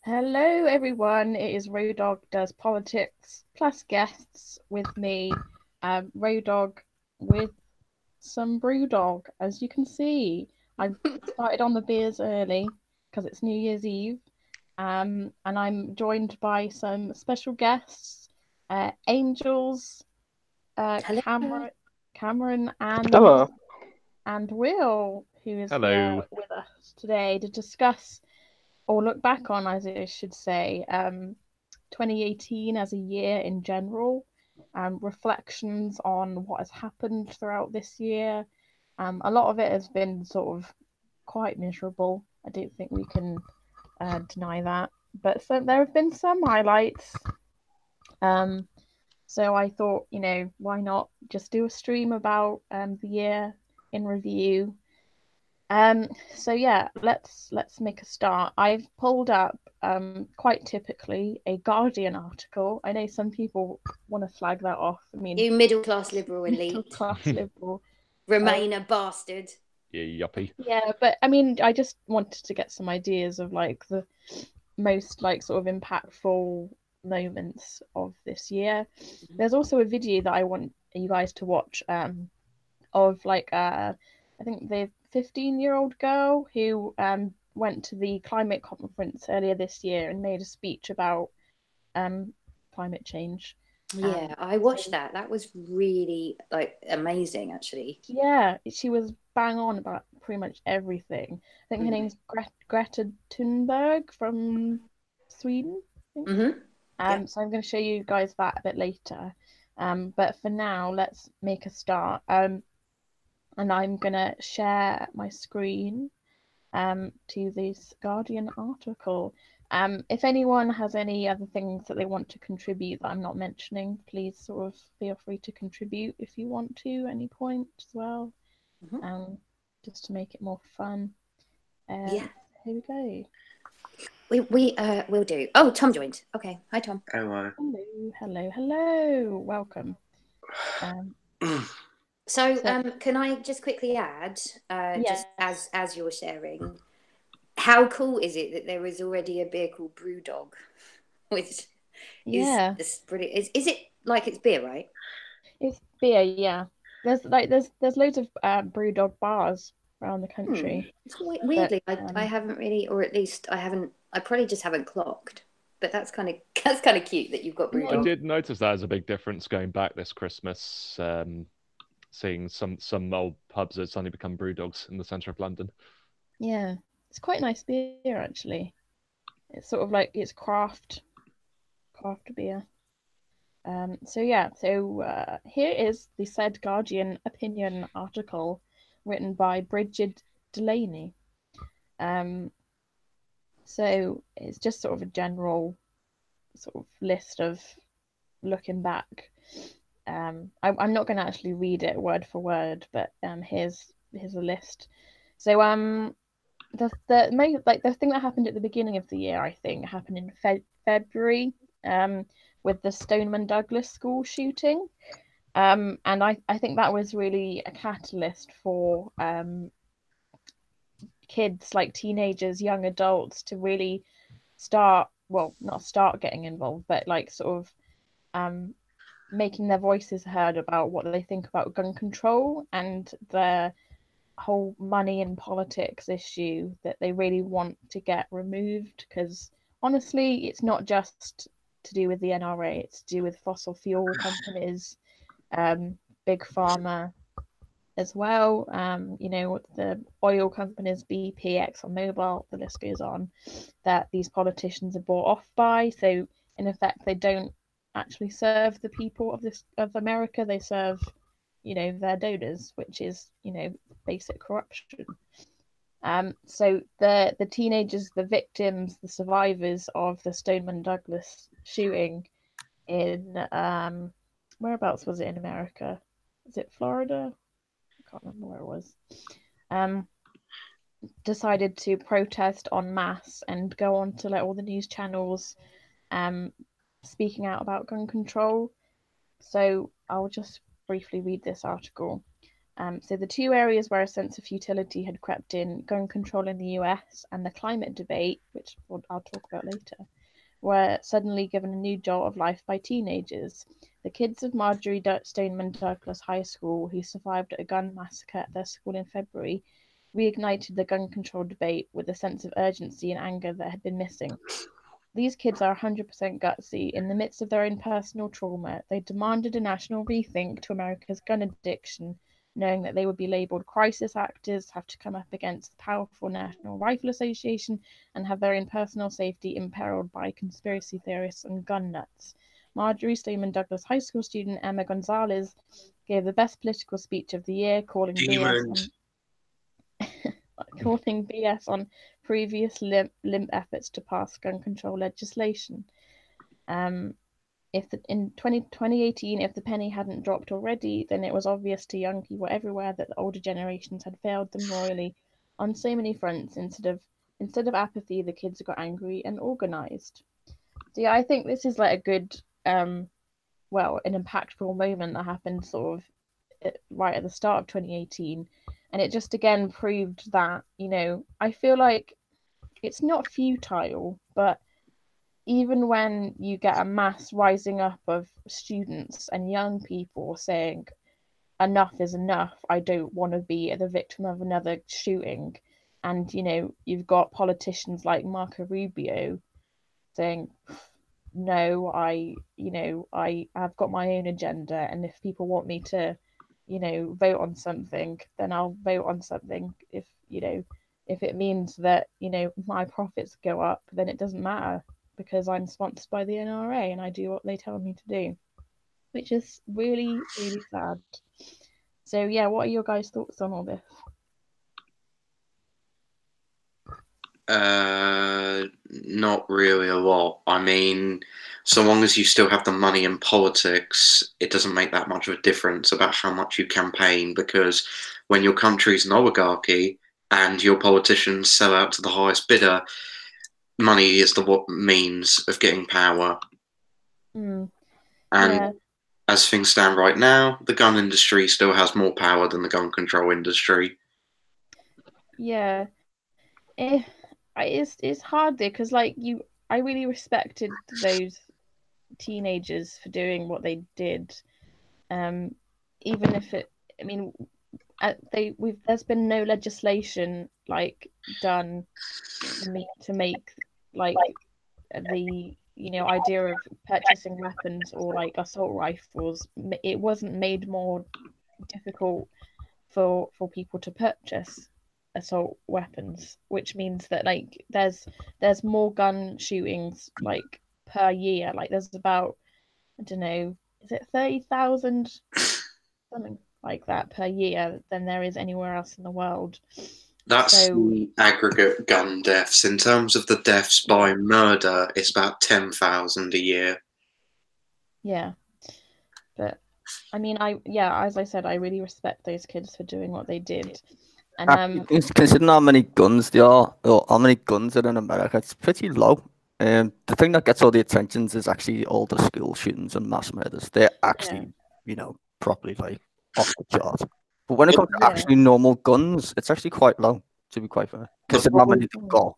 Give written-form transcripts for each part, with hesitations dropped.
Hello, everyone. It is Rodog Does Politics plus guests with me, Rodog with some Brewdog. As you can see, I've started on the beers early because it's New Year's Eve, and I'm joined by some special guests, Angels, Hello. Cameron, Hello. and Will, who is here Hello. with us today to discuss or look back on, as I should say, 2018 as a year in general, reflections on what has happened throughout this year. A lot of it has been sort of quite miserable. I don't think we can deny that. But there have been some highlights. Um, so I thought, why not just do a stream about the year in review. So yeah, let's make a start. I've pulled up quite typically a Guardian article. I know some people want to flag that off. I mean, You middle class liberal middle elite. class liberal. Remain a bastard. You yuppie. Yeah, but I mean, I just wanted to get some ideas of like the most like sort of impactful moments of this year. There's also a video that I want you guys to watch of like I think the 15-year-old girl who went to the climate conference earlier this year and made a speech about um climate change. Yeah, I So watched that. That was really amazing, actually. yeah, she was bang on about pretty much everything. I think her Mm. name's Greta Thunberg from Sweden, I think. Mm-hmm. Yeah. So I'm going to show you guys that a bit later. But for now, let's make a start. And I'm going to share my screen to this Guardian article. If anyone has any other things that they want to contribute that I'm not mentioning, please sort of feel free to contribute if you want to, any point as well, Mm-hmm. um, just to make it more fun. Yeah. Here we go. We will do. Oh, Tom joined. Okay. Hi, Tom. Hello. Hello, hello, hello. Welcome. Um, So, so can I just quickly add, just yes, as you're sharing, how cool is it that there is already a beer called Brewdog, which is yeah, this brilliant? Is it like it's beer, right? it's beer. Yeah, there's loads of BrewDog bars around the Hmm. country, It's but weirdly, I haven't really, or at least I haven't. I probably just haven't clocked. But that's kind of that's kind of cute that you've got I no, BrewDog. did notice that as a big difference going back this Christmas, seeing some old pubs that suddenly become brew dogs in the centre of London. yeah, it's quite nice beer actually. It's sort of like it's craft beer. So yeah, so here is the said Guardian opinion article written by Bridget Delaney. Um, so it's just sort of a general sort of list of looking back. I'm not going to actually read it word for word, but here's a list. So the thing that happened at the beginning of the year, I think, happened in February, with the Stoneman Douglas school shooting. And I think that was really a catalyst for kids, like teenagers, young adults, to really start, well, not start getting involved, but like sort of making their voices heard about what they think about gun control and the whole money and politics issue that they really want to get removed. Because honestly, it's not just to do with the NRA, it's to do with fossil fuel companies, big pharma as well. The oil companies, BP, ExxonMobil, the list goes on, that these politicians are bought off by. So in effect, they don't actually serve the people of America. They serve, their donors, which is, basic corruption. So the teenagers, the victims, the survivors of the Stoneman Douglas shooting in whereabouts was it in America? Is it Florida? I can't remember where it was. Um, Decided to protest en masse and go on to like all the news channels, um, speaking out about gun control. So I'll just briefly read this article. So the two areas where a sense of futility had crept in, gun control in the US and the climate debate, which I'll talk about later, were suddenly given a new jolt of life by teenagers. The kids of Marjorie Stoneman Douglas High School, who survived a gun massacre at their school in February, reignited the gun control debate with a sense of urgency and anger that had been missing. These kids are 100% gutsy. In the midst of their own personal trauma, they demanded a national rethink to America's gun addiction, knowing that they would be labelled crisis actors, have to come up against the powerful National Rifle Association, and have their own personal safety imperiled by conspiracy theorists and gun nuts. Marjorie Stoneman Douglas High School student Emma Gonzalez gave the best political speech of the year, calling BS on previous limp efforts to pass gun control legislation. In 2018, if the penny hadn't dropped already, then it was obvious to young people everywhere that the older generations had failed them royally on so many fronts. Instead of apathy, the kids got angry and organized. So yeah, I think this is like a good, an impactful moment that happened sort of right at the start of 2018, and it just again proved that, I feel like it's not futile, but even when you get a mass rising up of students and young people saying enough is enough, I don't want to be the victim of another shooting, and you've got politicians like Marco Rubio saying no, I have got my own agenda, and if people want me to vote on something, then I'll vote on something. If it means that my profits go up, then it doesn't matter, because I'm sponsored by the NRA and I do what they tell me to do, which is really, really sad. So yeah, what are your guys' thoughts on all this? Not really a lot. I mean, so long as you still have the money in politics, it doesn't make that much of a difference about how much you campaign, because when your country's an oligarchy and your politicians sell out to the highest bidder, money is the means of getting power. Mm, And yeah, as things stand right now, the gun industry still has more power than the gun control industry. yeah. It's hard there because I really respected those teenagers for doing what they did, even if I mean, there's been no legislation done to make like the idea of purchasing weapons or assault rifles. It wasn't made more difficult for people to purchase assault weapons, which means that there's more gun shootings per year. There's about, I don't know, is it 30,000, something like that per year, than there is anywhere else in the world. That's So the aggregate gun deaths. In terms of the deaths by murder, it's about 10,000 a year. yeah, but I mean, as I said, I really respect those kids for doing what they did. And Considering how many guns there are, or how many guns are in America, it's pretty low. The thing that gets all the attention is actually all the school shootings and mass murders. They're actually, properly off the chart. But when it comes to actually normal guns, it's actually quite low, to be quite fair. Considering how many they've got.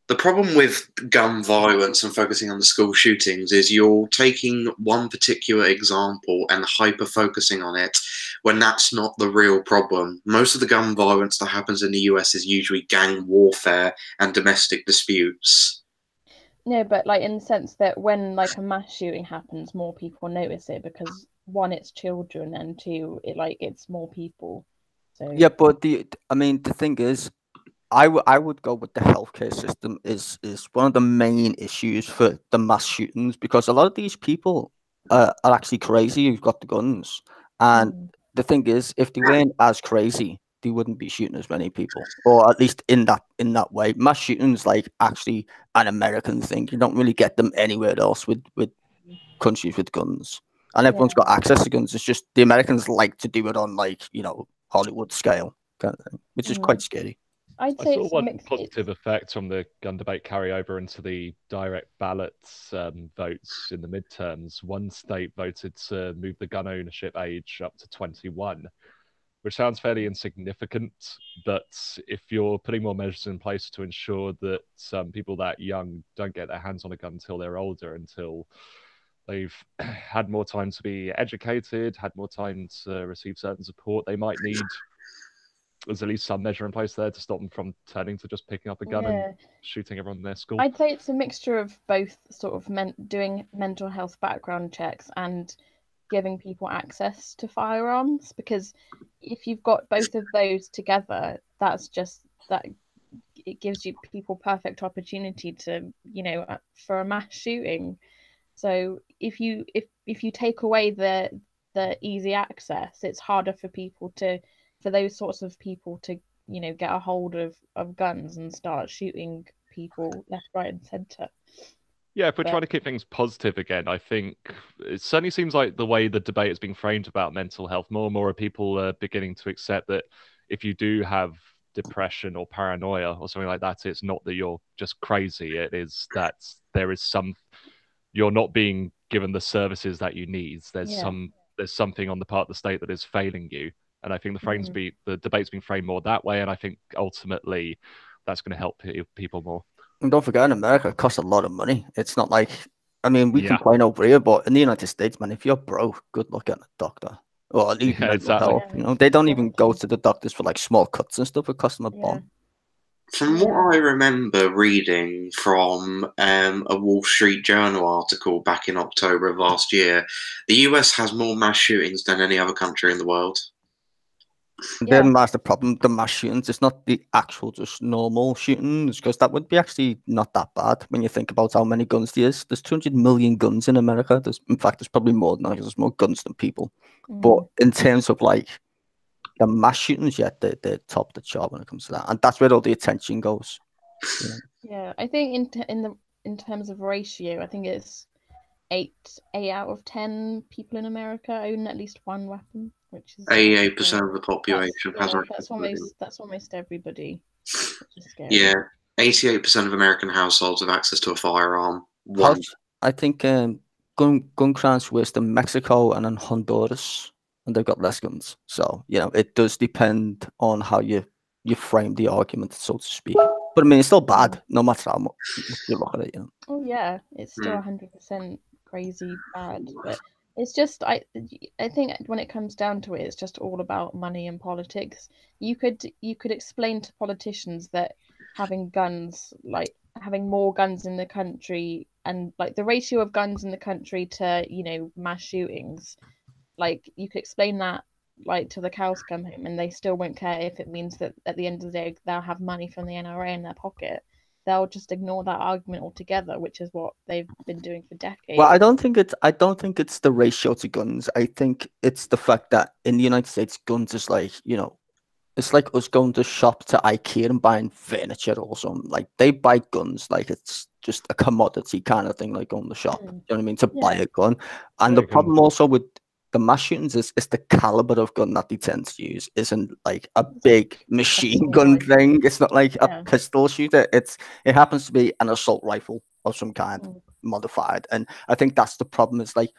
The problem with gun violence and focusing on the school shootings is you're taking one particular example and hyper focusing on it when that's not the real problem. Most of the gun violence that happens in the US is usually gang warfare and domestic disputes. No, but in the sense that when a mass shooting happens, more people notice it because one, it's children, and two, it's more people. So yeah, but the thing is, I would go with the healthcare system is one of the main issues for the mass shootings, because a lot of these people are actually crazy who've got the guns, and the thing is, if they weren't as crazy, they wouldn't be shooting as many people, or at least in that way. Mass shootings actually an American thing. You don't really get them anywhere else with countries with guns, and everyone's got access to guns. It's just the Americans like to do it on Hollywood scale kind of thing, which is quite scary. I'd I say saw it's one mixed. positive effect from the gun debate carry over into the direct ballots votes in the midterms. One state voted to move the gun ownership age up to 21, which sounds fairly insignificant, but if you're putting more measures in place to ensure that people that young don't get their hands on a gun until they're older, until they've had more time to be educated, had more time to receive certain support, they might need, there's at least some measure in place there to stop them from turning to just picking up a gun and shooting everyone in their school. I'd say it's a mixture of both, sort of doing mental health background checks and giving people access to firearms, because if you've got both of those together, that's just that it gives you people perfect opportunity to, for a mass shooting. So if you take away the easy access, it's harder for those sorts of people to get a hold of guns and start shooting people left, right, and centre. Yeah, if we're trying to keep things positive again, I think it certainly seems like the way the debate is being framed about mental health, more and more people are beginning to accept that if you do have depression or paranoia or something like that, it's not that you're just crazy. It is that there is you're not being given the services that you need. There's something on the part of the state that is failing you. And I think the debate's being framed more that way. And I think ultimately that's going to help people more. And don't forget, in America, it costs a lot of money. It's not like, I mean, we complain over here, but in the United States, man, if you're broke, good luck getting a doctor. Or at least mental health. They don't even go to the doctors for like small cuts and stuff. It costs them a bomb. From what I remember reading from a Wall Street Journal article back in October of last year, the US has more mass shootings than any other country in the world. Then that's the problem. The mass shootings, it's not the actual just normal shootings, because that would be actually not that bad when you think about how many guns there is. There's 200 million guns in America. In fact, there's probably more than that, because there's more guns than people. But in terms of like the mass shootings, they're top the chart when it comes to that, and that's where all the attention goes. Yeah, I think in terms of ratio, I think it's 8 out of 10 people in America own at least one weapon, which is 88% of the population has. That's almost everybody. Which is scary. Yeah, 88% of American households have access to a firearm. I think gun crimes worse than Mexico and in Honduras, and they've got less guns. So it does depend on how you frame the argument, so to speak. But I mean, it's still bad, no matter how much you look at it. Oh yeah, it's still 100% crazy bad, but it's just I think when it comes down to it, it's just all about money and politics. You could explain to politicians that having guns, like having more guns in the country, and like the ratio of guns in the country to mass shootings, like you could explain that like till the cows come home, and they still won't care if it means that at the end of the day they'll have money from the NRA in their pocket. They'll just ignore that argument altogether, which is what they've been doing for decades. Well, I don't think it's the ratio to guns. I think it's the fact that in the United States, guns is like, it's like us going to shop to IKEA and buying furniture or something. Like they buy guns like it's just a commodity kind of thing, like going to the shop. You know what I mean? To buy a gun. And the problem also with the mass shootings is the caliber of gun that they tend to use isn't like a big machine gun thing. It's not like a pistol shooter. It happens to be an assault rifle of some kind, modified. And I think that's the problem. It's like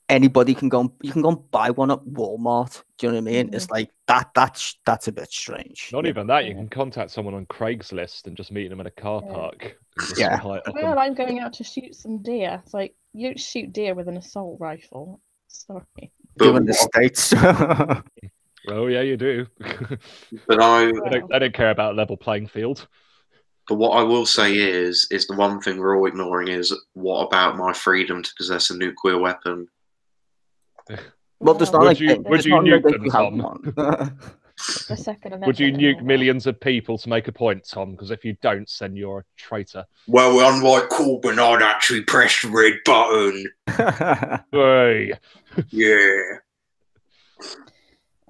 anybody can go and buy one at Walmart. Do you know what I mean? It's like that's a bit strange. Not even that. You can contact someone on Craigslist and just meet them in a car park. Well, I'm going out to shoot some deer. It's like you don't shoot deer with an assault rifle. Sorry. Given the States. Oh yeah, you do. But I don't care about level playing field. But what I will say is the one thing we're all ignoring is, what about my freedom to possess a nuclear weapon? Well, there's not would you nuke them, Tom? The Second Would you nuke millions of people to make a point, Tom? Because if you don't, then you're a traitor. Well, unlike Corbyn, I'd actually press the red button. Hey. Yeah.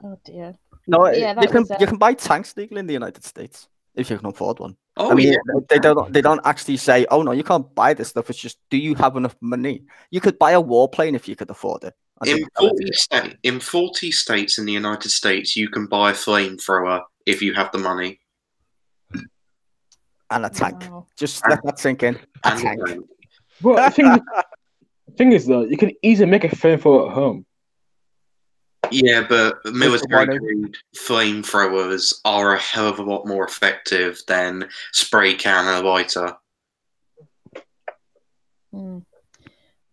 Oh dear. No, you can buy tanks legally in the United States if you can afford one. Oh, I mean, they don't actually say, oh no, you can't buy this stuff. It's just, do you have enough money? You could buy a warplane if you could afford it. In 40 states in the United States, you can buy a flamethrower if you have the money. And a tank. Wow. Just let that sink in. A tank. Well, I think the thing is, though, you can easily make a flamethrower at home. Yeah, but Why military not? grade flamethrowers are a hell of a lot more effective than spray can and a lighter.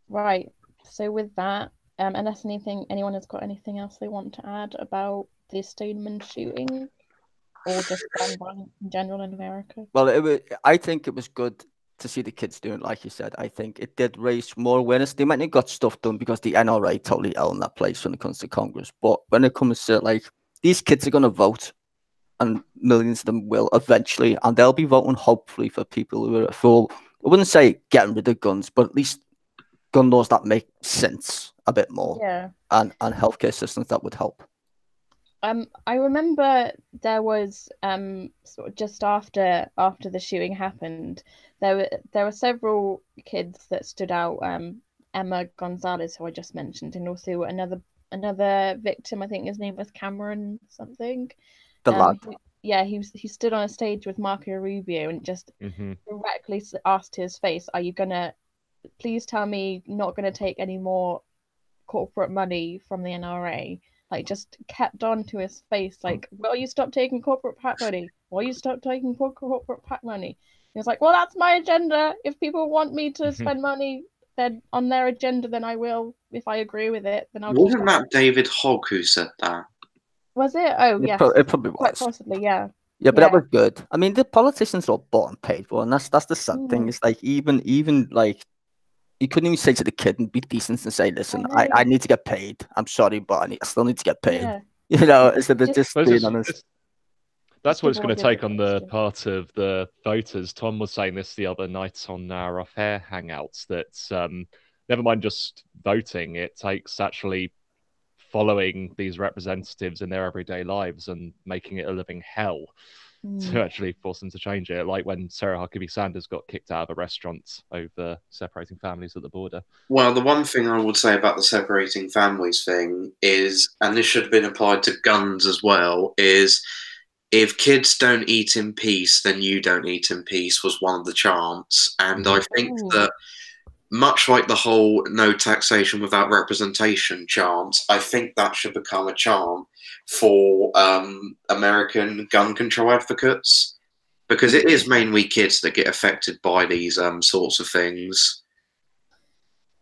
Right. So with that, unless anyone has got anything else they want to add about the Stoneman shooting or just gun violence in general in America? Well, I think it was good to see the kids doing it, like you said. I think it did raise more awareness. They might not have got stuff done because the NRA totally own that place when it comes to Congress. But when it comes to like these kids are going to vote, and millions of them will eventually, and they'll be voting hopefully for people who are for. I wouldn't say getting rid of guns, but at least gun laws that make sense a bit more, Yeah. and healthcare systems that would help. I remember there was sort of just after the shooting happened, there were several kids that stood out. Emma Gonzalez, who I just mentioned, and also another victim. I think his name was Cameron something. The lad. He stood on a stage with Marco Rubio and just Mm-hmm. directly asked to his face, "Are you gonna please tell me not gonna take any more corporate money from the NRA?" Like just kept on to his face, like, "Will you stop taking corporate PAC money? Will you stop taking corporate PAC money?" He was like, "Well, that's my agenda. If people want me to spend money then on their agenda, then I will. If I agree with it, then I'll keep Wasn't that David Hogg who said that? Was it? Oh, yes. It probably Quite was. possibly, yeah. Yeah, but that was good. I mean, the politicians are bought and paid for, and that's the sad thing. It's like even like you couldn't even say to the kid and be decent and say, "Listen, I need to get paid. I'm sorry, but I still need to get paid." Yeah. You know, instead of just being honest. That's what it's going to take on the part of the voters. Tom was saying this the other night on our off-air hangouts that never mind just voting, it takes actually following these representatives in their everyday lives and making it a living hell to actually force them to change it. Like when Sarah Huckabee Sanders got kicked out of a restaurant over separating families at the border. Well, the one thing I would say about the separating families thing is, and this should have been applied to guns as well, is if kids don't eat in peace, then you don't eat in peace was one of the chants. And I think that much like the whole no taxation without representation chant, I think that should become a chant for American gun control advocates, because it is mainly kids that get affected by these sorts of things.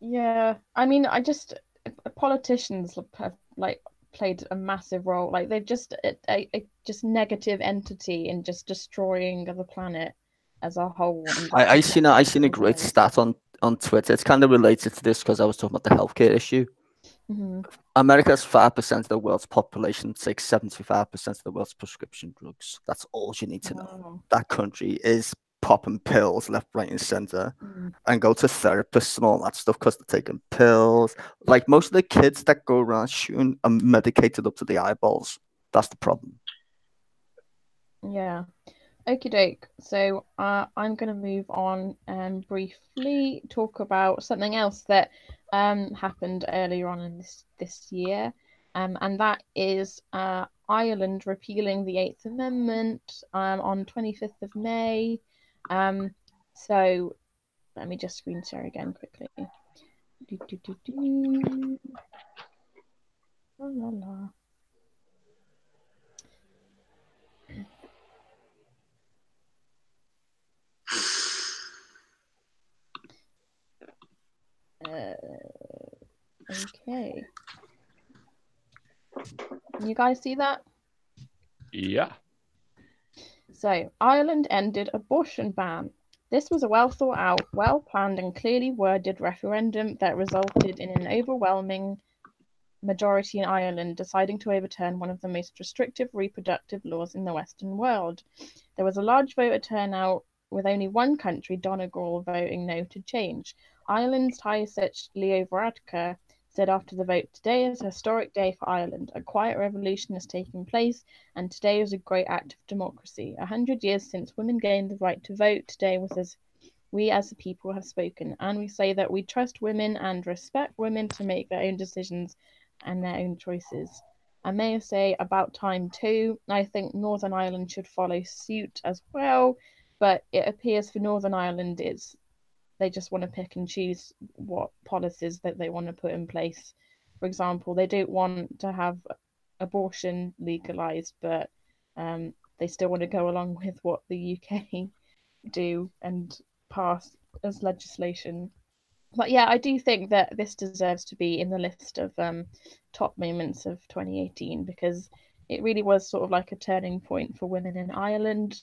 Yeah, I mean, politicians have like played a massive role. Like they've just a just negative entity in just destroying the planet as a whole. I seen a great stat on Twitter. It's kind of related to this because I was talking about the healthcare issue. America's 5% of the world's population takes 75% of the world's prescription drugs. That's all you need to know. That country is popping pills left, right, and center, and go to therapists and all that stuff because they're taking pills. Like most of the kids that go around shooting are medicated up to the eyeballs. That's the problem. Yeah. Okie doke. So I'm going to move on and briefly talk about something else that happened earlier on in this year, and that is Ireland repealing the Eighth Amendment on 25th of May. So let me just screen share again quickly. La, la, la. Okay. Can you guys see that? Yeah. So, Ireland ended abortion ban. This was a well thought out, well planned, and clearly worded referendum that resulted in an overwhelming majority in Ireland deciding to overturn one of the most restrictive reproductive laws in the Western world. There was a large voter turnout, with only one country, Donegal, voting no to change. Ireland's Taoiseach Leo Varadkar said after the vote, "Today is a historic day for Ireland. A quiet revolution is taking place, and today is a great act of democracy. 100 years since women gained the right to vote, today was as we as a people have spoken, and we say that we trust women and respect women to make their own decisions and their own choices." I may say about time too. I think Northern Ireland should follow suit as well, but it appears for Northern Ireland they just want to pick and choose what policies that they want to put in place. for example, they don't want to have abortion legalized, but they still want to go along with what the UK do and pass as legislation. But yeah, I do think that this deserves to be in the list of top moments of 2018 because it really was sort of like a turning point for women in Ireland,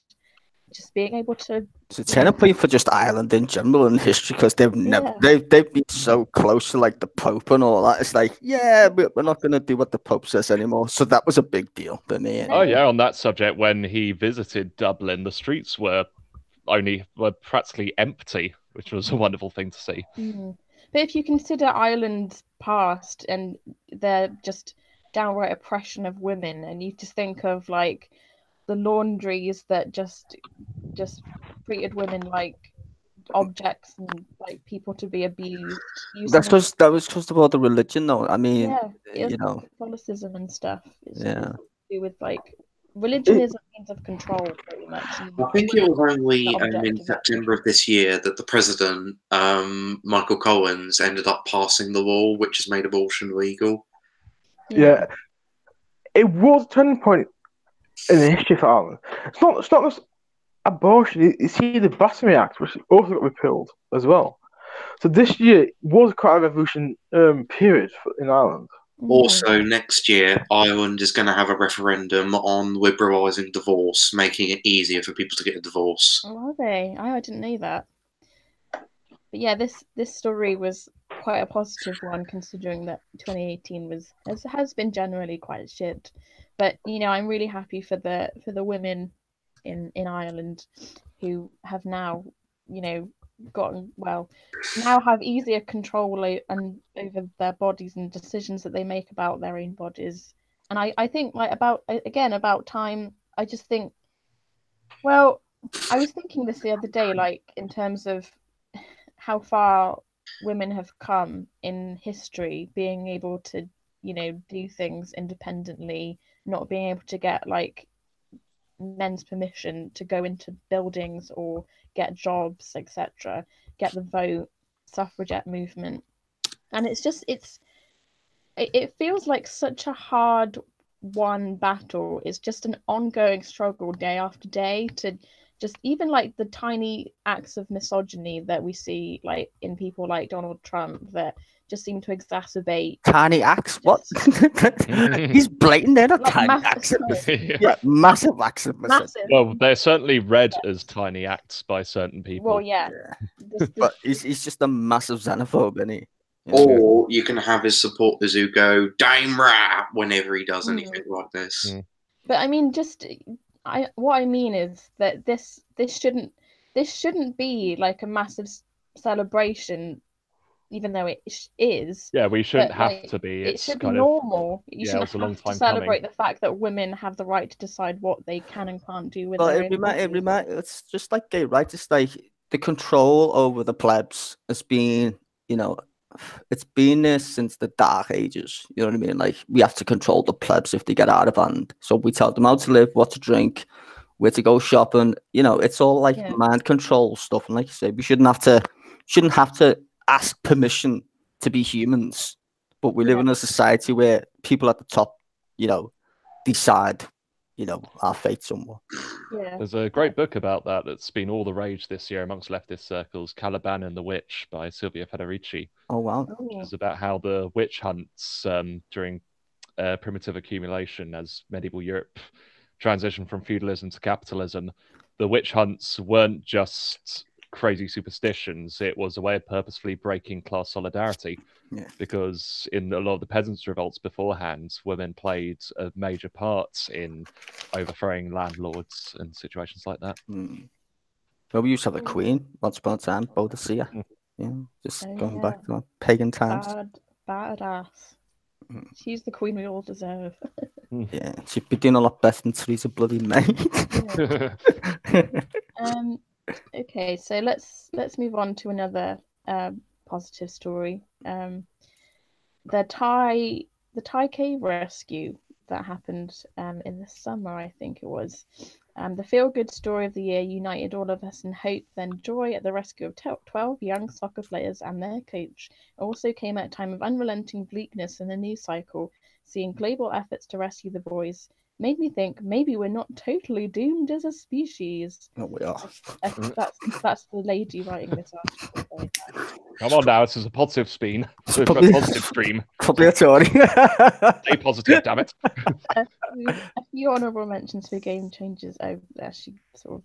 just being able to. It's a turning point for just Ireland in general in history because they've never they've been so close to like the Pope and all that. It's like, yeah, we're not going to do what the Pope says anymore. So that was a big deal for me. Oh yeah, on that subject, when he visited Dublin, the streets were practically empty, which was a wonderful thing to see. But if you consider Ireland's past and their just downright oppression of women, and you just think of like the laundries that just treated women like objects and like people to be abused. That was because of all the religion, though. I mean, you know, Catholicism and stuff. It's yeah. to do with like religion is a means of control, pretty much. I think it was only in September of this year that the president, Michael Collins, ended up passing the law which has made abortion legal. Yeah. It was a turning point in the history for Ireland. It's not just abortion, you see the Blasphemy Act, which also got repealed as well. So this year was quite a revolution period in Ireland. Also, next year, Ireland is going to have a referendum on liberalising divorce, making it easier for people to get a divorce. Oh, are they? I didn't know that. But yeah, this story was quite a positive one, considering that 2018 has been generally quite shit. But I'm really happy for the women in Ireland who have now gotten now have easier control over their bodies and decisions that they make about their own bodies. And I think like about time. I just think, well, I was thinking this the other day, like in terms of how far women have come in history, being able to do things independently, not being able to get like men's permission to go into buildings or get jobs, etc., get the vote, suffragette movement. And it feels like such a hard won battle. It's just an ongoing struggle day after day to just even like the tiny acts of misogyny that we see like in people like Donald Trump that just seem to exacerbate. Tiny acts? What? He's blatant. They're not like tiny acts. Yeah, massive acts. Massive. Well, they're certainly read as tiny acts by certain people. Well, yeah. But he's just a massive xenophobe, isn't he? Or you can have his supporters who go "damn right" whenever he does anything like this. But I mean, what I mean is that this shouldn't be like a massive celebration, even though it is. Yeah, we shouldn't have to be. It should be normal. You shouldn't have to celebrate the fact that women have the right to decide what they can and can't do with their own bodies. It's just like gay rights. It's like the control over the plebs has been, it's been there since the Dark Ages. You know what I mean? Like, we have to control the plebs if they get out of hand. So we tell them how to live, what to drink, where to go shopping. It's all like mind control stuff. And like you say, we shouldn't have to ask permission to be humans. But we live in a society where people at the top, decide, our fate somewhat. Yeah. There's a great book about that that's been all the rage this year amongst leftist circles, Caliban and the Witch by Silvia Federici. Oh, wow. Which is about how the witch hunts during primitive accumulation as medieval Europe transitioned from feudalism to capitalism. The witch hunts weren't just crazy superstitions. It was a way of purposefully breaking class solidarity. Yeah. Because in a lot of the peasants' revolts beforehand, women played a major part in overthrowing landlords and situations like that. Well, we used to have a queen once upon a time, Boadicea. Just going back to pagan times. Badass. She's the queen we all deserve. Yeah, she'd be doing a lot better than Theresa bloody May. Okay, so let's move on to another positive story. The Thai cave rescue that happened in the summer, I think it was. The feel-good story of the year united all of us in hope, then joy at the rescue of 12 young soccer players and their coach. It also came at a time of unrelenting bleakness in the news cycle, seeing global efforts to rescue the boys. Made me think maybe we're not totally doomed as a species. No, we are. That's the lady writing this article. Sorry. Come on now, this is a positive spin. A probably- positive stream. Probably a Tory. Stay positive, damn it. A few honourable mentions for game changers. Oh, she sort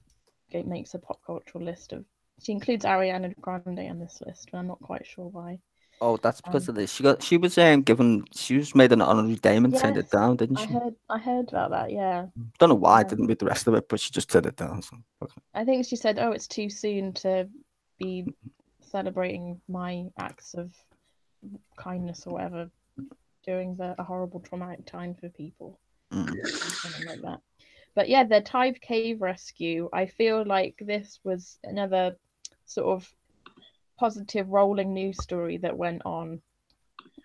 of makes a pop cultural list of. She includes Ariana Grande on this list, but I'm not quite sure why. Oh, that's because of this. She was made an honorary dame and turned it Yes, down, didn't she? I heard about that. Yeah, Don't know why I didn't read the rest of it, but she just turned it down. So. Okay. I think she said, "Oh, it's too soon to be celebrating my acts of kindness or whatever during a horrible traumatic time for people." Something like that. But yeah, the Tive Cave rescue, I feel like this was another sort of positive rolling news story that went on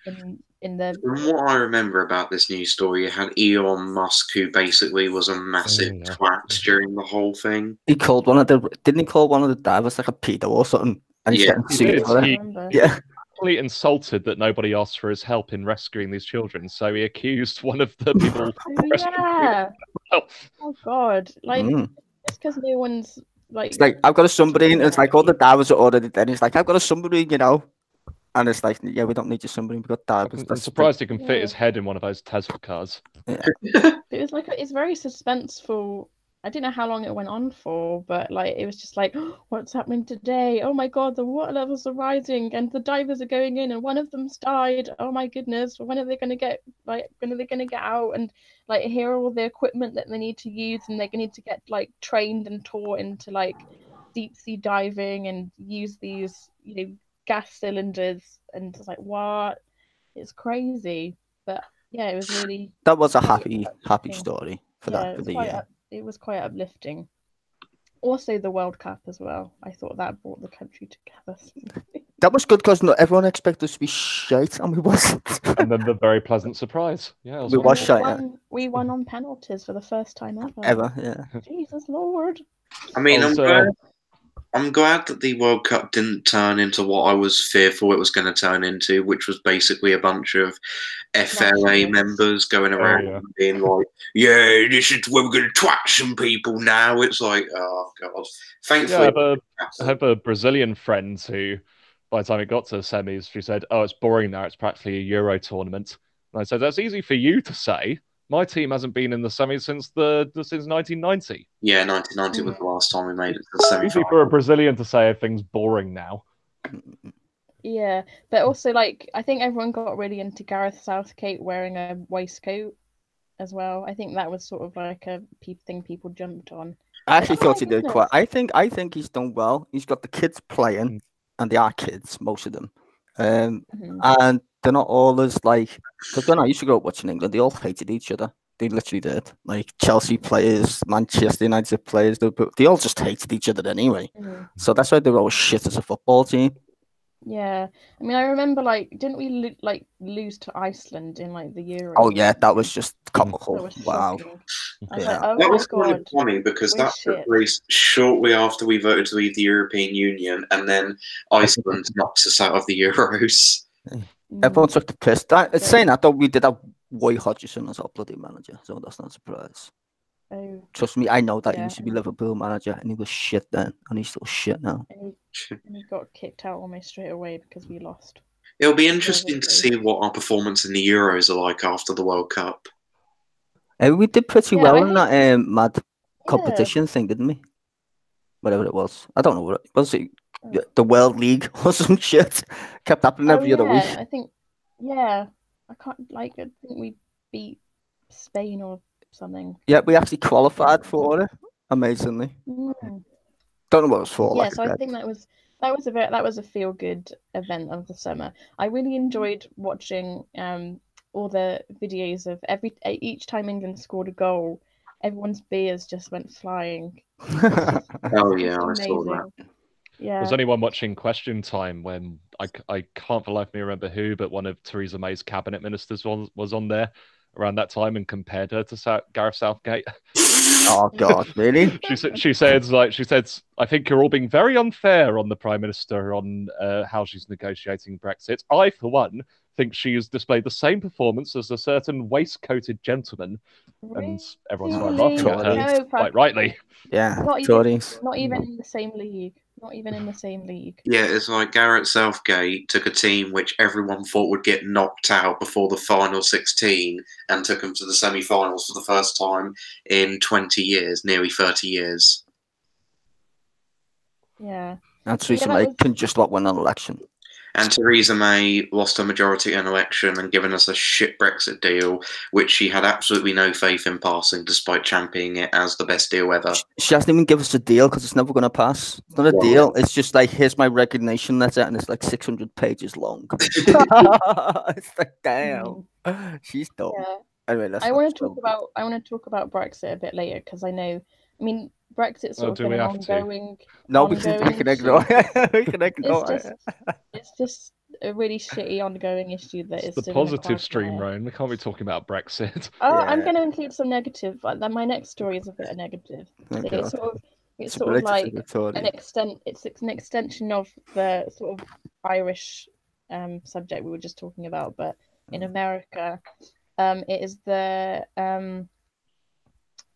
in the. From what I remember about this news story, you had Elon Musk, who basically was a massive twat during the whole thing. Didn't he call one of the divers like a pedo or something? And he's getting sued for it. Yeah. Insulted that nobody asked for his help in rescuing these children, so he accused one of the people. Yeah. Oh God! Like it's because no one's like. It's like I've got a submarine. It's like all the divers are already dead. He's like, I've got a submarine, you know. And it's like, yeah, we don't need your submarine. We've got divers. I'm surprised he can fit his head in one of those Tesla cars. Yeah. It was like it's very suspenseful. I didn't know how long it went on for, but like it was just like, oh, what's happening today? Oh my God, the water levels are rising and the divers are going in and one of them's died. Oh my goodness, when are they going to get out? And like here are all the equipment that they need to use, and they're going to need to get like trained and taught into like deep sea diving and use these gas cylinders, and it's like what? It's crazy, but yeah, it was really. That was a happy story for the year. It was quite uplifting. Also, the World Cup as well. I thought that brought the country together. That was good because not everyone expected us to be shite, and we wasn't. And then the very pleasant surprise. Yeah, we was shite. We won on penalties for the first time ever. Ever, yeah. Jesus Lord. I mean, I'm glad that the World Cup didn't turn into what I was fearful it was going to turn into, which was basically a bunch of FLA members going around and being like, yeah, this is where we're going to twat some people now. It's like, oh, God. Thankfully, I have a Brazilian friend who, by the time it got to the semis, she said, oh, it's boring now. It's practically a Euro tournament. And I said, that's easy for you to say. My team hasn't been in the semis since 1990. Yeah, 1990 was the last time we made it to the semi-final. Easy for a Brazilian to say everything's boring now. Yeah, but also like I think everyone got really into Gareth Southgate wearing a waistcoat as well. I think that was sort of like a thing people jumped on. I actually thought he did quite. I think he's done well. He's got the kids playing, and they are kids, most of them. And they're not all as like, because when I used to grow up watching England, they all hated each other. They literally did. Like Chelsea players, Manchester United players, they all just hated each other anyway. So that's why they were always shit as a football team. Yeah, I mean, I remember like, didn't we lose to Iceland in like the Euro? Oh yeah, that was just comical. Wow. Yeah. Like, that was kind of funny because that took place shortly after we voted to leave the European Union, and then Iceland knocks us out of the Euros. Everyone took the piss. Saying that though, we did have Roy Hodgson as our bloody manager, so that's not a surprise. Oh, trust me, I know that he used to be Liverpool manager, and he was shit then, and he's still shit now. And he got kicked out almost straight away because we lost. It'll be interesting to see what our performance in the Euros are like after the World Cup. We did pretty well in that mad competition thing, didn't we? Whatever it was, I don't know what it was. The World League or some shit kept happening every other week. I think, I think we beat Spain or something. Yeah, we actually qualified for it. Amazingly. Don't know what it was for. Yeah, so I think that was a feel good event of the summer. I really enjoyed watching all the videos of each time England scored a goal, everyone's beers just went flying. Oh yeah, I saw that. Yeah. Was anyone watching Question Time when I can't for the life of me remember who, but one of Theresa May's cabinet ministers was on there, around that time and compared her to Gareth Southgate. Oh God, really? She said, I think you're all being very unfair on the Prime Minister on how she's negotiating Brexit. I, for one, think she has displayed the same performance as a certain waistcoated gentleman, and everyone started laughing at her, No, quite rightly. Yeah, not Tories. even in the same league. Not even in the same league. Yeah, it's like Gareth Southgate took a team which everyone thought would get knocked out before the final 16 and took them to the semi-finals for the first time in 20 years, nearly 30 years. Yeah. And Yeah, Theresa that May was- can just about win an election. And Theresa May lost a majority in an election and given us a shit Brexit deal, which she had absolutely no faith in passing, despite championing it as the best deal ever. She hasn't even given us a deal because it's never going to pass. It's not a deal. It's just like, here's my resignation letter, and it's like 600 pages long. It's like, damn, she's dumb. Yeah. Anyway, I want to talk about Brexit a bit later because I know. I mean, Brexit's sort of do been we an have to? ongoing. No, we can ignore it. We can ignore it. It's just a really shitty ongoing issue that It's is the still in the positive stream, quagmire. Ryan. We can't be talking about Brexit. Oh, I'm Yeah. going to include some negative. Like, my next story is a bit of negative. Oh, So God. it's It's sort of related to like the Tory. It's an extension of the sort of Irish subject we were just talking about, but in America, it is the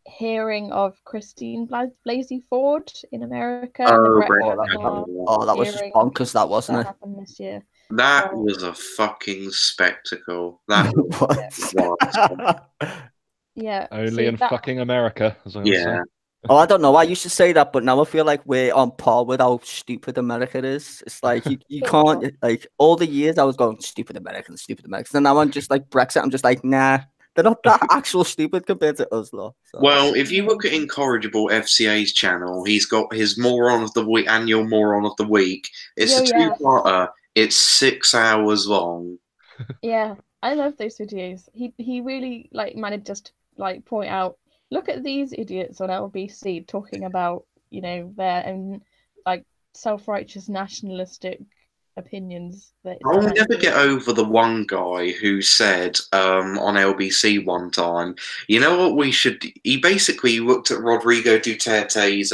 hearing of Christine Blasey Ford in America. and the Oh, Brett Brett Kavanaugh Kavanaugh. Oh, that was just hearing bonkers, that wasn't that it? happened this year. That Well, was a fucking spectacle. That What? yeah. Only so in that- fucking America, as I always say. yeah. Oh, I don't know. I used to say that, but now I feel like we're on par with how stupid America is. It's like you Yeah. can't, like, all the years I was going stupid Americans, stupid Americans, and now I'm just like Brexit. I'm just like, nah, they're not that actual stupid compared to us, though. So. Well, if you look at Incorrigible FCA's channel, he's got his Moron of the Week, annual Moron of the Week. It's a two-parter. It's 6 hours long. Yeah, I love those videos. He really like managed just to like point out, look at these idiots on LBC talking about, you know, their own like self-righteous nationalistic opinions. I'll never get over the one guy who said on LBC one time, you know what we should. He basically looked at Rodrigo Duterte's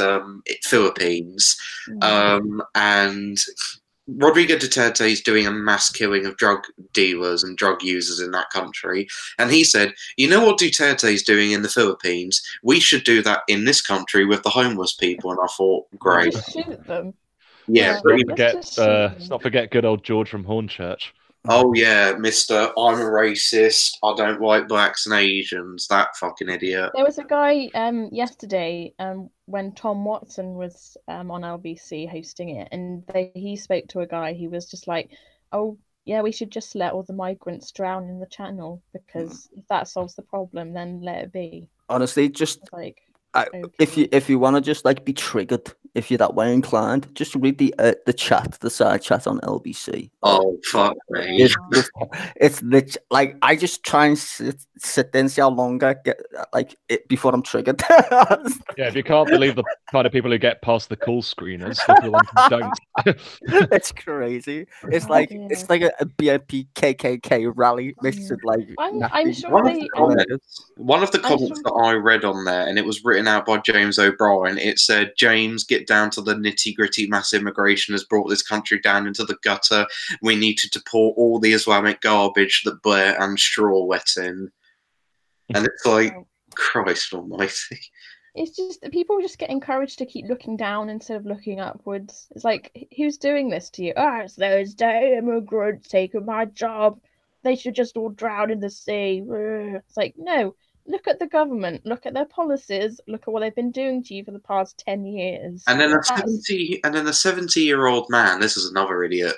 Philippines, and Rodrigo Duterte is doing a mass killing of drug dealers and drug users in that country. And he said, you know what Duterte is doing in the Philippines? We should do that in this country with the homeless people. And I thought, great. Just shoot them. Yeah. Let's not forget good old George from Hornchurch. Oh, yeah, Mr. I'm a racist. I don't like blacks and Asians. That fucking idiot. There was a guy yesterday when Tom Watson was on LBC hosting it, and he spoke to a guy who was just like, oh yeah, we should just let all the migrants drown in the channel because if that solves the problem, then let it be. Honestly, just like okay. if you want to just like be triggered, if you're that way inclined, just read the side chat on LBC. Oh fuck me! It's like I just try and sit there and see how long I get like it before I'm triggered. Yeah, if you can't believe the kind of people who get past the call screeners, the ones who don't. It's crazy. It's like a BIP KKK rally mixed with like. I'm sure one of the comments that I read on there, and it was written out by James O'Brien. It said, "James, get down to the nitty gritty. Mass immigration has brought this country down into the gutter. We need to deport all the Islamic garbage that Blair and Straw let in." And it's like, Christ almighty. It's just people just get encouraged to keep looking down instead of looking upwards. It's like, who's doing this to you? Oh, it's those damn immigrants taking my job. They should just all drown in the sea. It's like, no. Look at the government. Look at their policies. Look at what they've been doing to you for the past 10 years. And then a 70-year-old man, this is another idiot,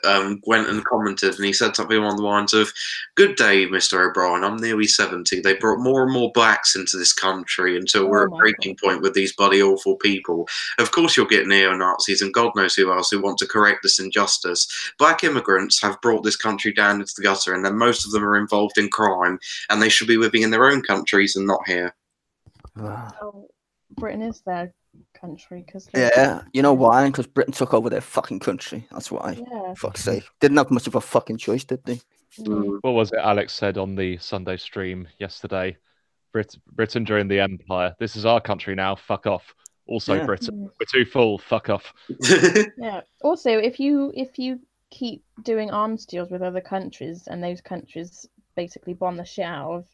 went and commented, and he said something along the lines of, "Good day, Mr. O'Brien. I'm nearly 70. They brought more and more blacks into this country until we're at breaking point with these bloody awful people. Of course, you'll get neo-Nazis and God knows who else who want to correct this injustice. Black immigrants have brought this country down into the gutter, and then most of them are involved in crime, and they should be living in their own countries and not here." Oh, Britain is their country because you know why? Because Britain took over their fucking country. That's why. Yeah. Fuck's sake, didn't have much of a fucking choice, did they? What was it Alex said on the Sunday stream yesterday? Britain during the Empire. This is our country now. Fuck off. Also, Yeah. Britain. We're too full. Fuck off. Yeah. Also, if you keep doing arms deals with other countries and those countries basically bomb the shit out of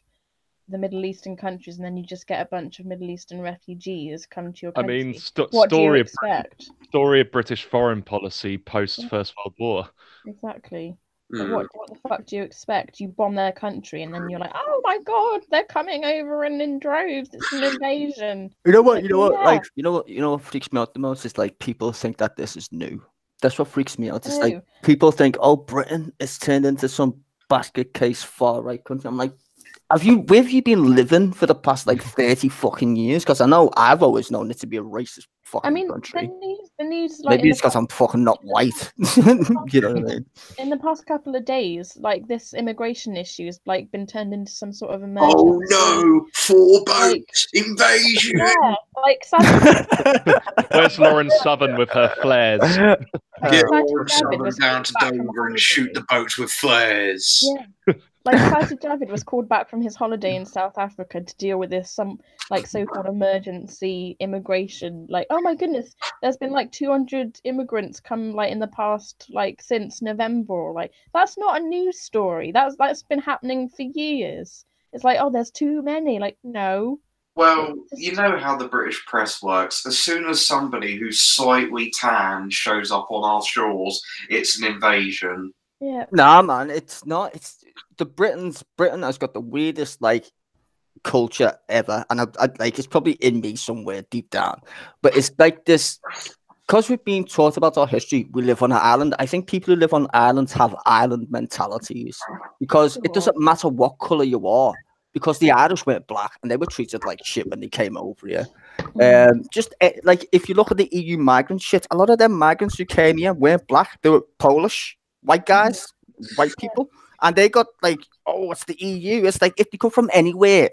the Middle Eastern countries, and then you just get a bunch of Middle Eastern refugees come to your I country. mean, What do you expect? Story of British foreign policy post First World War. Exactly. But what the fuck do you expect? You bomb their country, and then you're like, oh my god, they're coming over and in droves. It's an invasion. You know what? Like, You know what? yeah. Like, you know what freaks me out the most is like people think that this is new. That's what freaks me out. It's like people think, oh, Britain is turned into some basket case far right country. I'm like, where have you been living for the past like 30 fucking years? Because I know I've always known it to be a racist fucking country. The news, like, maybe it's because I'm fucking not white. You know what I mean? In the past couple of days, like, this immigration issue has like been turned into some sort of emergency. Oh no! 4 boats invasion. Yeah, like Saturday. Where's Lauren Southern with her flares? Get Sajid Lauren Javid Southern was down called to back from Dover and holiday. shoot the boats with flares. Yeah. Like Sajid Javid was called back from his holiday in South Africa to deal with this like so-called emergency immigration. Like, oh my goodness, there's been like 200 immigrants come like in the past, like since November. Like, that's not a news story. That's been happening for years. It's like, oh, there's too many. Like, no. Well, you know how the British press works. As soon as somebody who's slightly tan shows up on our shores, it's an invasion. Yeah. Nah, man, it's not. It's Britain has got the weirdest like culture ever, and I like it's probably in me somewhere deep down, but it's like this because we've been taught about our history. We live on an island. I think people who live on islands have island mentalities because it doesn't matter what color you are. Because the Irish weren't black and they were treated like shit when they came over here. Like if you look at the EU migrant shit, a lot of them migrants who came here weren't black. They were Polish, white guys, white people. And they got like, oh, it's the EU. It's like, if you come from anywhere,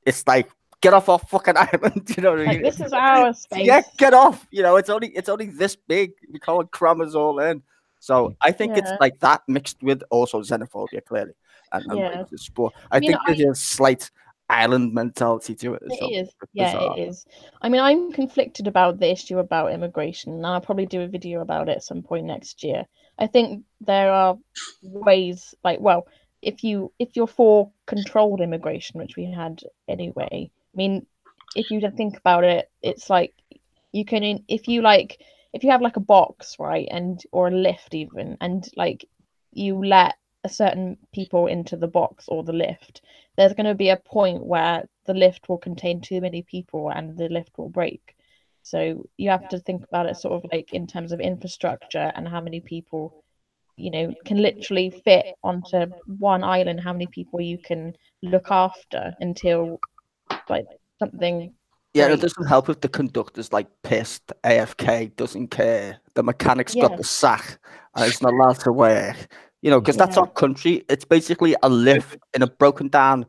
it's like, get off our fucking island. You know what I mean? Like, this is our space. Yeah, get off. You know, it's only this big. We can't cram us all in. So I think it's like that mixed with also xenophobia, clearly. And racist. But I think there's a slight island mentality to it. It is. Yeah, it is. I mean, I'm conflicted about the issue about immigration, and I'll probably do a video about it at some point next year. I think there are ways, like, well, if you're for controlled immigration, which we had anyway. I mean, if you think about it, it's like you can, if you have like a box, right, or a lift even, and like you let a certain people into the box or the lift, there's going to be a point where the lift will contain too many people and the lift will break. So you have to think about it sort of like in terms of infrastructure and how many people, you know, can literally fit onto one island, how many people you can look after until like something. Yeah, it doesn't help if the conductor's like pissed, AFK, doesn't care. The mechanic's got the sack and it's not allowed to work. You know, because that's our country. It's basically a lift in a broken down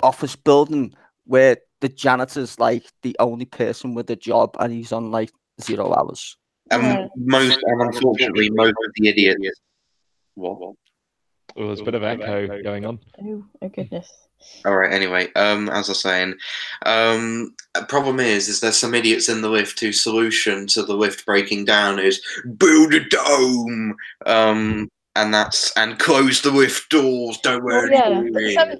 office building where the janitor's like the only person with a job and he's on like 0 hours. And unfortunately, most of the idiots. What? Oh, there's a bit of echo going on. Oh goodness. All right. Anyway, as I was saying, problem is there's some idiots in the lift whose solution to the lift breaking down is build a dome. And close the lift doors. Don't worry.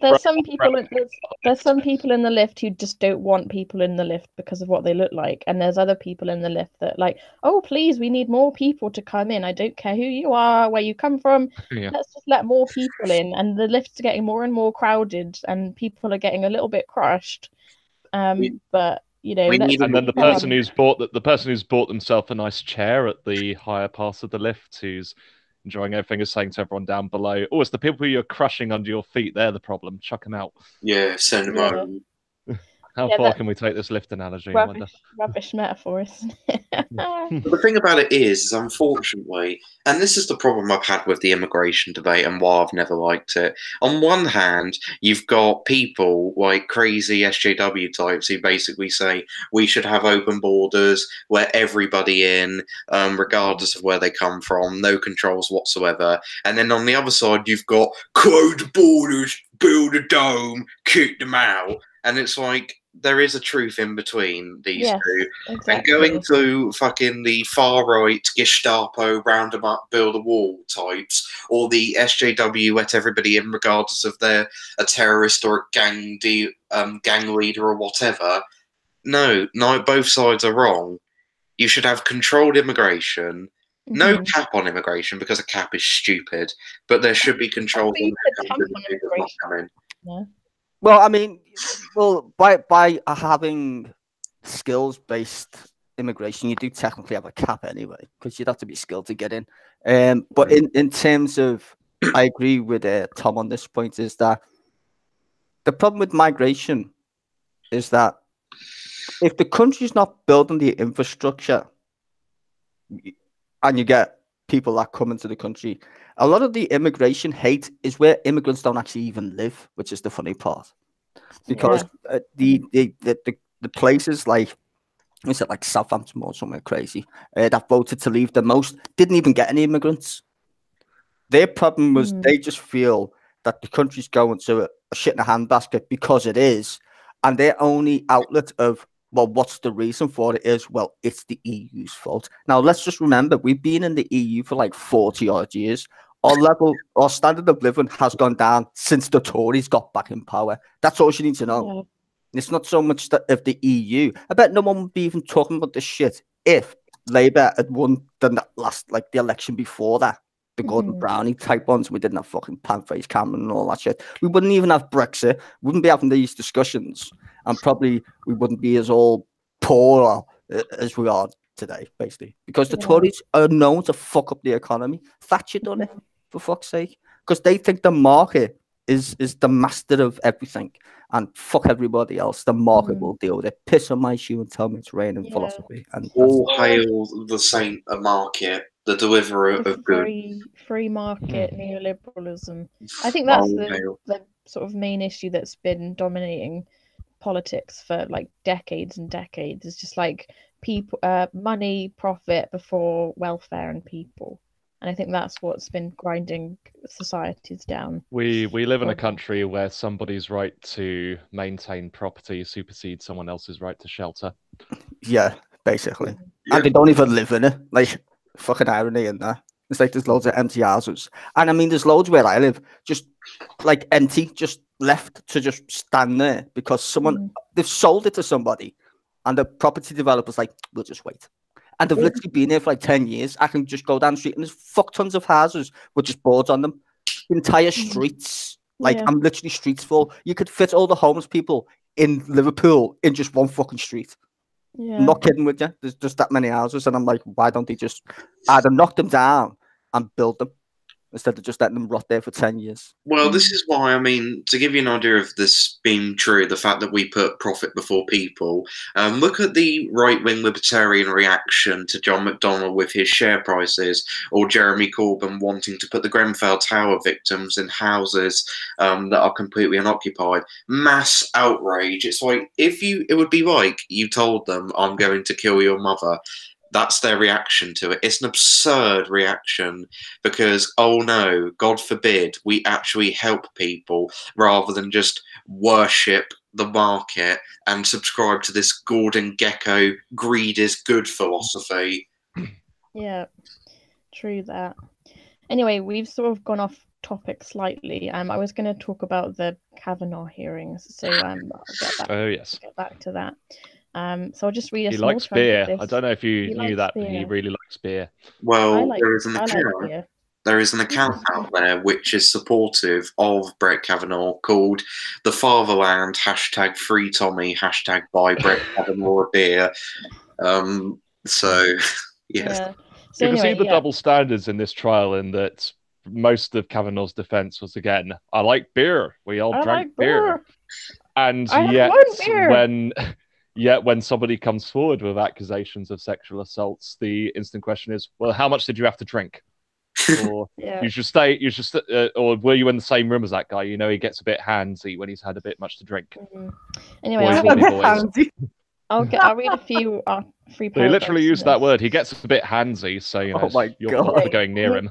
There's some people in the lift who just don't want people in the lift because of what they look like, and there's other people in the lift that like, oh please, we need more people to come in. I don't care who you are, where you come from. Let's just let more people in, and the lifts are getting more and more crowded, and people are getting a little bit crushed. But you know, and then the person who's bought themselves a nice chair at the higher part of the lift, who's enjoying everything, is saying to everyone down below, oh, it's the people who you're crushing under your feet, they're the problem, chuck them out. Yeah, send them home. How Yeah, far that- can we take this lift analogy? I wonder. rubbish metaphor, isn't it? But the thing about it is unfortunately, and this is the problem I've had with the immigration debate and why I've never liked it. On one hand, you've got people like crazy SJW types who basically say we should have open borders, let everybody in, regardless of where they come from, no controls whatsoever. And then on the other side, you've got close the borders, build a dome, kick them out. And it's like, there is a truth in between these Yes, two. exactly. And going to fucking the far right Gestapo, round 'em up, build a wall types, or the SJW let everybody in regardless of they're a terrorist or a gang leader or whatever. No, both sides are wrong. You should have controlled immigration. No Mhm. cap on immigration because a cap is stupid, but there should be controls But you on could who tap comes on in and who's not immigration. coming. Yeah. Well, I mean, by having skills-based immigration, you do technically have a cap anyway, because you'd have to be skilled to get in. But in terms of, I agree with Tom on this point, is that the problem with migration is that if the country's not building the infrastructure and you get people that come into the country, a lot of the immigration hate is where immigrants don't actually even live, which is the funny part. Because the places like, is it like Southampton or somewhere crazy, that voted to leave the most didn't even get any immigrants. Their problem was they just feel that the country's going to a shit in a handbasket because it is, and their only outlet of, well, what's the reason for it is, well, it's the EU's fault. Now let's just remember, we've been in the EU for like 40 odd years. Our standard of living has gone down since the Tories got back in power. That's all you need to know. Yeah. It's not so much that of the EU. I bet no one would be even talking about this shit if Labour had won the election before that, the Gordon Brownie type ones. We didn't have fucking pan-faced Cameron and all that shit. We wouldn't even have Brexit. We wouldn't be having these discussions, and probably we wouldn't be as all poor as we are today, basically, because the Tories are known to fuck up the economy. Thatcher done it, for fuck's sake, because they think the market is the master of everything, and fuck everybody else. The market will deal with it. Piss on my shoe and tell me it's raining philosophy. And all hail the saint of market, the deliverer This of good. very free market neoliberalism. I think that's All the hail. sort of main issue that's been dominating politics for like decades and decades. It's just like people, money, profit before welfare and people. And I think that's what's been grinding societies down. We live in a country where somebody's right to maintain property supersedes someone else's right to shelter. Yeah, basically. Yeah. And they don't even live in it. Like, fucking irony in that. It's like there's loads of empty houses. And I mean, there's loads where I live, just like empty, just left to just stand there because they've sold it to somebody. And the property developer's like, we'll just wait. And they've literally been there for like 10 years. I can just go down the street and there's fuck tons of houses with just boards on them. Entire streets. Like, I'm literally streets full. You could fit all the homeless people in Liverpool in just one fucking street. I'm not kidding with you. There's just that many houses. And I'm like, why don't they just either knock them down and build them instead of just letting them rot there for 10 years? Well, this is why, I mean, to give you an idea of this being true, the fact that we put profit before people, look at the right-wing libertarian reaction to John McDonnell with his share prices, or Jeremy Corbyn wanting to put the Grenfell Tower victims in houses that are completely unoccupied. Mass outrage. It's like, it would be like you told them, I'm going to kill your mother. That's their reaction to it. It's an absurd reaction because, oh no, God forbid, we actually help people rather than just worship the market and subscribe to this Gordon Gekko greed is good philosophy. Yeah, true that. Anyway, we've sort of gone off topic slightly. I was going to talk about the Kavanaugh hearings, so I'll get back to that. So I'll just read a He small likes chunk beer. of this. I don't know if you knew that, but beer. he really likes beer. Well, there is an I account. like beer. There is an account out there which is supportive of Brett Kavanaugh called the Fatherland # Free Tommy # Buy Brett Kavanaugh a beer. So yes. So you can anyway, see the double standards in this trial, in that most of Kavanaugh's defense was, again, I like beer. We all drank beer. And I had yet, one beer. when somebody comes forward with accusations of sexual assaults, the instant question is, well, how much did you have to drink? Or Yeah. or were you in the same room as that guy? You know, he gets a bit handsy when he's had a bit much to drink. Anyway, Boys I'll will read, be boys. I'll read a few 3 They paragraphs. literally in use that this. word. He gets a bit handsy, so you know, Oh my your God. fault for going near him.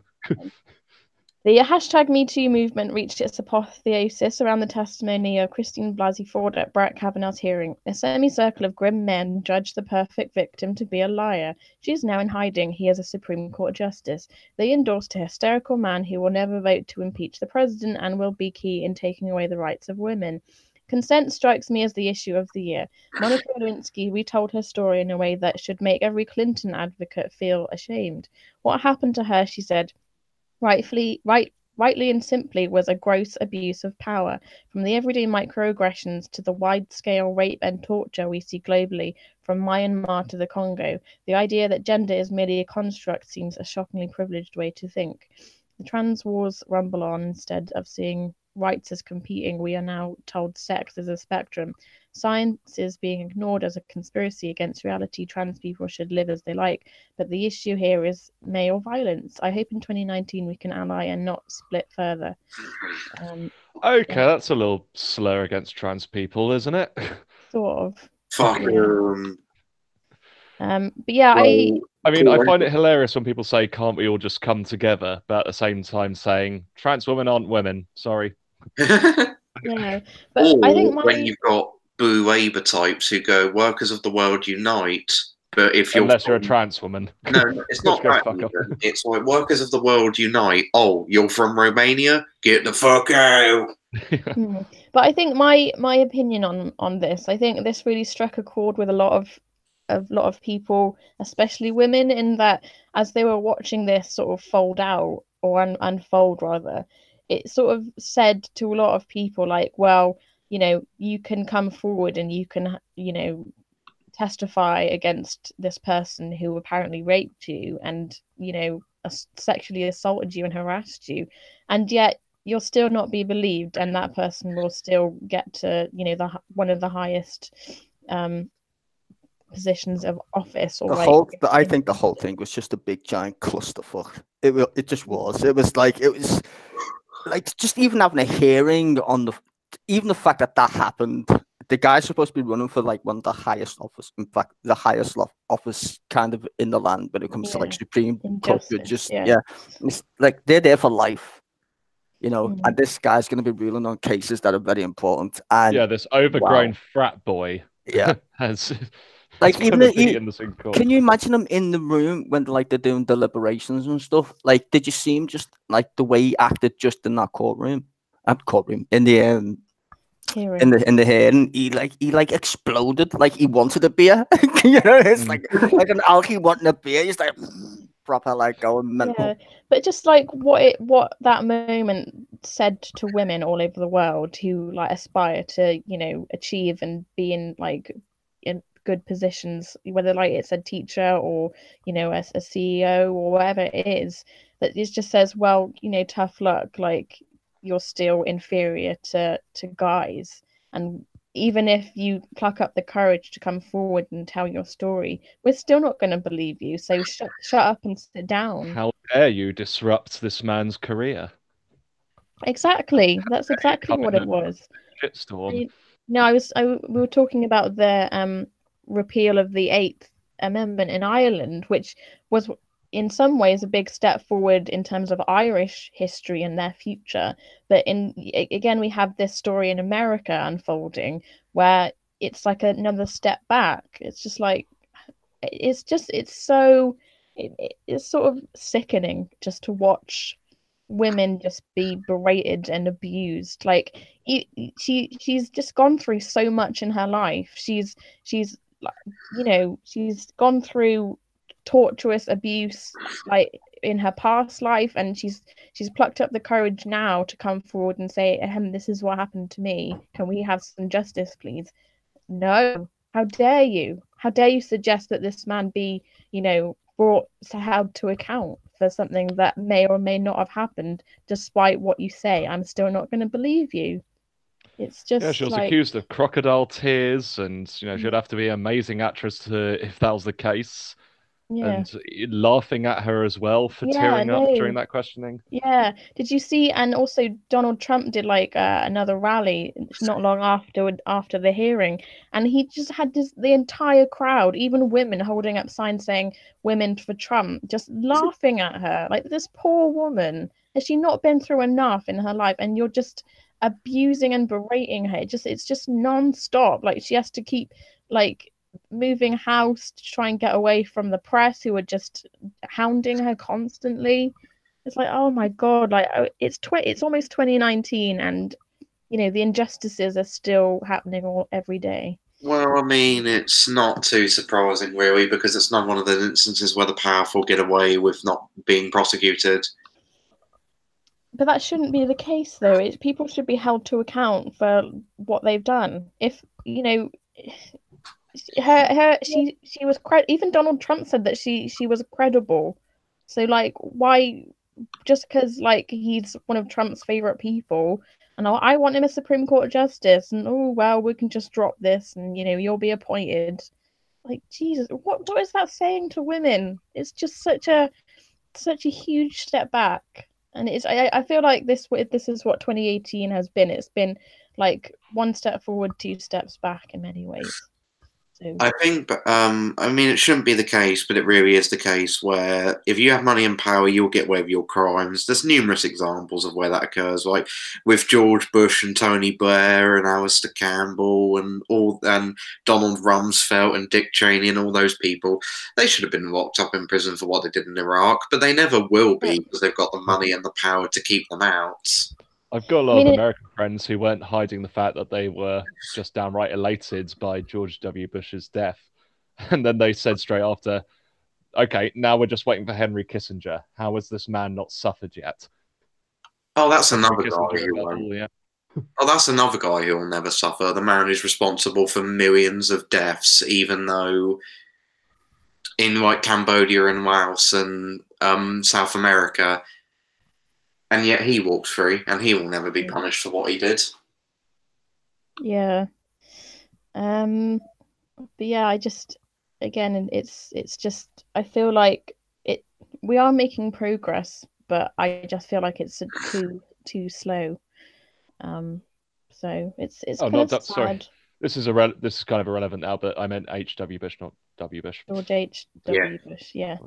The hashtag #MeToo movement reached its apotheosis around the testimony of Christine Blasey Ford at Brett Kavanaugh's hearing. A semicircle of grim men judged the perfect victim to be a liar. She is now in hiding. He is a Supreme Court justice. They endorsed a hysterical man who will never vote to impeach the president and will be key in taking away the rights of women. Consent strikes me as the issue of the year. Monica Lewinsky retold her story in a way that should make every Clinton advocate feel ashamed. What happened to her, she said, rightly and simply, was a gross abuse of power, from the everyday microaggressions to the wide-scale rape and torture we see globally, from Myanmar to the Congo. The idea that gender is merely a construct seems a shockingly privileged way to think. The trans wars rumble on. Instead of seeing rights as competing, we are now told sex is a spectrum. Science is being ignored as a conspiracy against reality. Trans people should live as they like, but the issue here is male violence. I hope in 2019 we can ally and not split further. Okay, that's a little slur against trans people, isn't it? Sort of. Fuck. But yeah, I mean, I find it hilarious when people say, "Can't we all just come together?" But at the same time, saying trans women aren't women. Sorry. yeah, but or I think when you've got boo Labour types who go, "Workers of the world unite," but if you're unless you're a trans woman, no, it's not that. It's like workers of the world unite. Oh, you're from Romania? Get the fuck out! But I think my opinion on this, I think this really struck a chord with a lot of people, especially women, in that as they were watching this sort of fold out or unfold rather, it sort of said to a lot of people like, well, you know, you can come forward and you can, you know, testify against this person who apparently raped you and, you know, sexually assaulted you and harassed you, and yet you'll still not be believed, and that person will still get to, you know, one of the highest positions of office, or I think the whole thing was just a big giant clusterfuck. It just was. It was like just even having a hearing on even the fact that happened. The guy's supposed to be running for like one of the highest office, in fact, the highest office kind of in the land when it comes to like Supreme Court judges. Yeah. It's like they're there for life, you know, and this guy's going to be ruling on cases that are very important. And yeah, this overgrown frat boy. Yeah, has like even can you imagine him in the room when they're doing deliberations and stuff? Like, did you see him just like the way he acted just in that courtroom in the hearing. in the hearing? He exploded, like he wanted a beer. You know, it's like an alky wanting a beer. He's like proper like going mental. Yeah, but just like what that moment said to women all over the world who like aspire to, you know, achieve and be in like in good positions, whether like it's a teacher or, you know, a CEO or whatever it is, that it just says, well, you know, tough luck, like you're still inferior to guys, and even if you pluck up the courage to come forward and tell your story, we're still not going to believe you. So shut up and sit down. How dare you disrupt this man's career? Exactly. That's exactly what it was. Shitstorm. No, we were talking about the repeal of the Eighth Amendment in Ireland, which was in some ways a big step forward in terms of Irish history and their future. But again, we have this story in America unfolding where it's like another step back. It's just like it's sort of sickening just to watch women just be berated and abused. Like she's just gone through so much in her life. She's you know, she's gone through torturous abuse like in her past life, and she's plucked up the courage now to come forward and say, this is what happened to me, can we have some justice please? No, how dare you suggest that this man be, you know, held to account for something that may or may not have happened. Despite what you say, I'm still not going to believe you. It's just Yeah, she was like, accused of crocodile tears, and she'd Mm. have to be an amazing actress if that was the case. yeah, And laughing at her as well for yeah, tearing up during no. that questioning. Yeah. Did you see? And also, Donald Trump did like another rally not long after the hearing, and he just had the entire crowd, even women, holding up signs saying "Women for Trump," just laughing at her. Like, this poor woman, has she not been through enough in her life? And you're just abusing and berating her. It's just non-stop. Like, she has to keep like moving house to try and get away from the press, who are just hounding her constantly. It's like, oh my God, like, it's almost 2019, and the injustices are still happening every day. Well, I mean, it's not too surprising, really, because it's not one of those instances where the powerful get away with not being prosecuted. But that shouldn't be the case, though. People should be held to account for what they've done. If she was even Donald Trump said that she was credible. So, like, why, just because like he's one of Trump's favorite people, and I want him a Supreme Court justice, and oh well, we can just drop this, and you'll be appointed. Like, Jesus, what is that saying to women? It's just such a huge step back. And I feel like this is what 2018 has been. It's been like one step forward, two steps back in many ways. So I think, I mean, it shouldn't be the case, but it really is the case where if you have money and power, you'll get away with your crimes. There's numerous examples of where that occurs, like with George Bush and Tony Blair and Alistair Campbell and Donald Rumsfeld and Dick Cheney and all those people. They should have been locked up in prison for what they did in Iraq, but they never will be because they've got the money and the power to keep them out. I've got a lot of American friends who weren't hiding the fact that they were just downright elated by George W. Bush's death. And then they said straight after, okay, now we're just waiting for Henry Kissinger. How has this man not suffered yet? Oh, that's Henry another Kissinger guy who above won't. all, yeah. Oh, that's another guy who will never suffer. The man who's responsible for millions of deaths, even though in like Cambodia and Laos and South America, and yet he walked free, and he will never be punished for what he did. Yeah. But yeah, it's just, I feel like we are making progress, but I just feel like it's too slow. So it's kind of sad. Sorry. This is kind of irrelevant now, but I meant H.W. Bush, not W. Bush. George H.W. Bush, yeah.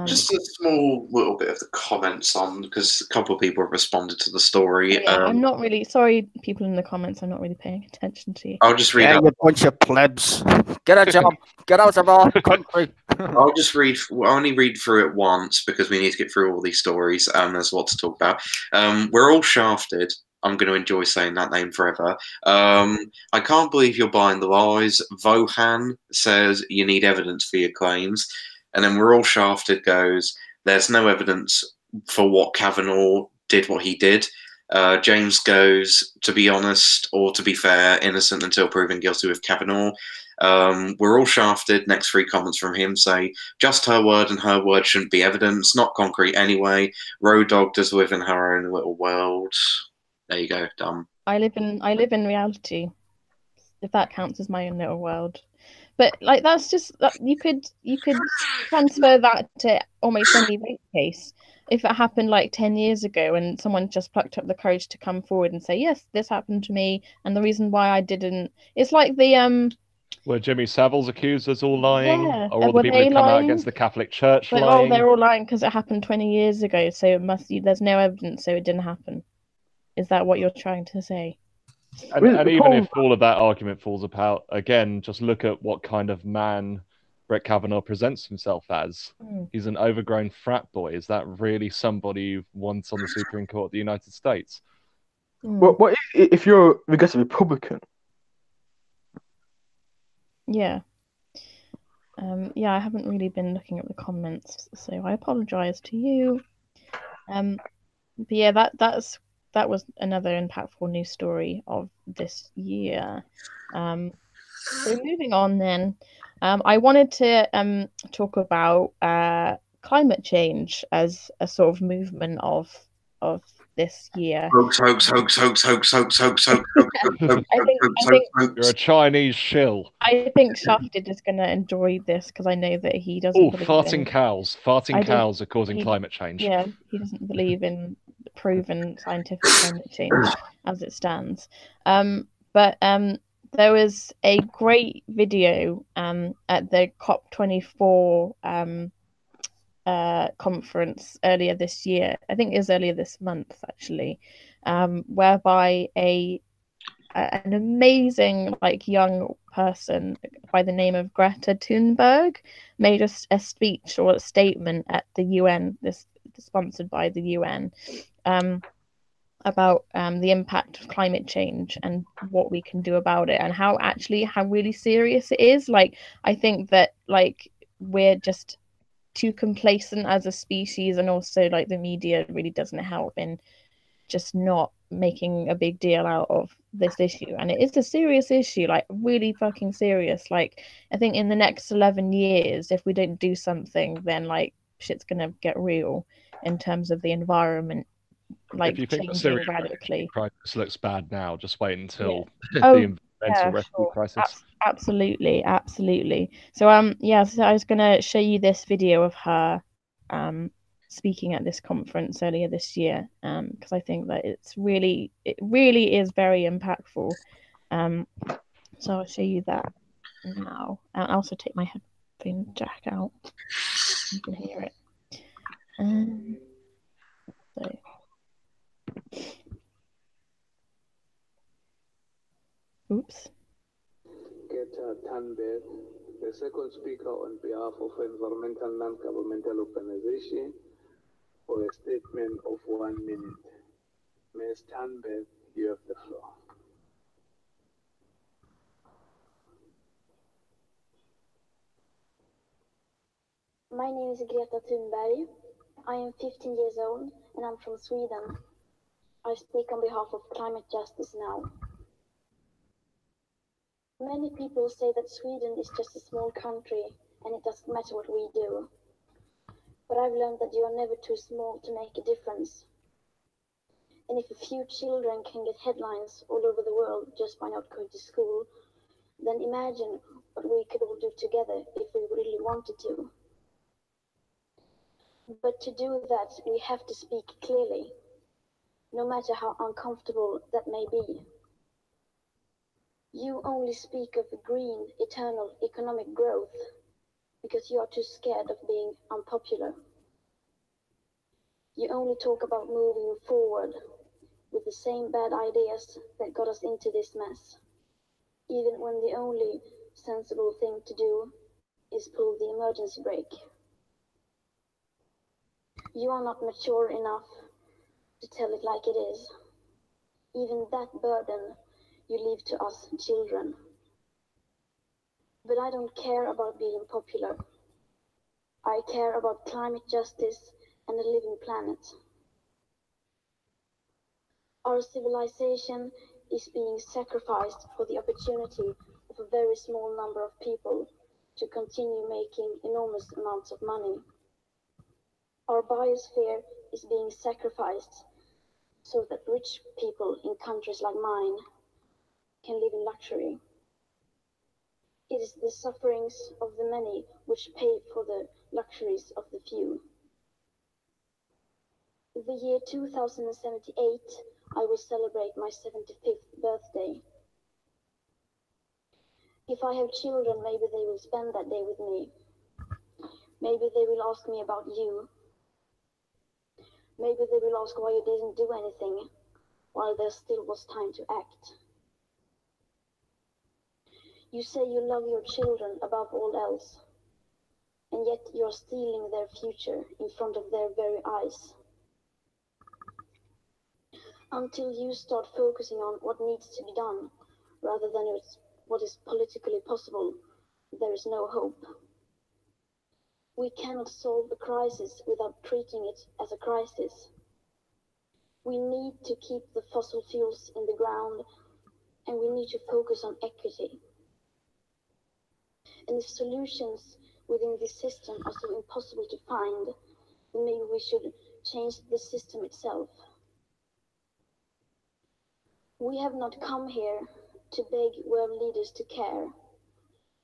Just a small little bit of the comments on, because a couple of people have responded to the story. Yeah, I'm not really sorry, people in the comments. I'm not really paying attention to you. I'll just read out. You bunch of plebs. Get a job. Get out of our country. I'll just read. We'll only read through it once because we need to get through all these stories. There's a lot to talk about. We're all shafted. I'm going to enjoy saying that name forever. I can't believe you're buying the lies. Vohan says you need evidence for your claims. And then We're All Shafted goes, there's no evidence for what Kavanaugh did what he did. James goes, to be honest, or to be fair, innocent until proven guilty with Kavanaugh. We're All Shafted. Next 3 comments from him say, just her word, and her word shouldn't be evidence, not concrete anyway. Road Dog does live in her own little world. There you go, dumb. I live in reality, if that counts as my own little world. But like, that's just that you could transfer that to almost any rape case. If it happened like 10 years ago and someone just plucked up the courage to come forward and say, yes, this happened to me, and the reason why I didn't, it's like the were Jimmy Savile's accusers all lying, yeah, or all the people who come out lying? against the Catholic Church Like, lying? oh, they're all lying because it happened 20 years ago, so there's no evidence, so it didn't happen. Is that what you're trying to say? And even if all of that argument falls apart, again, just look at what kind of man Brett Kavanaugh presents himself as. He's an overgrown frat boy. Is that really somebody you want on the Supreme Court of the United States? What if you're a Republican? Yeah. Yeah, I haven't really been looking at the comments, so I apologize to you. But yeah, that was another impactful news story of this year. So moving on then, I wanted to talk about climate change as a sort of movement of of this year. Hoax. I think You're a Chinese shill. I think Shafted is going to enjoy this because I know that he doesn't Oh, believe farting in. cows. I Farting don't- cows are causing he- climate change. Yeah, he doesn't believe in proven scientific climate change as it stands. But there was a great video at the COP24 conference earlier this year. I think it was earlier this month actually, whereby an amazing like young person by the name of Greta Thunberg made a speech or a statement at the UN, this sponsored by the UN, about the impact of climate change and what we can do about it, and how really serious it is. Like, I think that like we're just too complacent as a species, and also like the media really doesn't help in just not making a big deal out of this issue. And it is a serious issue, like really fucking serious. Like, I think in the next 11 years, if we don't do something, then like shit's gonna get real in terms of the environment, like If you think the changing Syrian radically. crisis looks bad now, just wait until Oh, the environmental rescue sure. crisis. Absolutely. So so I was gonna show you this video of her speaking at this conference earlier this year, because I think that it really is very impactful. So I'll show you that now. I'll also take my headphone jack out. You can hear it. So. Oops. Greta Thunberg, the second speaker on behalf of environmental non-governmental organization, for a statement of 1 minute. Ms. Thunberg, you have the floor. My name is Greta Thunberg. I am 15 years old and I'm from Sweden. I speak on behalf of climate justice now. Many people say that Sweden is just a small country and it doesn't matter what we do. But I've learned that you are never too small to make a difference. And if a few children can get headlines all over the world just by not going to school, then imagine what we could all do together if we really wanted to. But to do that, we have to speak clearly, no matter how uncomfortable that may be. You only speak of green, eternal economic growth because you are too scared of being unpopular. You only talk about moving forward with the same bad ideas that got us into this mess, even when the only sensible thing to do is pull the emergency brake. You are not mature enough to tell it like it is. Even that burden you leave to us children. But I don't care about being popular. I care about climate justice and a living planet. Our civilization is being sacrificed for the opportunity of a very small number of people to continue making enormous amounts of money. Our biosphere is being sacrificed so that rich people in countries like mine can live in luxury. It is the sufferings of the many which pay for the luxuries of the few. The year 2078, I will celebrate my 75th birthday. If I have children, maybe they will spend that day with me. Maybe they will ask me about you. Maybe they will ask why you didn't do anything while there still was time to act. You say you love your children above all else, and yet you're stealing their future in front of their very eyes. Until you start focusing on what needs to be done, rather than what is politically possible, there is no hope. We cannot solve a crisis without treating it as a crisis. We need to keep the fossil fuels in the ground, and we need to focus on equity. And if solutions within this system are so impossible to find, then maybe we should change the system itself. We have not come here to beg world leaders to care.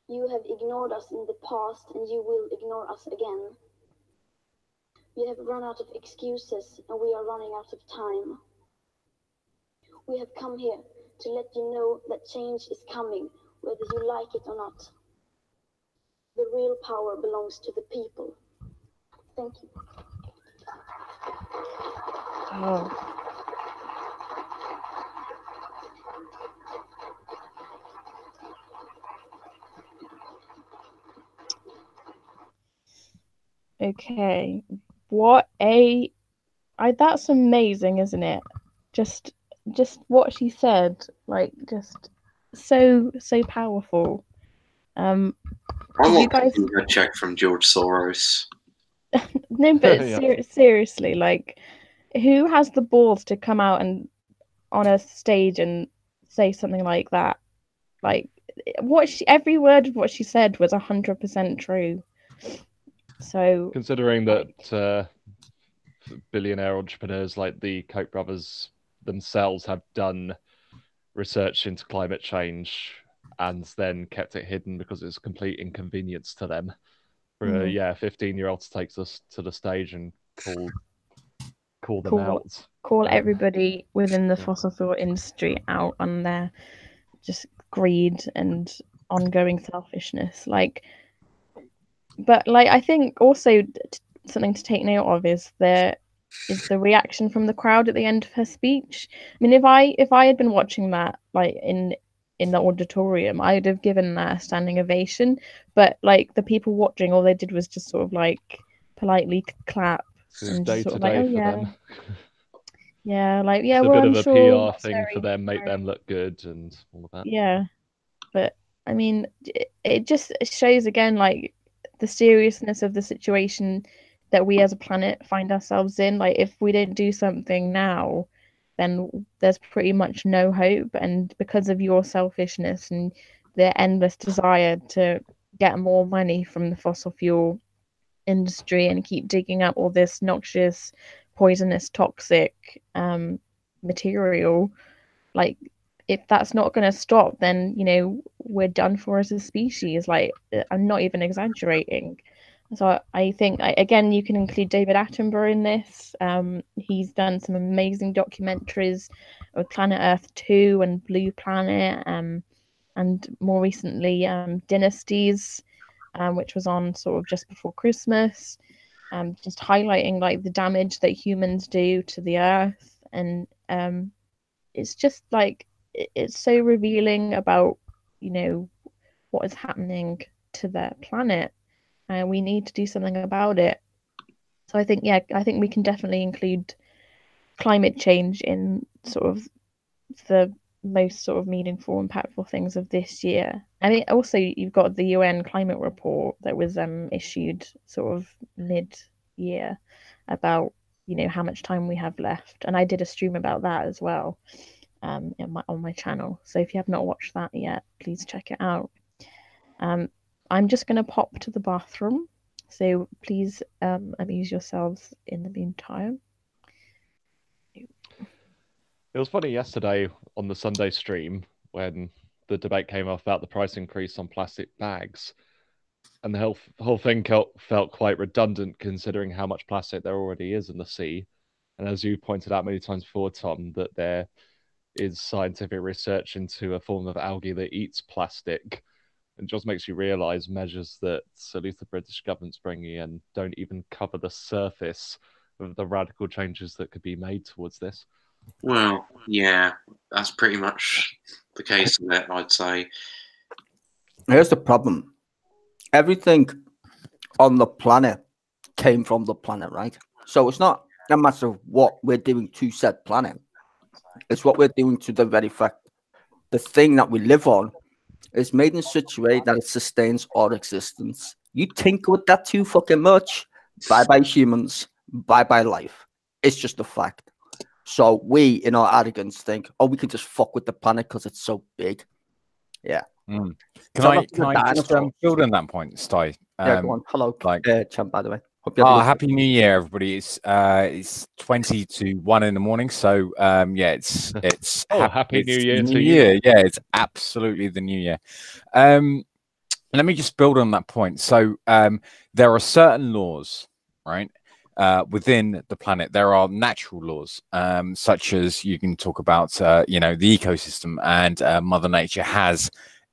You have ignored us in the past and you will ignore us again. We have run out of excuses and we are running out of time. We have come here to let you know that change is coming, whether you like it or not. The real power belongs to the people. Thank you. Oh. Okay. That's amazing, isn't it? Just what she said, like just so powerful. I Did you want guys a check from George Soros. no, but Yeah. seriously, like who has the balls to come out and on a stage and say something like that? Like every word of what she said was 100% true. So Considering like, that billionaire entrepreneurs like the Koch brothers themselves have done research into climate change and then kept it hidden because it's a complete inconvenience to them. For a 15-year-old to take us to the stage and call them out. everybody within the fossil fuel industry out on their just greed and ongoing selfishness. Like, but like I think also something to take note of is the reaction from the crowd at the end of her speech. I mean, if I had been watching that like in the auditorium, I'd have given that a standing ovation. But like the people watching, all they did was just sort of like politely clap It was and just day sort to of like, day oh for yeah, them. yeah, like yeah, It's a well bit I'm of a sure PR that's thing for them, make very them look good and all of that. yeah. But I mean, it just shows again like the seriousness of the situation that we as a planet find ourselves in. Like if we don't do something now, then there's pretty much no hope. And because of your selfishness and the endless desire to get more money from the fossil fuel industry and keep digging up all this noxious, poisonous, toxic material, like if that's not going to stop, then we're done for as a species. Like I'm not even exaggerating. So I think again you can include David Attenborough in this. He's done some amazing documentaries of Planet Earth 2 and Blue Planet, and more recently Dynasties, which was on sort of just before Christmas, just highlighting like the damage that humans do to the earth. And it's just like it's so revealing about what is happening to the planet, and we need to do something about it. So I think we can definitely include climate change in sort of the most sort of meaningful, impactful things of this year. I mean, also you've got the UN climate report that was issued sort of mid-year about how much time we have left, and I did a stream about that as well on my channel. So if you have not watched that yet, please check it out. I'm just going to pop to the bathroom, so please amuse yourselves in the meantime. It was funny yesterday on the Sunday stream when the debate came up about the price increase on plastic bags, and the whole thing felt quite redundant considering how much plastic there already is in the sea. And as you pointed out many times before, Tom, that there is scientific research into a form of algae that eats plastic. It just makes you realise measures that at least the British government's bringing in don't even cover the surface of the radical changes that could be made towards this. Well, yeah, that's pretty much the case of it, I'd say. Here's the problem. Everything on the planet came from the planet, right? So it's not a matter of what we're doing to said planet. It's what we're doing to the very fact the thing that we live on is made in such a way that it sustains our existence. You tinker with that too fucking much, bye-bye humans, bye-bye life. It's just a fact. So we, in our arrogance, think, oh, we can just fuck with the planet because it's so big. Yeah. Can I just build on that point, Sty? Yeah, go on. Hello, champ, by the way. Hope you have a good Happy New Year, everybody! It's 20 to 1 in the morning, so yeah, it's Happy New it's Year the to New you. Year. Yeah, it's absolutely the New Year. Let me just build on that point. So there are certain laws, right, within the planet. There are natural laws, such as you can talk about, you know, the ecosystem, and Mother Nature has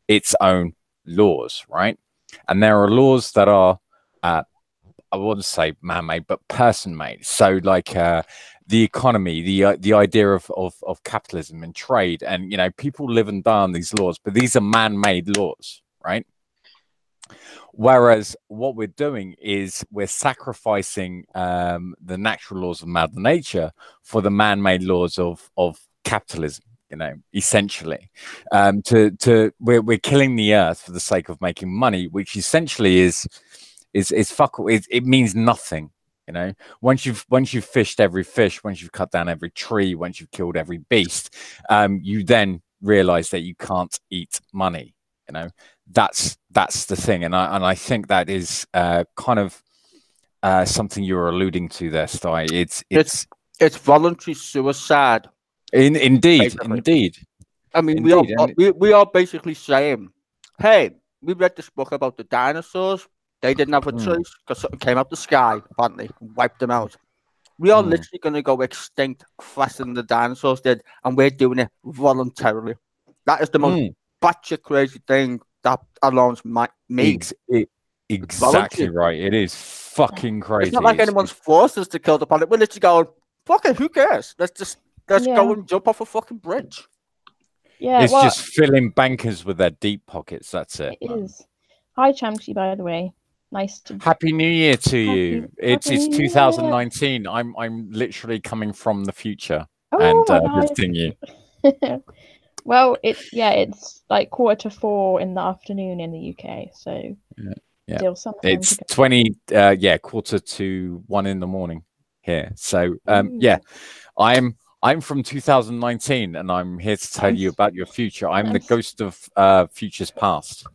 its own laws, right? And there are laws that are I wouldn't say man-made, but person-made. So, like the economy, the idea of capitalism and trade, and you know, people live and die on these laws, but these are man-made laws, right? Whereas what we're doing is we're sacrificing the natural laws of Mother Nature for the man-made laws of capitalism. You know, essentially, we're killing the earth for the sake of making money, which essentially is fuck. It means nothing. You know, once you've fished every fish, once you've cut down every tree, once you've killed every beast, you then realize that you can't eat money. You know, that's the thing, and I think that is kind of something you were alluding to there, Sty. It's voluntary suicide. Indeed, basically. indeed. I mean, Indeed, we are basically saying, hey, we read this book about the dinosaurs. They didn't have a choice because something came out the sky, apparently, and wiped them out. We are literally going to go extinct faster than the dinosaurs did, and we're doing it voluntarily. That is the most batshit crazy thing that alarms me. Exactly right. It is fucking crazy. It's not like anyone's forced us to kill the planet. We're literally going, fuck it, who cares? Let's go and jump off a fucking bridge. Yeah, it's just filling bankers with their deep pockets. That's it. It is. Hi, Chamsky, by the way. Nice to. Happy New Year to you. It's Happy 2019. I'm literally coming from the future Oh, and nice. visiting you. Well, it's like 3:45 in the afternoon in the UK, so yeah. still some time It's to go. 20 1:45 in the morning here. So yeah, I'm from 2019, and I'm here to tell you about your future. I'm the ghost of futures past.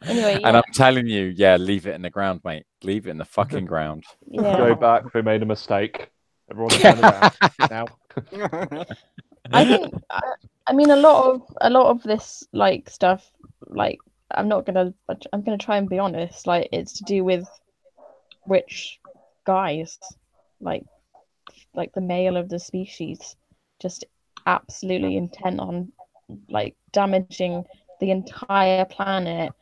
Anyway, and I'm telling you, leave it in the ground, mate. Leave it in the fucking ground. Yeah. Go back. We made a mistake. Everyone turn around now. I think, I mean, a lot of this like stuff, like I'm gonna try and be honest. Like it's to do with rich guys, like the male of the species, just absolutely intent on like damaging the entire planet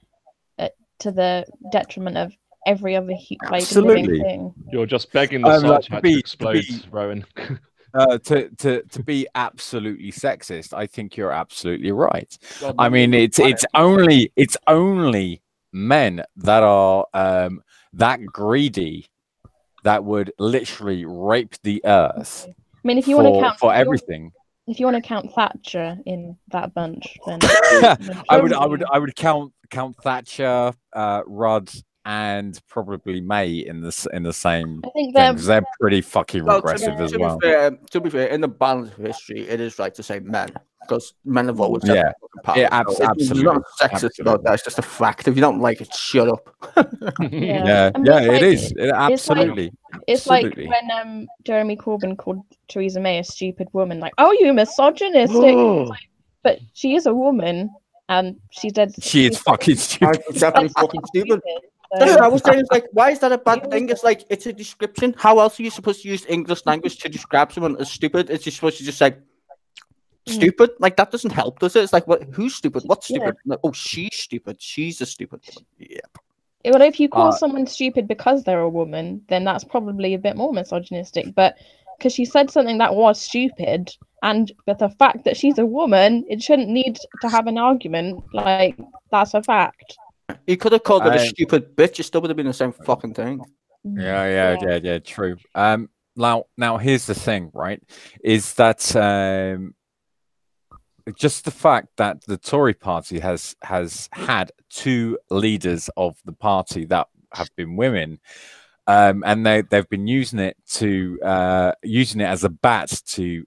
to the detriment of every other living thing. You're just begging the side chat to explode, Rowan. To be absolutely sexist, I think you're absolutely right. I mean, it's only men that are that greedy that would literally rape the earth. I mean, if you want to count for everything, if you want to count Thatcher in that bunch, then I would count Thatcher, Rudd, and probably May in the same. I think they're pretty fucking regressive as well. To be fair, in the balance of history, it is right to say men, because men have always had power. Absolutely. It's not sexist about that. It's just a fact. If you don't like it, shut up. It is. Absolutely. It's like when Jeremy Corbyn called Theresa May a stupid woman, like, "Oh, you misogynistic." But she is a woman, and she's fucking stupid. She's definitely fucking stupid. I was saying, it's like, why is that a bad thing? It's like, it's a description. How else are you supposed to use English language to describe someone as stupid? It's just supposed to just say stupid. Like, that doesn't help, does it? It's like, what? Who's stupid? What's stupid? Like, oh, she's stupid. She's a stupid woman. Yeah. Well, if you call someone stupid because they're a woman, then that's probably a bit more misogynistic. But because she said something that was stupid, and with the fact that she's a woman, it shouldn't need to have an argument. Like, that's a fact. You could have called her a stupid bitch. It still would have been the same fucking thing. Yeah. True. Now here's the thing, right? Is that just the fact that the Tory party has had two leaders of the party that have been women and they've been using it as a bat to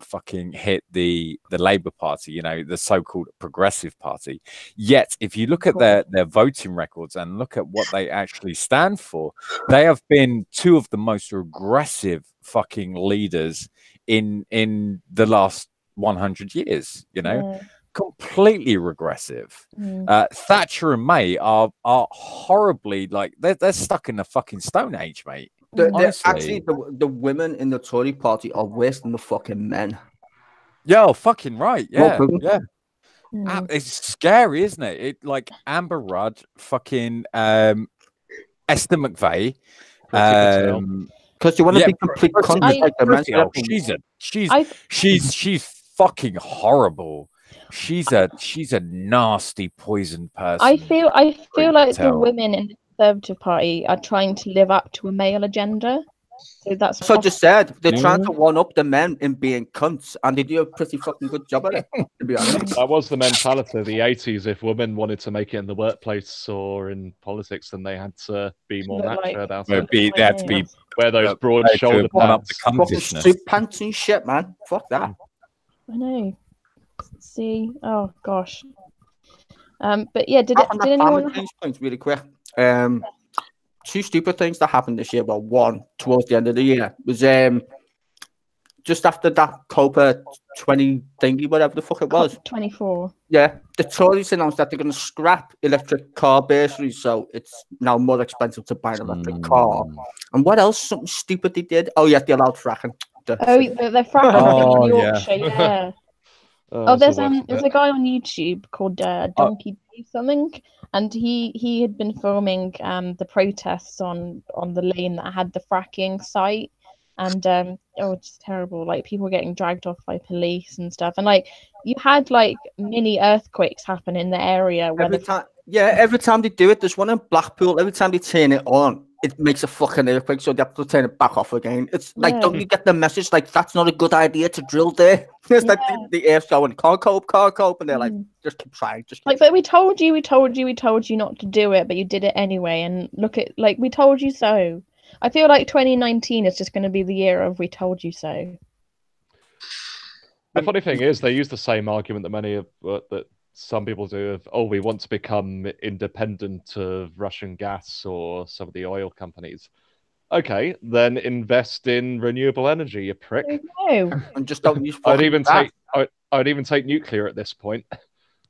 fucking hit the Labour Party, the so-called Progressive Party. Yet, if you look at their voting records and look at what they actually stand for, they have been two of the most regressive fucking leaders in the last 100 years. Completely regressive. Thatcher and May are horribly, like, they're stuck in the fucking Stone Age, mate. Actually, the women in the Tory party are worse than the fucking men. Yeah, fucking right. Yeah, yeah. Mm. It's scary, isn't it? It like Amber Rudd, fucking Esther McVeigh. Because you want to be complete cunts like the men. She's fucking horrible. She's a nasty poison person. I feel like the women in the Conservative Party are trying to live up to a male agenda. So that's what I just said. They're trying to one up the men in being cunts, and they do a pretty fucking good job at it, to be honest. That was the mentality of the 80s. If women wanted to make it in the workplace or in politics, then they had to be more macho about it. They had to be wear those broad shoulder pads. Suit pants and shit, man. Fuck that. I know. See, oh gosh. But yeah, did anyone points really quick? Two stupid things that happened this year. Well, one towards the end of the year was just after that COPA 20 thingy, whatever the fuck it was. 24. Yeah, the Tories announced that they're going to scrap electric car bursaries, so it's now more expensive to buy an electric car. And what else? Something stupid they did. Oh yeah, they allowed fracking. They're fracking in Yorkshire. Yeah. There's a guy on YouTube called Donkey Dave something, and he had been filming the protests on the lane that had the fracking site, and it's terrible. Like, people were getting dragged off by police and stuff, and like you had like mini earthquakes happen in the area. Every time they do it, there's one in Blackpool. Every time they turn it on, it makes a fucking earthquake, so they have to turn it back off again. It's like, don't you get the message? Like, that's not a good idea to drill there. It's like the air's going, can't cope, and they're like, just keep trying. But we told you not to do it, but you did it anyway. And look at, like, we told you so. I feel like 2019 is just going to be the year of we told you so. The funny thing is, they use the same argument that some people do of, we want to become independent of Russian gas or some of the oil companies. Okay, then invest in renewable energy, you prick. And just don't use I'd even take nuclear at this point.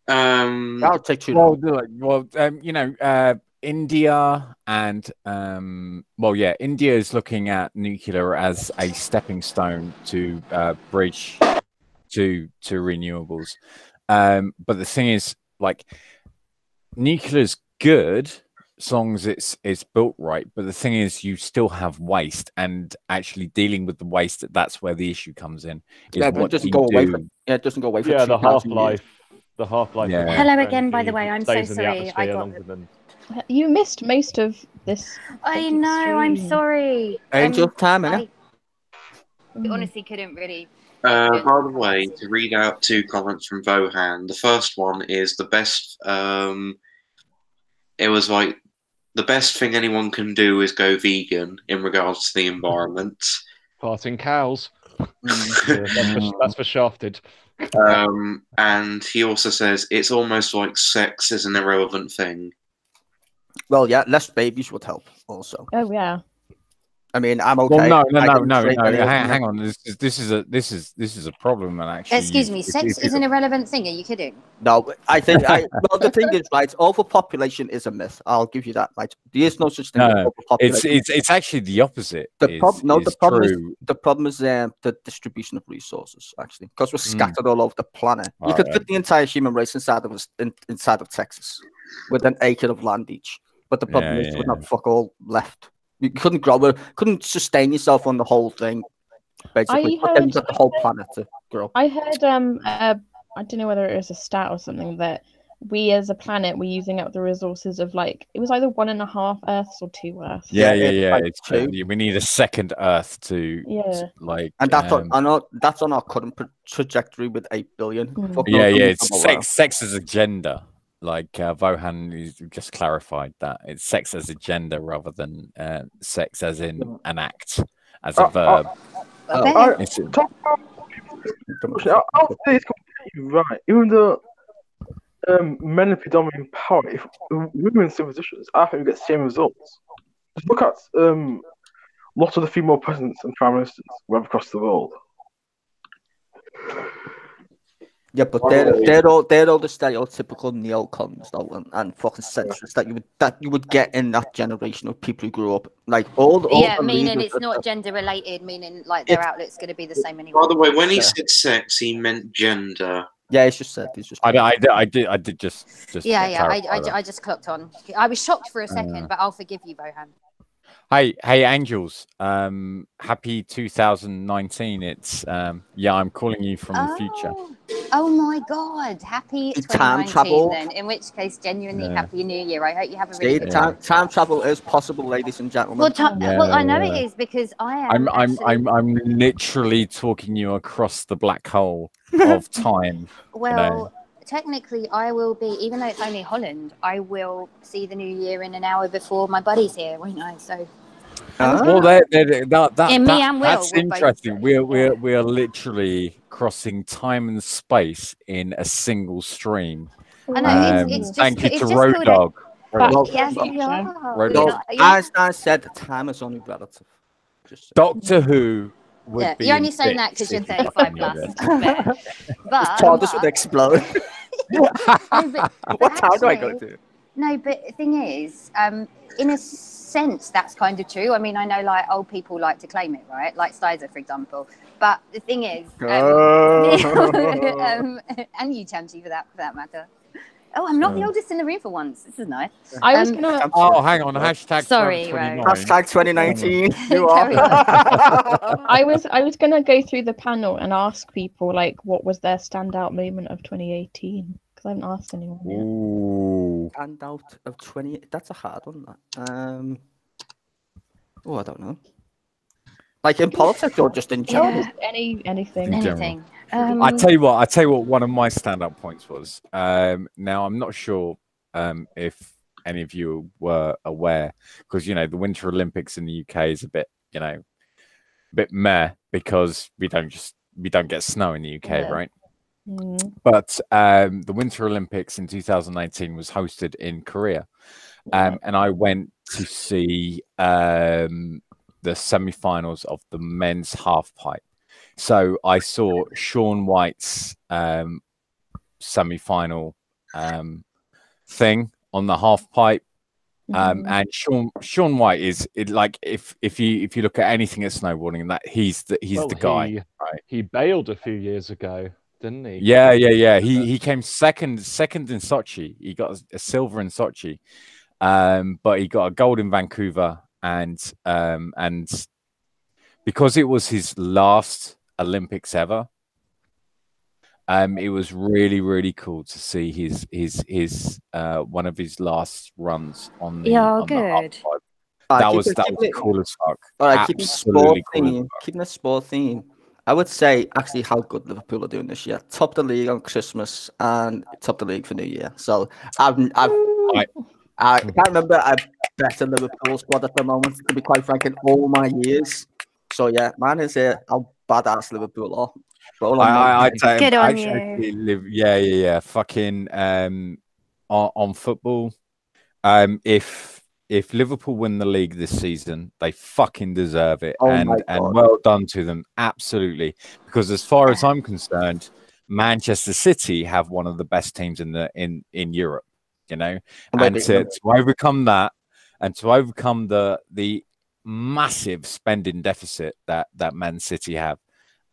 That'll take too long. India and India is looking at nuclear as a stepping stone to bridge to renewables. But the thing is, like, nuclear's good as long as it's built right. But the thing is, you still have waste, and actually dealing with the waste, that's where the issue comes in. It doesn't go away for the half-life. The half-life. Yeah. Hello again, by the way. I'm so sorry. You missed most of this. I know. I'm sorry. Angel time, innit? I honestly couldn't really. By the way, to read out 2 comments from Vohan. The first one is the best. It was like, the best thing anyone can do is go vegan in regards to the environment. Farting cows. That's for shafted. And he also says it's almost like sex is an irrelevant thing. Well, yeah, less babies would help also. Oh yeah. I mean, I'm okay. Well, no. Hang on. This is a problem, and actually. Excuse me, sex is an irrelevant thing. Are you kidding? No, I think. Well, the thing is, right? Overpopulation is a myth. I'll give you that. Right? There is no such thing as overpopulation. It's actually the opposite. The problem is the distribution of resources. Actually, because we're scattered all over the planet. You could fit the entire human race inside of Texas, with an acre of land each. But the problem is we're not fuck all left. You couldn't grow, couldn't sustain yourself on the whole thing, basically. But then you got the whole planet to grow. I heard, I don't know whether it was a stat or something, that we as a planet were using up the resources of, like, it was either 1.5 Earths or 2 Earths. Yeah. It's we need a second Earth to like. And that's on our current trajectory with 8 billion. It's sex's agenda. Vohan has just clarified that it's sex as a gender rather than sex as in an act, as a verb. I'll say it's completely right. Even though men are predominantly in power, if women in same positions, I think we get the same results. Just look at lots of the female presidents and prime ministers we have across the world. Yeah, but they're all the stereotypical neocons though, and fucking centrists that you would get in that generation of people who grew up like all the meaning leaders it's not gender related, meaning like their outlet's going to be the same anyway. By the way, when he said sex, he meant gender. Yeah, it's just said. I did just. I just clocked on. I was shocked for a second, but I'll forgive you, Bohan. Hey, angels! Happy 2019. It's I'm calling you from the future. Oh my God! Happy 2019 then. In which case, genuinely happy New Year. I hope you have a really good time. Time travel is possible, ladies and gentlemen. Well, I know it is because I am. I'm literally talking you across the black hole of time. Well. Technically, I will be, even though it's only Holland, I will see the new year in an hour before my buddy's here, won't I? So, well, that's interesting. Both... We're literally crossing time and space in a single stream. I know it's just thank you to just Road Dog. As I said, time is only relative. Doctor Who. You're only saying that because you're 35 plus. But TARDIS would explode. What time do I go to? No, but the thing is, in a sense, that's kind of true. I mean, I know like old people like to claim it, right? Like Stizer, for example. But the thing is, and you, Chamsy, for that matter. Oh, I'm not the oldest in the room for once. This is nice. I was gonna. Oh, hang on. Hashtag. Sorry, Hashtag 2019. You are. I was gonna go through the panel and ask people like what was their standout moment of 2018 because I haven't asked anyone yet. Ooh. Standout of 20. That's a hard one. I don't know. Like in politics or just in general? Yeah, anything. Anything. I tell you what. One of my standout points was. Now I'm not sure if any of you were aware, because the Winter Olympics in the UK is a bit meh because we don't get snow in the UK, right? Mm. But the Winter Olympics in 2019 was hosted in Korea, and I went to see the semi-finals of the men's half pipe. So I saw Shaun White's semi-final thing on the half pipe, and Shaun White is like if you look at anything at snowboarding, that he's the guy. Right? He bailed a few years ago, didn't he? Yeah. He came second in Sochi. He got a silver in Sochi, but he got a gold in Vancouver, and because it was his last Olympics ever, it was really, really cool to see his one of his last runs on the good. That was cool as fuck. All right, keeping the sport theme. I would say actually how good Liverpool are doing this year. Top the league on Christmas and top the league for New Year. So I can't remember a better Liverpool squad at the moment, to be quite frank, in all my years. So yeah, man is how badass Liverpool are. Good on you. Yeah. Fucking on football. If Liverpool win the league this season, they fucking deserve it, and well done to them, absolutely. Because as far as I'm concerned, Manchester City have one of the best teams in Europe. And to overcome that, and to overcome the massive spending deficit that Man City have,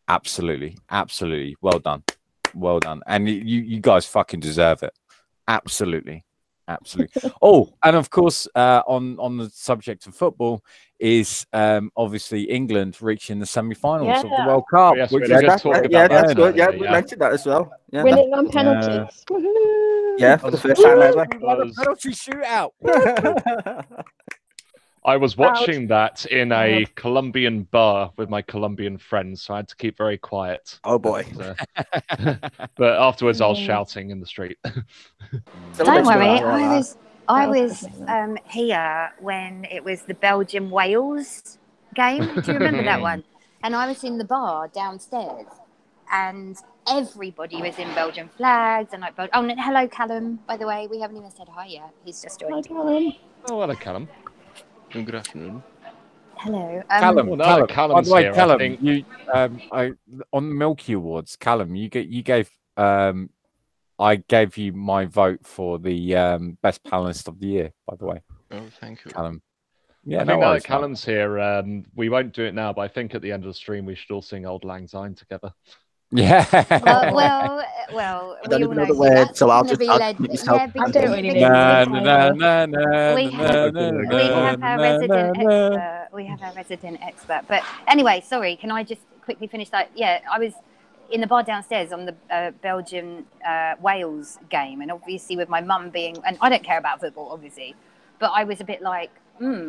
absolutely, well done, and you guys fucking deserve it, absolutely. Oh, and of course, on the subject of football is obviously England reaching the semi-finals of the World Cup. Yes, that's good. Yeah, we mentioned that as well. Yeah, winning on penalties. Yeah, for the first time ever. Penalty shootout. I was Proud. watching that in a Colombian bar with my Colombian friends, so I had to keep very quiet. Oh boy. But afterwards, I was shouting in the street. Don't worry, Yeah. I was here when it was the Belgium Wales game. Do you remember that one? And I was in the bar downstairs, and everybody was in Belgian flags and like. Oh, and hello, Callum. By the way, we haven't even said hi yet. He's just joined. Hi, Callum. Oh, hello, Callum. Good afternoon. Hello, Callum. Well, now that By Callum's the way, here, I Callum, think- you on the Milky Awards, Callum, you gave I gave you my vote for the best panelist of the year. By the way, Oh, thank you. Callum. Yeah, I think now that Callum's here, we won't do it now, but I think at the end of the stream we should all sing Old Lang Syne together. Yeah. Well, I we don't all even know know the who words, that's so I'll going to just be led. Yeah, I don't really because we have our resident expert. We have our resident expert. But anyway, sorry, can I just quickly finish that? Yeah, I was in the bar downstairs on the Belgium Wales game, and obviously with my mum being, and I don't care about football, obviously, but I was a bit like,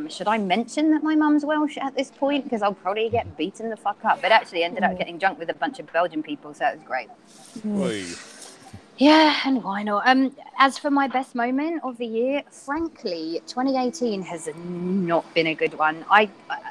should I mention that my mum's Welsh at this point? Because I'll probably get beaten the fuck up. But actually ended up getting drunk with a bunch of Belgian people, so it was great. Yeah, and why not? As for my best moment of the year, frankly, 2018 has not been a good one.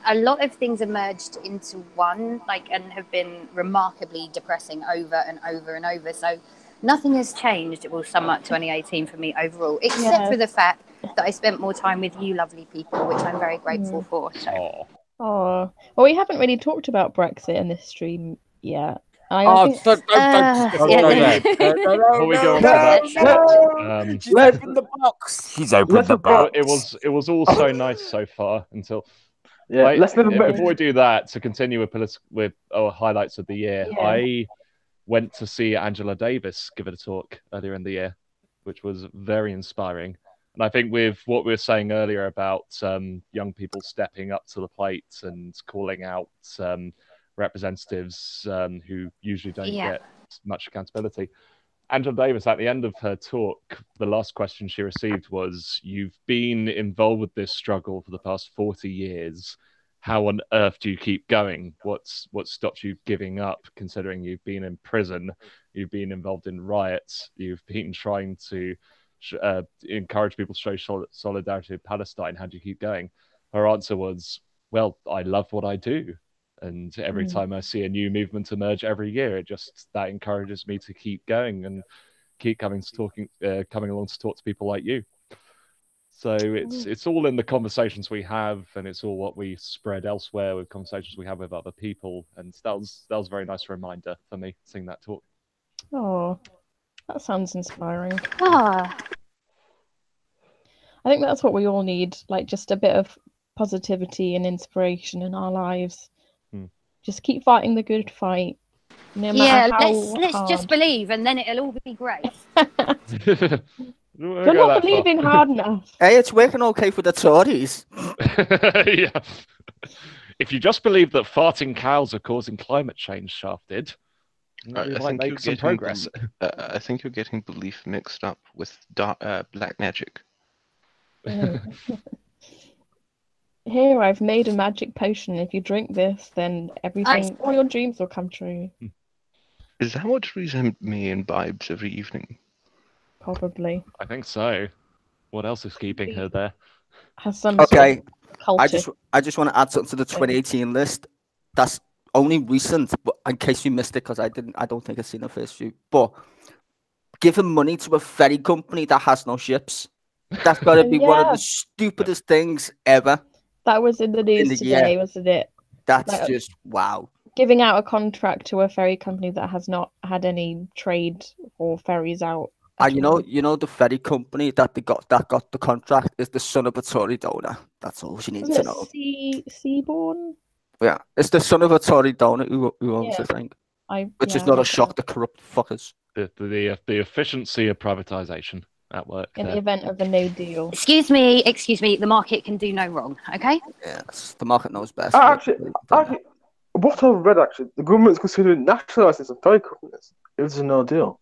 A lot of things emerged into one, and have been remarkably depressing over and over and over. So nothing has changed. It will sum up 2018 for me overall, except for the fact that I spent more time with you lovely people, which I'm very grateful for. So. Oh, well, we haven't really talked about Brexit in this stream yet. Don't go there. Before we go on to that, She's opened the box. She's opened the box. It was all so nice so far until. Yeah, before we do that, to continue with our highlights of the year, I went to see Angela Davis give it a talk earlier in the year, which was very inspiring. And I think with what we were saying earlier about young people stepping up to the plate and calling out representatives who usually don't get much accountability. Angela Davis, at the end of her talk, the last question she received was, "You've been involved with this struggle for the past 40 years. How on earth do you keep going? What stops you giving up, considering you've been in prison, you've been involved in riots, you've been trying to encourage people to show solidarity with Palestine. How do you keep going?" Her answer was, "Well, I love what I do. And every time I see a new movement emerge every year, that encourages me to keep going and keep coming along to talk to people like you." So it's all in the conversations we have, and it's all what we spread elsewhere with conversations we have with other people. And that was a very nice reminder for me seeing that talk. Oh, that sounds inspiring. Ah. I think that's what we all need, just a bit of positivity and inspiration in our lives. Just keep fighting the good fight. No matter how let's hard. just believe, and then it'll all be great. You're not believing hard enough. Hey, it's working okay for the Tories. Yeah. If you just believe that farting cows are causing climate change, Shafted, you might make some progress. I think you're getting belief mixed up with black magic. Here, I've made a magic potion. If you drink this, then all your dreams will come true. Is that what Teresa me imbibes every evening? Probably. I think so. What else is keeping her there? Has some sort of culture. I just want to add something to the 2018 list. That's only recent, but in case you missed it, because I don't think I've seen the first few. But giving money to a ferry company that has no ships. That's got to be one of the stupidest things ever. That was in the news today, wasn't it? That's just wow. Giving out a contract to a ferry company that has not had any trade or ferries out. And you know the ferry company that got the contract is the son of a Tory donor. That's all you need to know. Seabourn? Yeah, it's the son of a Tory donor who owns the thing. Which is not a shock to corrupt fuckers. The efficiency of privatization at work. In the event of a no deal. Excuse me, the market can do no wrong, okay? Yes, the market knows best. Actually, what I've read, the government's considering nationalising some ferry companies if there's a no deal.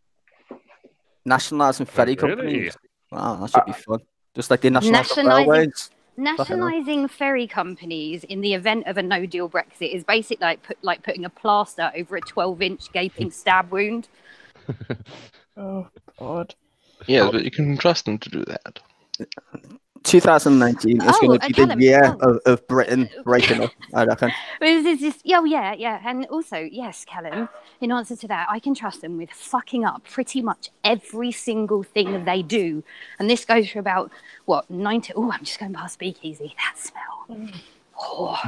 Nationalising ferry companies? Wow, that should be fun. Just like they nationalised railways. Nationalising ferry companies in the event of a no-deal Brexit is basically like putting a plaster over a 12-inch gaping stab wound. Oh God. Yeah, but you can trust them to do that. 2019 is going to be Callum, the year of Britain breaking up, I reckon. It's just, yeah. And also, yes, Callum, in answer to that, I can trust them with fucking up pretty much every single thing they do. And this goes for about, 90... Oh, I'm just going past Speakeasy. That smell. Oh.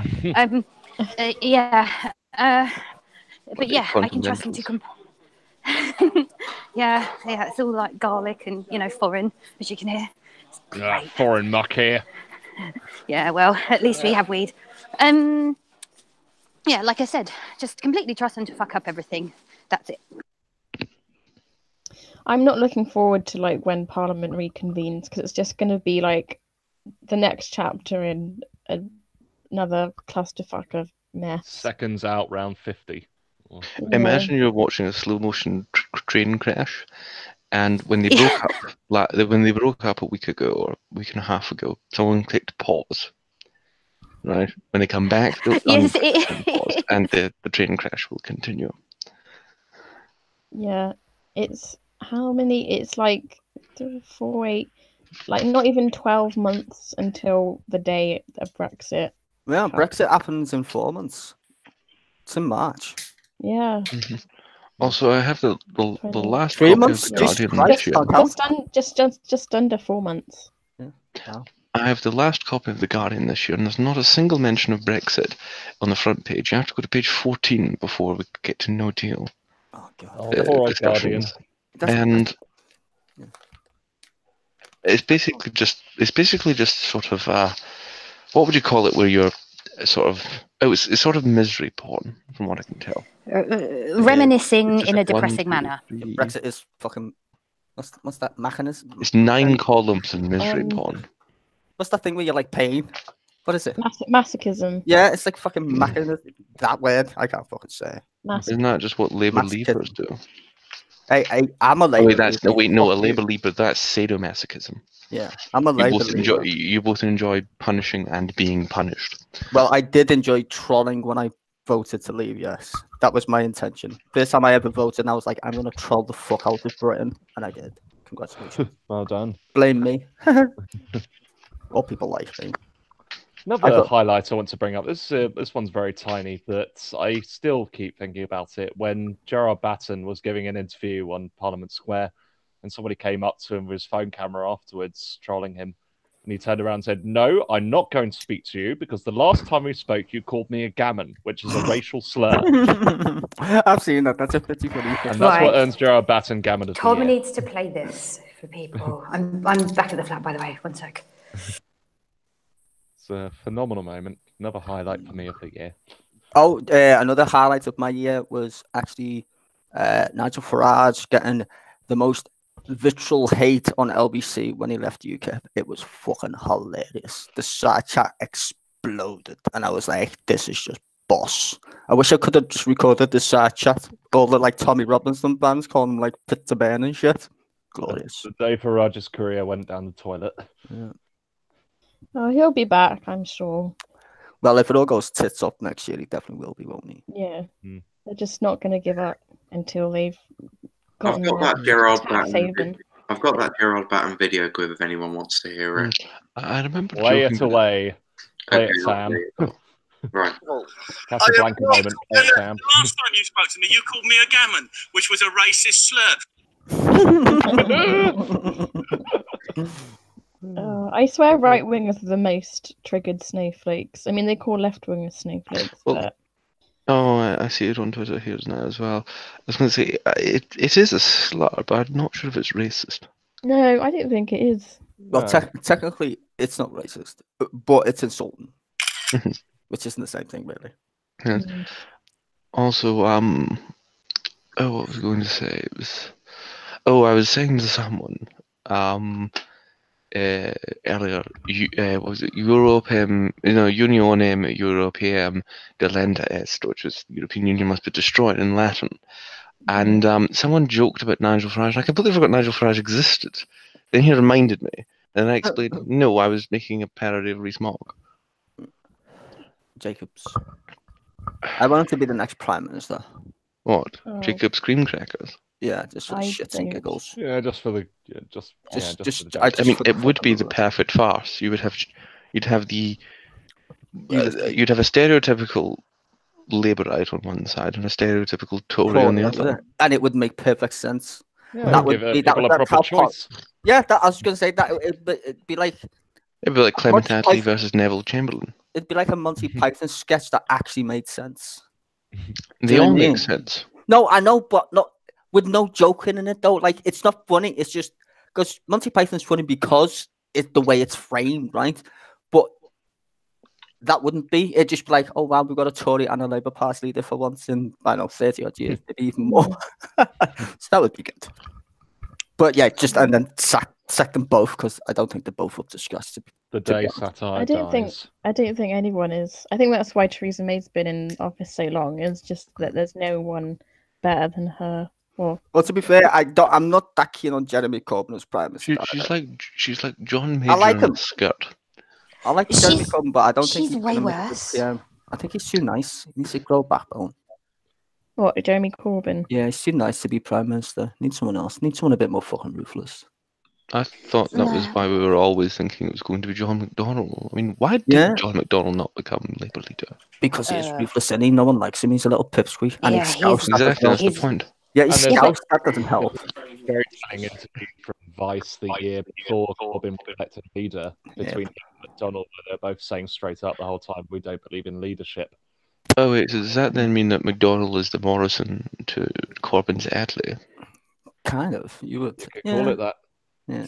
Yeah. But yeah, I can trust them to... yeah, it's all like garlic and, foreign, as you can hear. Foreign muck here. Yeah, well, at least we have weed. Yeah, like I said, just completely trust them to fuck up everything. That's it. I'm not looking forward to like when Parliament reconvenes, because it's just going to be like the next chapter in another clusterfuck of mess. Seconds out, round 50. Imagine you're watching a slow motion train crash, and when they broke up, when they broke up a week ago or a week and a half ago, someone clicked pause. Right, when they come back, they'll Yes, pause, and the train crash will continue. Yeah, it's how many? It's like 3, 4, 8, like not even 12 months until the day of Brexit. Yeah, Brexit happens in 4 months. It's in March. Yeah. Mm-hmm. Also, I have the last 3 copy months. of the Guardian this year. Just under 4 months. Yeah. Wow. I have the last copy of the Guardian this year, and there's not a single mention of Brexit on the front page. You have to go to page 14 before we get to no deal. Oh God. Poor old Guardian. And it's basically just sort of what would you call it? Where you're sort of it's sort of misery porn, from what I can tell. Reminiscing in a depressing manner. Brexit is fucking. What's that mechanism? It's 9 columns in misery porn. What's that thing where you're like pain? What is it? Masochism. Yeah, it's like fucking mechanism. That word I can't fucking say. Isn't that just what Labour Leavers do? I'm a Labour. A Labour Leaver. That's sadomasochism. Yeah, I'm a Labour Leaver. You both enjoy punishing and being punished. Well, I did enjoy trolling when I voted to leave. Yes, that was my intention. First time I ever voted, and I was like, I'm gonna troll the fuck out of Britain, and I did. Congratulations. Well done. Blame me. All people like me. Another highlight I want to bring up. This one's very tiny, but I still keep thinking about it. When Gerard Batten was giving an interview on Parliament Square, and somebody came up to him with his phone camera afterwards, trolling him, and he turned around and said, "No, I'm not going to speak to you because the last time we spoke, you called me a gammon, which is a racial slur." I've seen that. That's a pretty funny thing. And that's what earns Gerard Batten gammon of the Tom year. needs to play this for people. I'm back at the flat, by the way. 1 sec. It's a phenomenal moment. Another highlight for me of the year. Oh, another highlight of my year was actually Nigel Farage getting the most vitriol hate on LBC when he left UK. It was fucking hilarious. The side chat exploded, and I was like, "This is just boss." I wish I could have just recorded the side chat. All the like Tommy Robinson bands calling him like Pit to Burn and shit. Glorious. The day Farage's career went down the toilet. Yeah. Oh, he'll be back, I'm sure. Well, if it all goes tits up next year, he definitely will be, won't he? Yeah. They're just not going to give up until they've I've got that Gerard Batten. I've got that Gerard Batten video clip if anyone wants to hear it. I remember. Play it away. Play it, Sam. Right. Casablanca moment. Play it, Sam. The last time you spoke to me, you called me a gammon, which was a racist slur. I swear right wingers are the most triggered snowflakes. I mean, they call left wingers snowflakes, but... Oh, I see it on Twitter here now as well. I was going to say, it is a slur, but I'm not sure if it's racist. No, I don't think it is. Well, technically, it's not racist, but it's insulting, which isn't the same thing, really. Yeah. Also, what was I going to say? It was, I was saying to someone, earlier, what was it? Unionem Europeum delenda est, which is the European Union must be destroyed in Latin. And someone joked about Nigel Farage. I completely forgot Nigel Farage existed. Then he reminded me, And I explained, no, I was making a parody of Rees-Mogg. Jacobs. I want him to be the next prime minister. What? Oh. Jacob Scream Crackers? Yeah, just for the I shits and don't. giggles. Yeah, just for the just for the I joke. I mean, for it the would fuck be of the it. perfect farce. You'd have the Unity. you'd have a stereotypical Labourite on one side and a stereotypical Tory on the other. And it would make perfect sense. Yeah, That would give be people a that's proper how choice. Yeah, that I was going to say that it'd be like It'd be like Clement Monty Attlee Python- versus Neville Chamberlain. It'd be like a Monty Python sketch that actually made sense. They know all what I make mean? sense. No, I know, but not with no joking in it though. Like it's not funny. It's just because Monty Python's funny because it's the way it's framed, right? But that wouldn't be. It'd just be like, oh wow, we've got a Tory and a Labour Party leader for once in I don't know 30 odd years, maybe even more. So that would be good. But yeah, just and then sack them both because I don't think they're both up to scratch. The day satire I don't think anyone is. I think that's why Theresa May's been in office so long. It's just that there's no one better than her. Well, to be fair, I'm not that keen on Jeremy Corbyn as prime minister. She's like John Major I like in him. a skirt. I like Jeremy Corbyn, but I don't think she's he's way gonna make a good worse. PM. I think he's too nice. He needs to grow backbone. what, Jeremy Corbyn? Yeah, he's too nice to be prime minister. Need someone else. Need someone a bit more fucking ruthless. I thought that was why we were always thinking it was going to be John McDonnell. I mean, why did John McDonnell not become Labour leader? Because he's ruthless and no one likes him. He's a little pipsqueak. And Yeah, he's scouse. Exactly, that's the point. Yeah, he's And scouse. That doesn't help. Very telling interview from Vice the year before Corbyn was elected leader between him and McDonnell, where they're both saying straight up the whole time, we don't believe in leadership. Oh wait, so does that then mean that McDonnell is the Morrison to Corbyn's Attlee? Kind of. You would call it that. Yeah.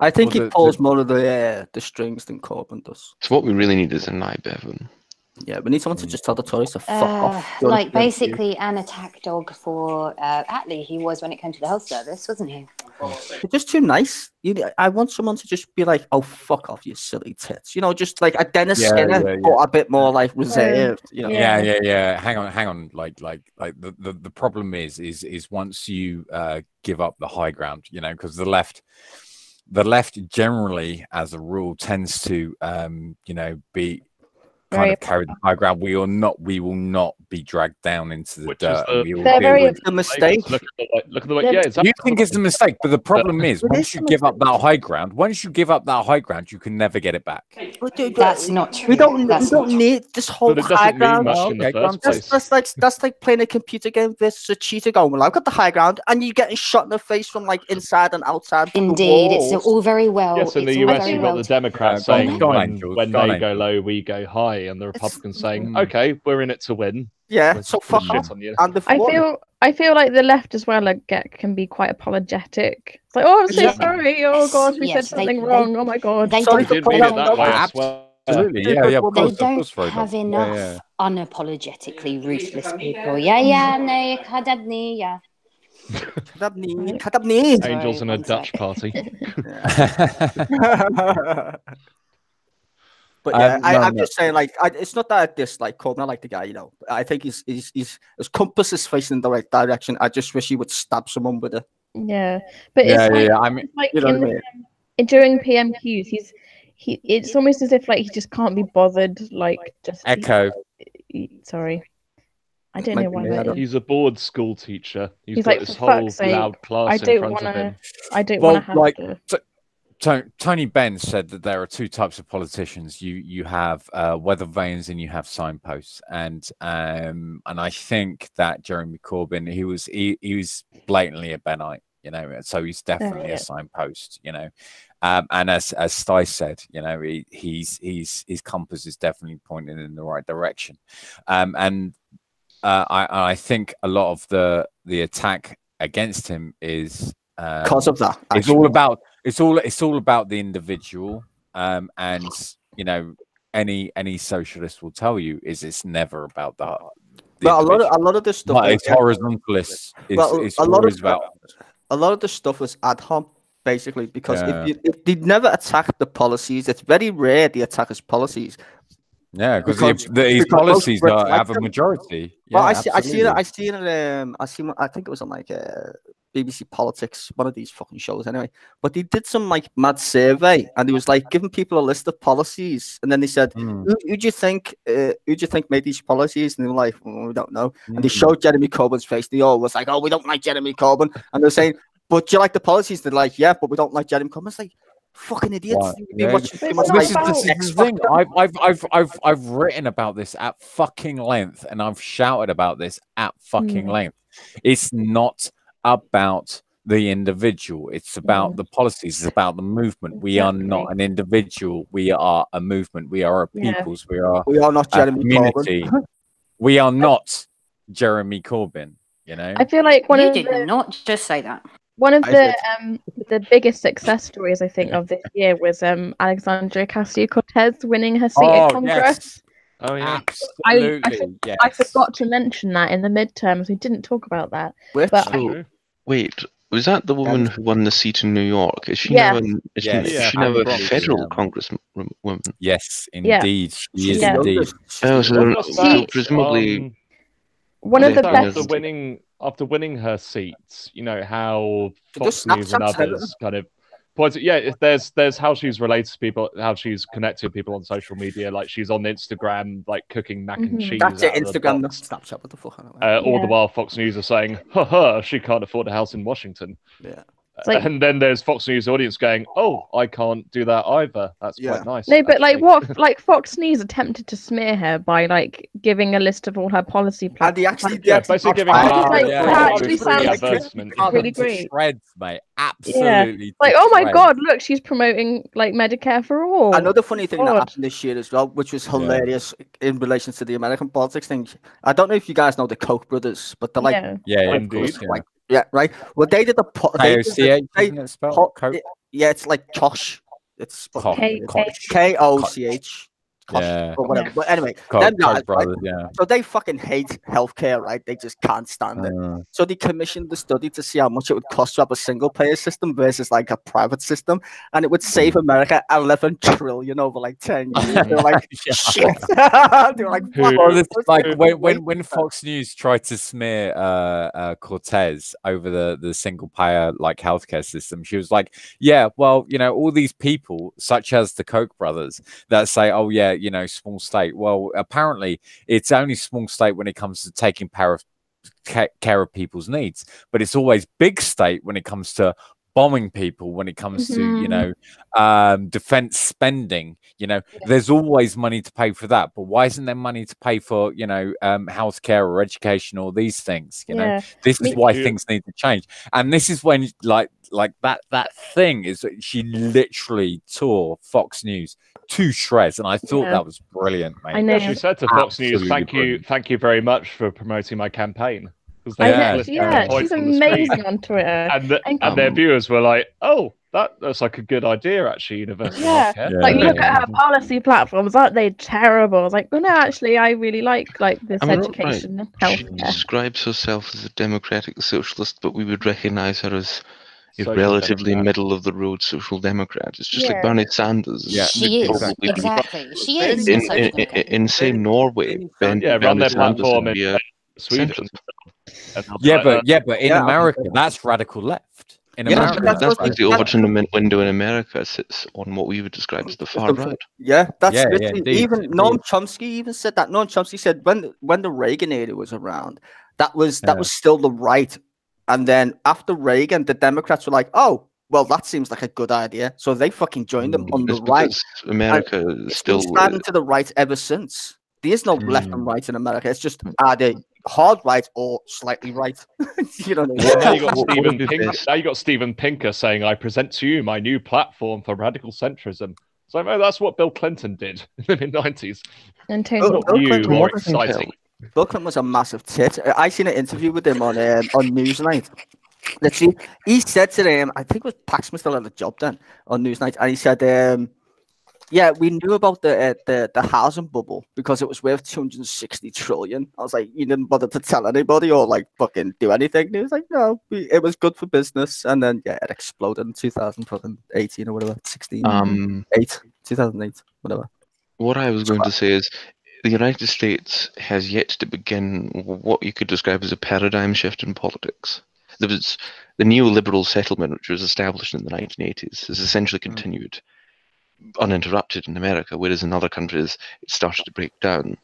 I think he pulls more of the strings than Corbyn does. So what we really need is a Nye Bevan. Yeah, we need someone to just tell the Tories to fuck off. Like basically an attack dog for Attlee, he was when it came to the health service, wasn't he? They're just too nice. I want someone to just be like, "Oh, fuck off, you silly tits." You know, just like a Dennis Skinner, but a bit more like reserved. You know? Yeah. Hang on. Like the problem is once you give up the high ground, you know, because the left generally, as a rule, tends to be kind of carry the high ground. We will not be dragged down into the dirt. They're very a mistake. Look at the way. Yeah, exactly. You think it's a mistake, but the problem is once you give up that high ground, you can never get it back. That's not true. We don't need this whole high ground. That's like playing a computer game versus a cheater going, well, I've got the high ground, and you're getting shot in the face from like inside and outside. Indeed, it's all very well. Yes, in the US, you've got the Democrats saying when they go low, we go high, and the Republicans saying, okay, we're in it to win. Yeah, so fuck off. I feel like the left as well can be quite apologetic. It's like, oh, I'm so sorry. Oh gosh, we said something wrong. Oh my god. They sorry don't for mean it that way as well. Absolutely, yeah. Of course, they don't have enough unapologetically ruthless people. No, kadabni, yeah. Kadabni. Angels in a Dutch party. But yeah, I'm just saying, like, it's not that I dislike Corbyn. I like the guy, you know. I think his compass is facing in the right direction. I just wish he would stab someone with it. Yeah, but I mean, like during PMQs, it's almost as if like he just can't be bothered. Like just echo. Sorry, I don't know why. He's a bored school teacher. He's got like, this whole loud class in front of him. I don't want to have to. Tony Benn said that there are two types of politicians. You have weather vanes and you have signposts, and I think that Jeremy Corbyn, he was blatantly a Bennite, you know, so he's definitely a signpost, you know, and as Sty said, you know, his compass is definitely pointing in the right direction, and I think a lot of the attack against him is because of that. It's all about the individual, and you know, any socialist will tell you it's never about that. But a lot of this stuff, but it's horizontalist. A lot of the stuff was ad hoc, basically, because if they never attack the policies, it's very rare they attack his policies. Yeah, because these policies have a majority. Well, I think it was on like BBC Politics, one of these fucking shows anyway. But they did some like mad survey, and they was like giving people a list of policies, and then they said, who do you think made these policies? And they were like, well, we don't know. And they showed Jeremy Corbyn's face. They all was like, oh, we don't like Jeremy Corbyn. And they're saying, but do you like the policies? They're like, yeah, but we don't like Jeremy Corbyn. It's like, fucking idiots. This is the thing. I've written about this at fucking length, and I've shouted about this at fucking length. It's not about the individual. It's about the policies. It's about the movement. We are not an individual. We are a movement. We are a peoples. We are not Jeremy community. Corbyn. We are not Jeremy Corbyn. You know. I feel like you did not just say that. One of the biggest success stories I think of this year was Alexandria Ocasio-Cortez winning her seat in Congress. Yes. Oh yeah, absolutely. I forgot to mention that in the midterms. We didn't talk about that. Wait, was that the woman who won the seat in New York? Is she now is she now a federal congresswoman? Yes, indeed. She is indeed. Oh, so presumably one of the best after winning her seats, you know how Fox News and others kind of points. Yeah, there's how she's related to people, how she's connected to people on social media. Like she's on Instagram, like cooking mac and cheese. That's it, Instagram, not Snapchat. What the fuck? All the while, Fox News are saying, "Ha, she can't afford a house in Washington." Yeah. And then there's Fox News audience going, "Oh, I can't do that either." That's quite nice. No, but like Fox News attempted to smear her by like giving a list of all her policy plans. And they actually basically giving actually sounds really great. Shreds, mate. Absolutely. Yeah. Like, oh my god, look, she's promoting like Medicare for all. Another funny thing that happened this year as well, which was hilarious in relation to the American politics thing. I don't know if you guys know the Koch brothers, but they're like, yeah, right. Well, they did the it's like Koch. It's Koch. Yeah. Or whatever. But anyway, them guys, brothers, so they fucking hate healthcare, right? They just can't stand it. So they commissioned the study to see how much it would cost to have a single payer system versus like a private system, and it would save America 11 trillion over like 10 years. They're like, shit. They're like, well, this is like when Fox News tried to smear Cortez over the single payer like healthcare system, she was like, yeah, well, you know, all these people such as the Koch brothers that say, oh yeah, you know, small state. Well, apparently it's only small state when it comes to taking care of people's needs, but it's always big state when it comes to bombing people, when it comes to, you know, defense spending. You know, there's always money to pay for that, but why isn't there money to pay for, you know, healthcare or education or these things? You know, this is why things need to change. And this is when like that thing is, she literally tore Fox News to shreds, and I thought that was brilliant, mate. I know. She said to Fox News, "Thank you very much for promoting my campaign." She's amazing on Twitter, and their viewers were like, "Oh, that's like a good idea, actually." University. Like look at her policy platforms, aren't they terrible? I was like, oh no, actually, I really like this education and healthcare. She describes herself as a democratic socialist, but we would recognise her as a Social relatively democrat. middle of the road social democrat. It's just like Bernie Sanders. Yeah, she is exactly. She is in say Norway. Run their platform in Sweden. But in America, that's radical left. In America, that's the Overton window in America sits on what we would describe as the far right. Yeah, that's even Noam Chomsky even said that. Noam Chomsky said when the Reagan era was around, that was still the right. And then after Reagan, the Democrats were like, oh, well, that seems like a good idea. So they fucking joined them on the right. America is still standing to the right ever since. There is no left and right in America. It's just either hard right or slightly right. You know what I mean? Now you got Steven Pinker saying, "I present to you my new platform for radical centrism." So that's what Bill Clinton did in the mid-90s. And more exciting. Bill Clinton was a massive tit. I seen an interview with him on Newsnight. Literally, he said to them, I think it was Paxman still had a job then on Newsnight, and he said, yeah, we knew about the housing bubble because it was worth 260 trillion. I was like, you didn't bother to tell anybody or like fucking do anything. And he was like, no, it was good for business. And then it exploded in 2018 or whatever, 2008, whatever. What I was going to say is, the United States has yet to begin what you could describe as a paradigm shift in politics. there was the neoliberal settlement, which was established in the 1980s, has essentially continued uninterrupted in America, whereas in other countries it started to break down.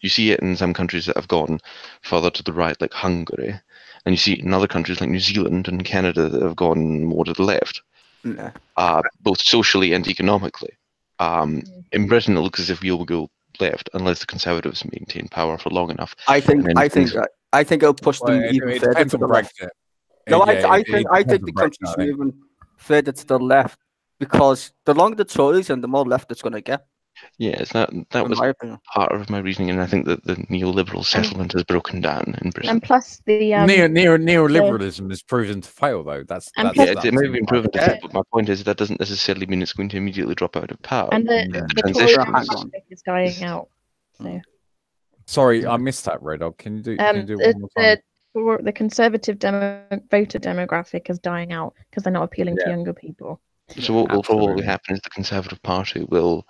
You see it in some countries that have gone further to the right, like Hungary, and you see it in other countries like New Zealand and Canada that have gone more to the left, both socially and economically. In Britain, it looks as if we will go left unless the Conservatives maintain power for long enough. I think it'll push them even further to the left. No, I think the country's moving further to the left because the longer the Tories and the more left it's going to get. Yes, that was part of my reasoning, and I think that the neoliberal settlement has broken down in Britain. And plus the neoliberalism is proven to fail, though. It may have been proven to fail, but my point is that doesn't necessarily mean it's going to immediately drop out of power. And the Tory demographic is dying out. So. Sorry, I missed that, Red Dog. Can you do one more time? The Conservative voter demographic is dying out because they're not appealing to younger people. So what will probably happen is the Conservative Party will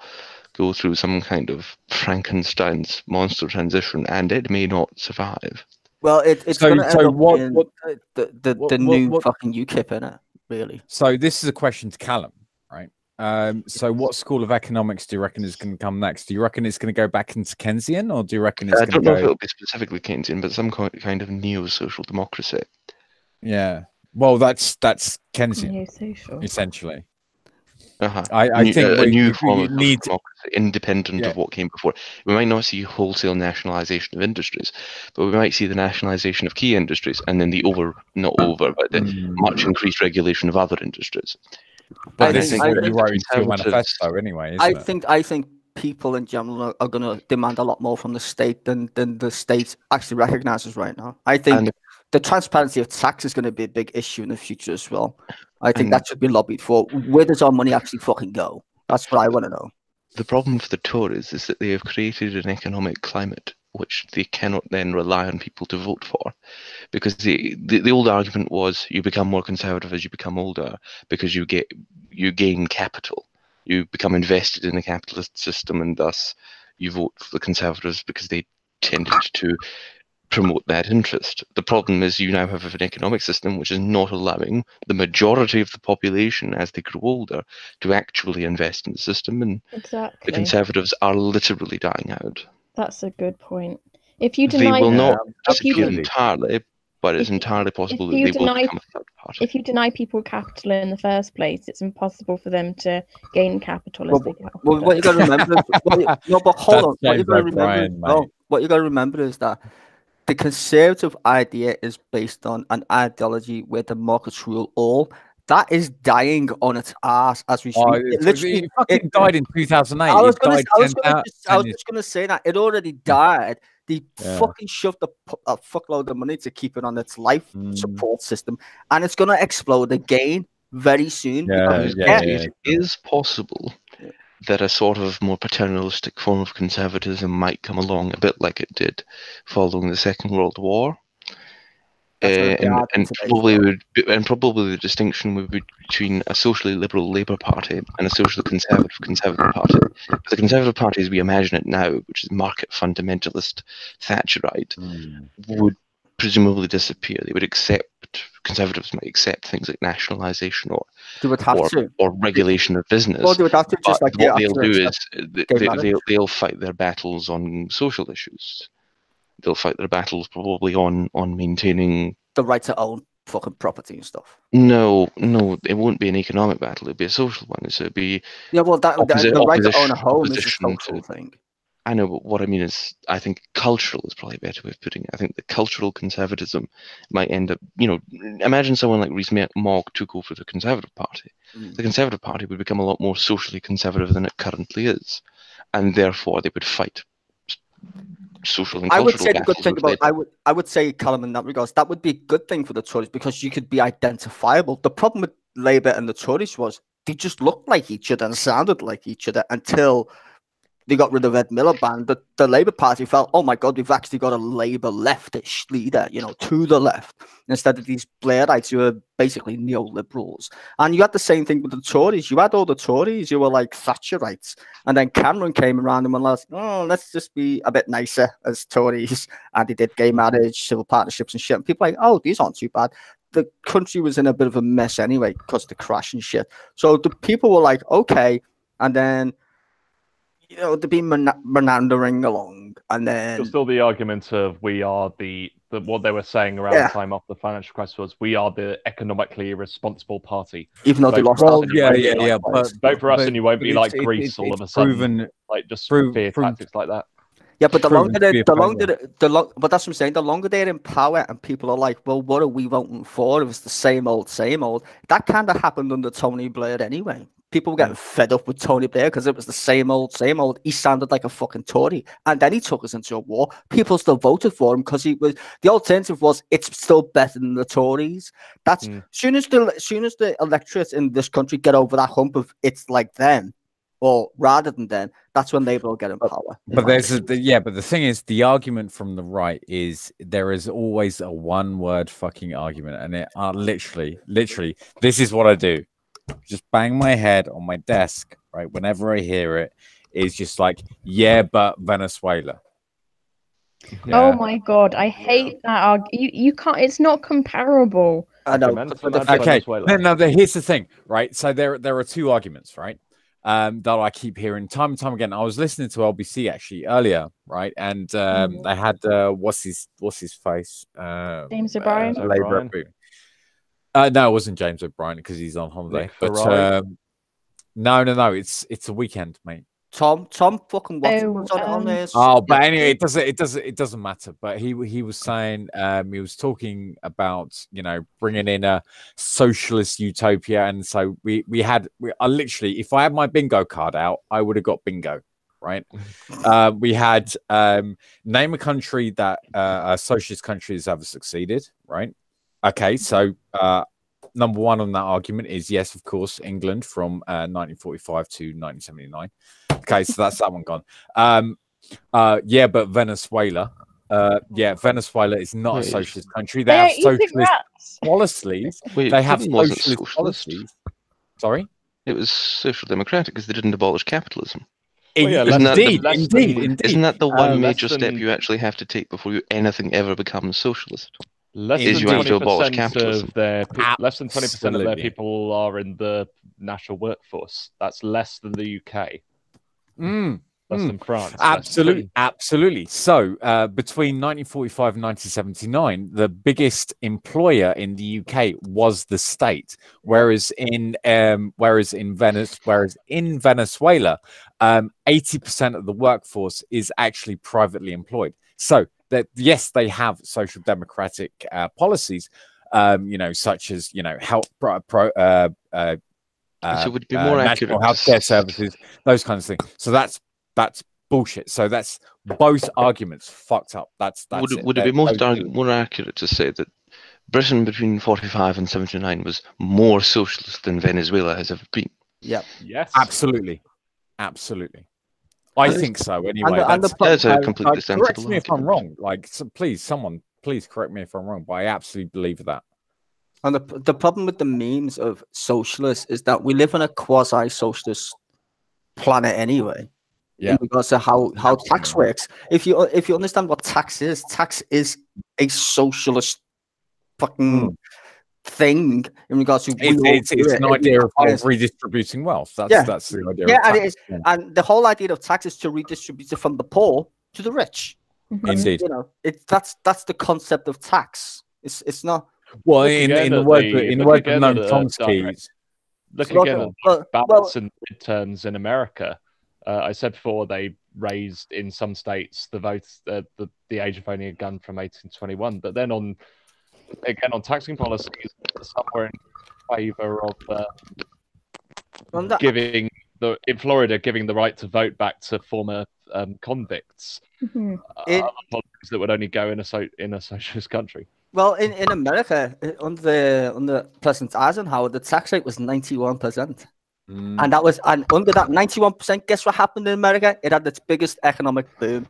go through some kind of Frankenstein's monster transition, and it may not survive. Well, it's going to end up the new fucking UKIP in it, really. So this is a question to Callum, right? So what school of economics do you reckon is going to come next? Do you reckon it's going to go back into Keynesian, or do you reckon it's going to go... I don't know if it'll be specifically Keynesian, but some kind of neo-social democracy. Yeah. Well, that's Keynesian, essentially. I think a new form of democracy, independent of what came before. We might not see wholesale nationalisation of industries, but we might see the nationalisation of key industries, and then the much increased regulation of other industries. But this is what you wrote into your manifesto, anyway. I think people in general are going to demand a lot more from the state than the state actually recognises right now. I think the transparency of tax is going to be a big issue in the future as well. I think that should be lobbied for. Where does our money actually fucking go? That's what I want to know. The problem for the Tories is that they have created an economic climate which they cannot then rely on people to vote for, because the old argument was you become more conservative as you become older because you gain capital, you become invested in the capitalist system, and thus you vote for the Conservatives because they tended to promote that interest. The problem is you now have an economic system which is not allowing the majority of the population as they grow older to actually invest in the system, and the Conservatives are literally dying out. That's a good point. If you deny, they will not disappear entirely, but it's entirely possible that they will become a third party. If you deny people capital in the first place, it's impossible for them to gain capital as they get older. What you got to remember, what you got to remember is that the conservative idea is based on an ideology where the markets rule all. That is dying on its ass as we speak. It fucking died in 2008. I was just going to say that it already died. They fucking shoved a fuckload of money to keep it on its life support system, and it's going to explode again very soon. It is possible that a sort of more paternalistic form of conservatism might come along, a bit like it did following the Second World War. And probably the distinction would be between a socially liberal Labour Party and a socially conservative Party. The Conservative Party, as we imagine it now, which is market fundamentalist Thatcherite, would presumably disappear. They would Conservatives might accept things like nationalisation or regulation of business. Well, they would have to just what they'll do is they'll fight their battles on social issues. They'll fight their battles probably on maintaining the right to own fucking property and stuff. No, it won't be an economic battle. It'll be a social one. So it'll be the right to own a home is a social thing. I know, but what I mean is, I think cultural is probably a better way of putting it. I think the cultural conservatism might end up, imagine someone like Rees-Mogg took over the Conservative Party. The Conservative Party would become a lot more socially conservative than it currently is, and therefore they would fight social and cultural. I would say the good thing about I would say, Callum, in that regards, that would be a good thing for the Tories because you could be identifiable. The problem with Labour and the Tories was they just looked like each other and sounded like each other until they got rid of Ed Miliband, the Labour Party felt, oh my God, we've actually got a Labour leftish leader, to the left, instead of these Blairites who are basically neoliberals. And you had the same thing with the Tories. You had all the Tories who were like Thatcherites. And then Cameron came around and was like, oh, let's just be a bit nicer as Tories. And he did gay marriage, civil partnerships and shit. And people were like, oh, these aren't too bad. The country was in a bit of a mess anyway because of the crash and shit. So the people were like, okay. And then they've been meandering along, and then there's still the argument of we are the what they were saying around the time of the financial crisis was we are the economically irresponsible party. Even though they lost. Vote for us, and you won't be like Greece all of a sudden, like just fear tactics like that. Yeah, but but that's what I'm saying. The longer they're in power and people are like, well, what are we voting for? If it's the same old. That kind of happened under Tony Blair anyway. People were getting fed up with Tony Blair because it was the same old. He sounded like a fucking Tory. And then he took us into a war. People still voted for him because the alternative was it's still better than the Tories. That's soon as the electorate in this country get over that hump of it's like them, or rather than then, that's when Labour will get in power. But the thing is, the argument from the right is there is always a one-word fucking argument, and it literally, this is what I do. Just bang my head on my desk, right? Whenever I hear it, is just like, yeah, but Venezuela. Yeah. Oh my God, I hate that. You can't. It's not comparable. I know. Okay. No. Here's the thing, right? So there are two arguments, right? That I keep hearing time and time again. I was listening to LBC actually earlier, right? And they had what's his face? James O'Brien. No, it wasn't James O'Brien because he's on holiday. But no, it's a weekend, mate. Tom fucking Watson was on this. Oh, but anyway, it doesn't matter. But he was saying he was talking about bringing in a socialist utopia, and so we literally, if I had my bingo card out, I would have got bingo. Right? We had name a country that a socialist country has ever succeeded. Right? Okay, so number one on that argument is yes, of course, England from 1945 to 1979. Okay, so that's that one gone. Yeah, but Venezuela. Venezuela is not a socialist country. They have socialist policies. They have socialist policies. Sorry? It was social democratic because they didn't abolish capitalism. Indeed. Isn't that the one major step you actually have to take before anything ever becomes socialist? Less than 20% of their people are in the national workforce. That's less than the UK. Less than France. Absolutely. So between 1945 and 1979, the biggest employer in the UK was the state, whereas in Venezuela, 80% of the workforce is actually privately employed. So that yes, they have social democratic policies, such as help so it would be more national healthcare services, those kinds of things. So that's bullshit. So that's both arguments fucked up. Would it be more accurate to say that Britain between 45 and 79 was more socialist than Venezuela has ever been? Yeah. Yes. Absolutely. I think so. Anyway, that's a completely sensible. Correct me if I'm wrong. Please correct me if I'm wrong. But I absolutely believe that. And the problem with the memes of socialists is that we live on a quasi-socialist planet anyway. Yeah. In regards to how tax works. If you understand what tax is a socialist fucking thing in regards to it's an idea of redistributing wealth. That's the idea. Yeah, and it is, and the whole idea of tax is to redistribute it from the poor to the rich. Indeed, that's the concept of tax. It's not. Well, in the word of Noam Chomsky. Looking again at ballots and midterms in America, I said before they raised in some states the age of owning a gun from 18 to 21, but then on taxing policies, somewhere in favour of giving in Florida giving the right to vote back to former convicts. Policies that would only go in a socialist country. Well, in America, under President Eisenhower, the tax rate was 91%. And that was, and under that 91%, guess what happened in America? It had its biggest economic boom,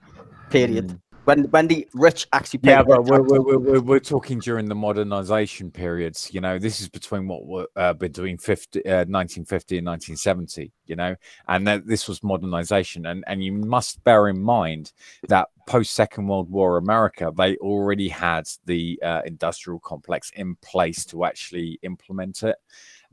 period. When the rich actually paid. Yeah, but we're talking during the modernization periods. You know, this is between between 1950 and 1970. You know, and this was modernization, and you must bear in mind that post Second World War America, they already had the industrial complex in place to actually implement it.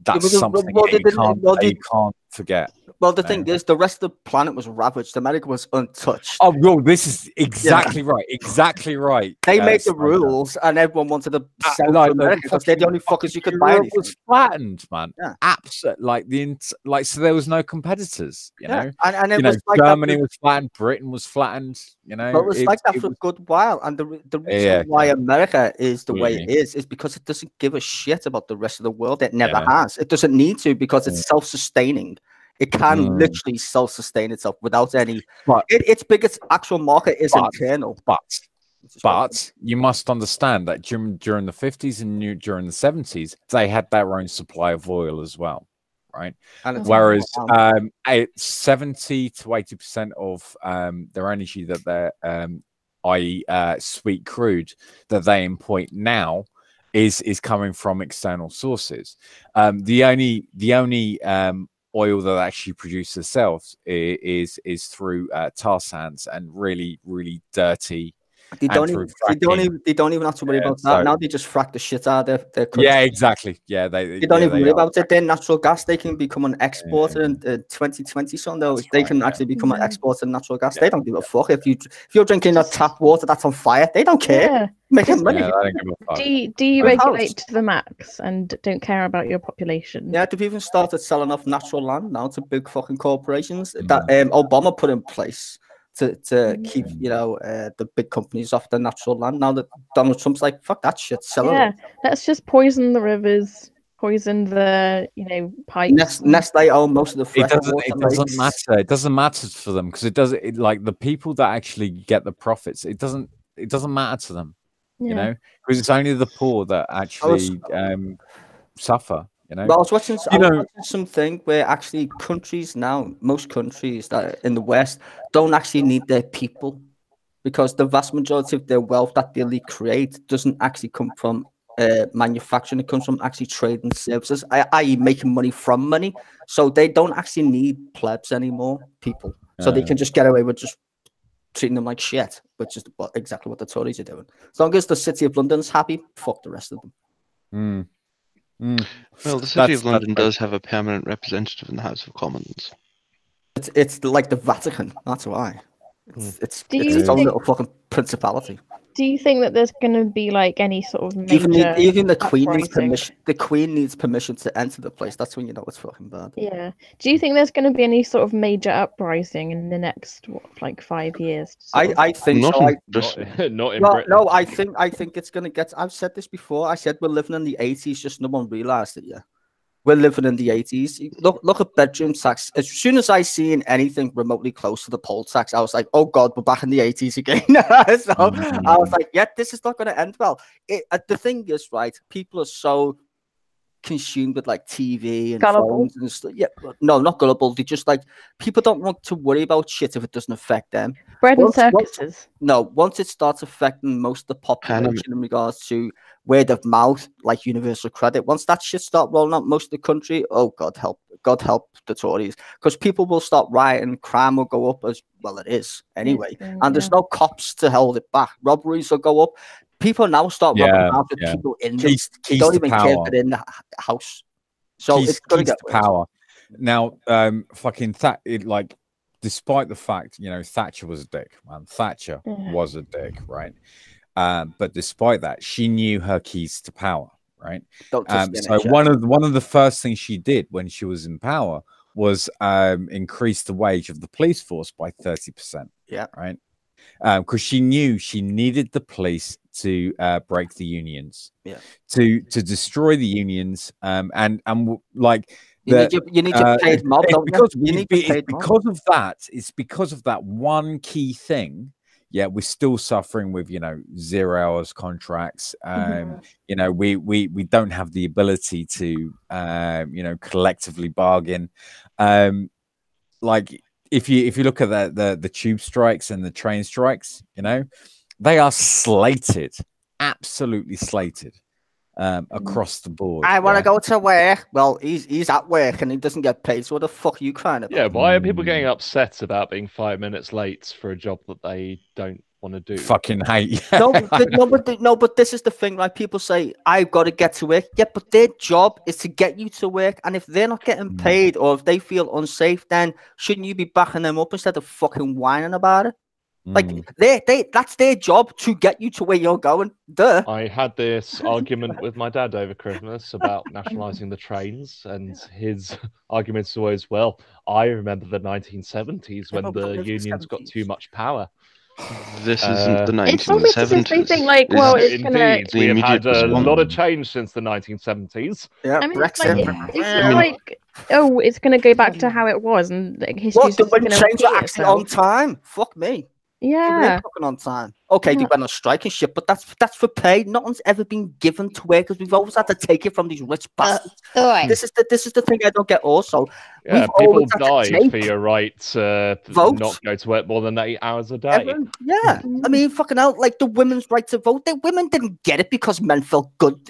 That's something you can't forget. Well, the thing is, the rest of the planet was ravaged. America was untouched. Oh, well, this is exactly right. Exactly right. They made the rules, and everyone wanted to sell to America because they're the only fuckers you could buy anything. It was flattened, man. Yeah. Absolutely. So there was no competitors. You know, and it was like Germany was flattened, Britain was flattened. You know, it was like that for a good while. And the reason why America is the way it is because it doesn't give a shit about the rest of the world. It never has. It doesn't need to because it's self-sustaining. It can literally self-sustain itself without any. Its biggest actual market is internal. But you must understand that during the 50s and during the 70s, they had their own supply of oil as well, right? Whereas 70 to 80% of their energy that they're, i.e., sweet crude that they import now is coming from external sources. The only oil that actually produce themselves is through tar sands and really dirty. They don't even have to worry about that. Now they just frack the shit out of their country. Yeah, exactly. Yeah, they don't even worry about it. Then natural gas, they can become an exporter in 2020. So no, they can actually become an exporter of natural gas. They don't give a fuck if you're drinking a tap water that's on fire. They don't care. Making money. Deregulate to the max and don't care about your population. Yeah, they've even started selling off natural land now to big fucking corporations that Obama put in place to keep the big companies off the natural land. Now that Donald Trump's like, fuck that shit, sell it. Let's just poison the rivers, poison the pipes. Nestle own most of the fresh water. It doesn't matter. It doesn't matter for them because like the people that actually get the profits. It doesn't matter to them. You know, because it's only the poor that actually suffer. You know, well, I was watching something where actually most countries that in the West don't actually need their people because the vast majority of their wealth that they create doesn't actually come from manufacturing. It comes from actually trading services, i.e. making money from money. So they don't actually need plebs anymore, people. So they can just get away with just treating them like shit, which is exactly what the Tories are doing. As long as the City of London's happy, fuck the rest of them. Well, the City of London does have a permanent representative in the House of Commons. It's like the Vatican. That's why. It's its own little fucking principality. Do you think that there's going to be like any sort of major even the Queen needs permission? The Queen needs permission to enter the place. That's when you know it's fucking bad. Yeah. Do you think there's going to be any sort of major uprising in the next 5 years? I think not so. Not in Britain. No, I think it's going to get. I've said this before. I said we're living in the 80s. Just no one realised it yet. We're living in the 80s. Look at bedroom tax. As soon as I seen anything remotely close to the poll tax, I was like, oh God, we're back in the 80s again. So I was like, yeah, this is not going to end well. The thing is, right, people are so consumed with like TV and phones and stuff. Yeah, no, not gullible. They just like, people don't want to worry about shit if it doesn't affect them. Bread and circuses. Once it starts affecting most of the population in regards to word of mouth, like universal credit, once that shit start rolling out most of the country, oh God help the Tories, because people will start rioting, crime will go up as well. It is anyway, and there's no cops to hold it back. Robberies will go up. People now start robbing houses with people in them. They don't even care if they're in the house. So it's going to get power. Now, despite the fact, Thatcher was a dick, man. Thatcher was a dick, right? But despite that, she knew her keys to power, right? So one of the first things she did when she was in power was increase the wage of the police force by 30%. Yeah, right. Because she knew she needed the police to break the unions, to destroy the unions, and like. You need your paid mob, because of that. It's because of that one key thing. Yeah, we're still suffering with 0 hours contracts. We don't have the ability to collectively bargain. Like if you look at the tube strikes and the train strikes, they are slated, absolutely slated. Across the board. I want to go to work. Well, he's at work and he doesn't get paid. So what the fuck are you crying about? Yeah, why are people getting upset about being 5 minutes late for a job that they don't want to do? Fucking hate. No, but this is the thing. Like people say, I've got to get to work. Yeah, but their job is to get you to work. And if they're not getting paid or if they feel unsafe, then shouldn't you be backing them up instead of fucking whining about it? Like that's their job to get you to where you're going. Duh. I had this argument with my dad over Christmas about nationalising the trains, and his arguments always, well, I remember the 1970s when the unions got too much power. This isn't the 1970s. It's almost as if they think like, well, it's Indeed, we have had a response. lot of change since the 1970s. Yeah, I mean, Brexit. it's not like, oh, it's going to go back to how it was, and like, history's What? When going to trains are repeat actually itself. on time? Fuck me. Yeah. Fucking on time. Okay, they went on strike and shit, but that's for pay. Nothing's ever been given to work because we've always had to take it from these rich bastards. All right. This is the thing I don't get. Also, Yeah, we've people always had to died take for your right to votes. not go to work more than 8 hours a day. Yeah, I mean, fucking hell, like the women's right to vote. The women didn't get it because men felt good.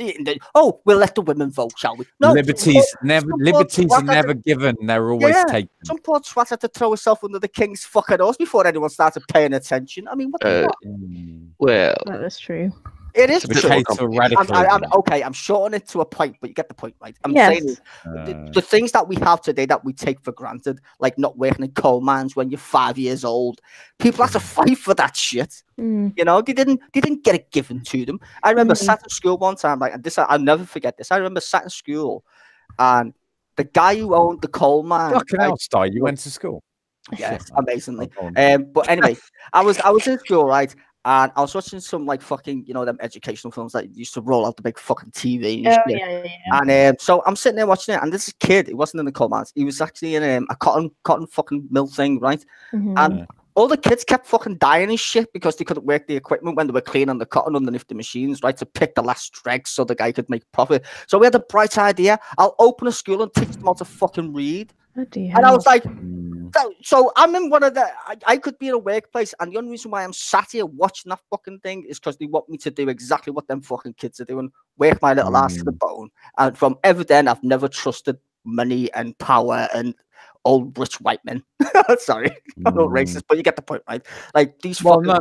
Oh, we'll let the women vote, shall we? No, liberties are never given; they're always taken. Some poor twat had to throw herself under the king's fucking horse before anyone started paying attention. I mean, what the fuck? Well, that's true. It is It's a case of radicalism. I'm shorting it to a point, but you get the point, right? I'm saying the things that we have today that we take for granted, like not working in coal mines when you're 5 years old, people have to fight for that shit. You know, they didn't get it given to them. I remember sat in school one time, like, and this I'll never forget this. I remember sat in school, and the guy who owned the coal mine. Fucking hell, Sty, you went to school. Yes, amazingly. But anyway, I was in school, right? And I was watching some like fucking, them educational films that used to roll out the big fucking TV. And, and so I'm sitting there watching it, and this kid, he wasn't in the coal mines. He was actually in a cotton fucking mill thing, right? And all the kids kept fucking dying and shit because they couldn't work the equipment when they were cleaning the cotton underneath the machines, right? To pick the last dregs so the guy could make profit. So we had a bright idea. I'll open a school and teach them how to fucking read. And I was like, so I'm in one of the, I could be in a workplace, and the only reason why I'm sat here watching that fucking thing is because they want me to do exactly what them fucking kids are doing, work my little ass to the bone. And from ever then, I've never trusted money and power and old rich white men. Sorry, I'm not racist, but you get the point, right? Like these. Well, no,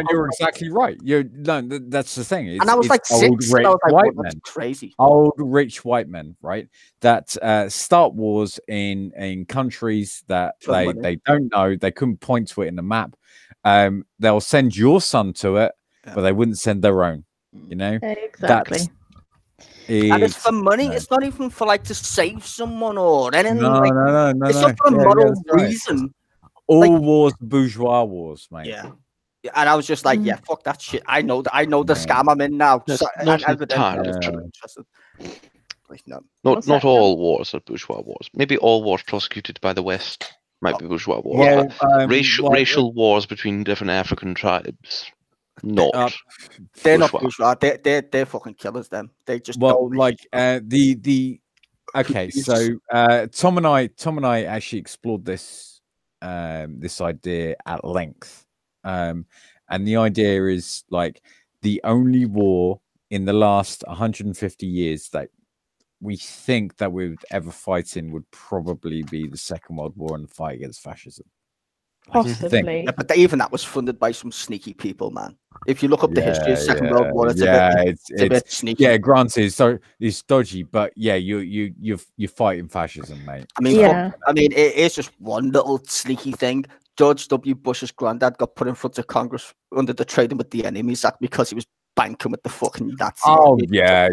you're exactly right. That's the thing. And I was like old 6, rich and I was like, white well, that's men, crazy. Old rich white men, right? That start wars in countries that they don't know. They couldn't point to it in the map. They'll send your son to it, but they wouldn't send their own. You know, exactly. And it's for money. It's not even for like to save someone or anything. No. It's not for a Yeah, moral right. reason. All wars, bourgeois wars, mate. Yeah. And I was just like, yeah, fuck that shit. I know the scam I'm in now. That's not entirely true. Like, no. Not all wars are bourgeois wars. Maybe all wars prosecuted by the West might be bourgeois wars. Well, racial wars between different African tribes. They're not bourgeois. They're fucking killers. Them. They just don't like the. Okay, so Tom and I actually explored this this idea at length, and the idea is like the only war in the last 150 years that we think that we would ever fight in would probably be the Second World War and the fight against fascism. Possibly. Yeah, but even that was funded by some sneaky people, man. If you look up the history of Second World War, it's a bit sneaky. Yeah, granted, so it's dodgy, but yeah, you're fighting fascism, mate. I mean, it is just one little sneaky thing. George W. Bush's granddad got put in front of Congress under the Trading with the Enemies Act because he was banking with the fucking Nazis. Oh yeah.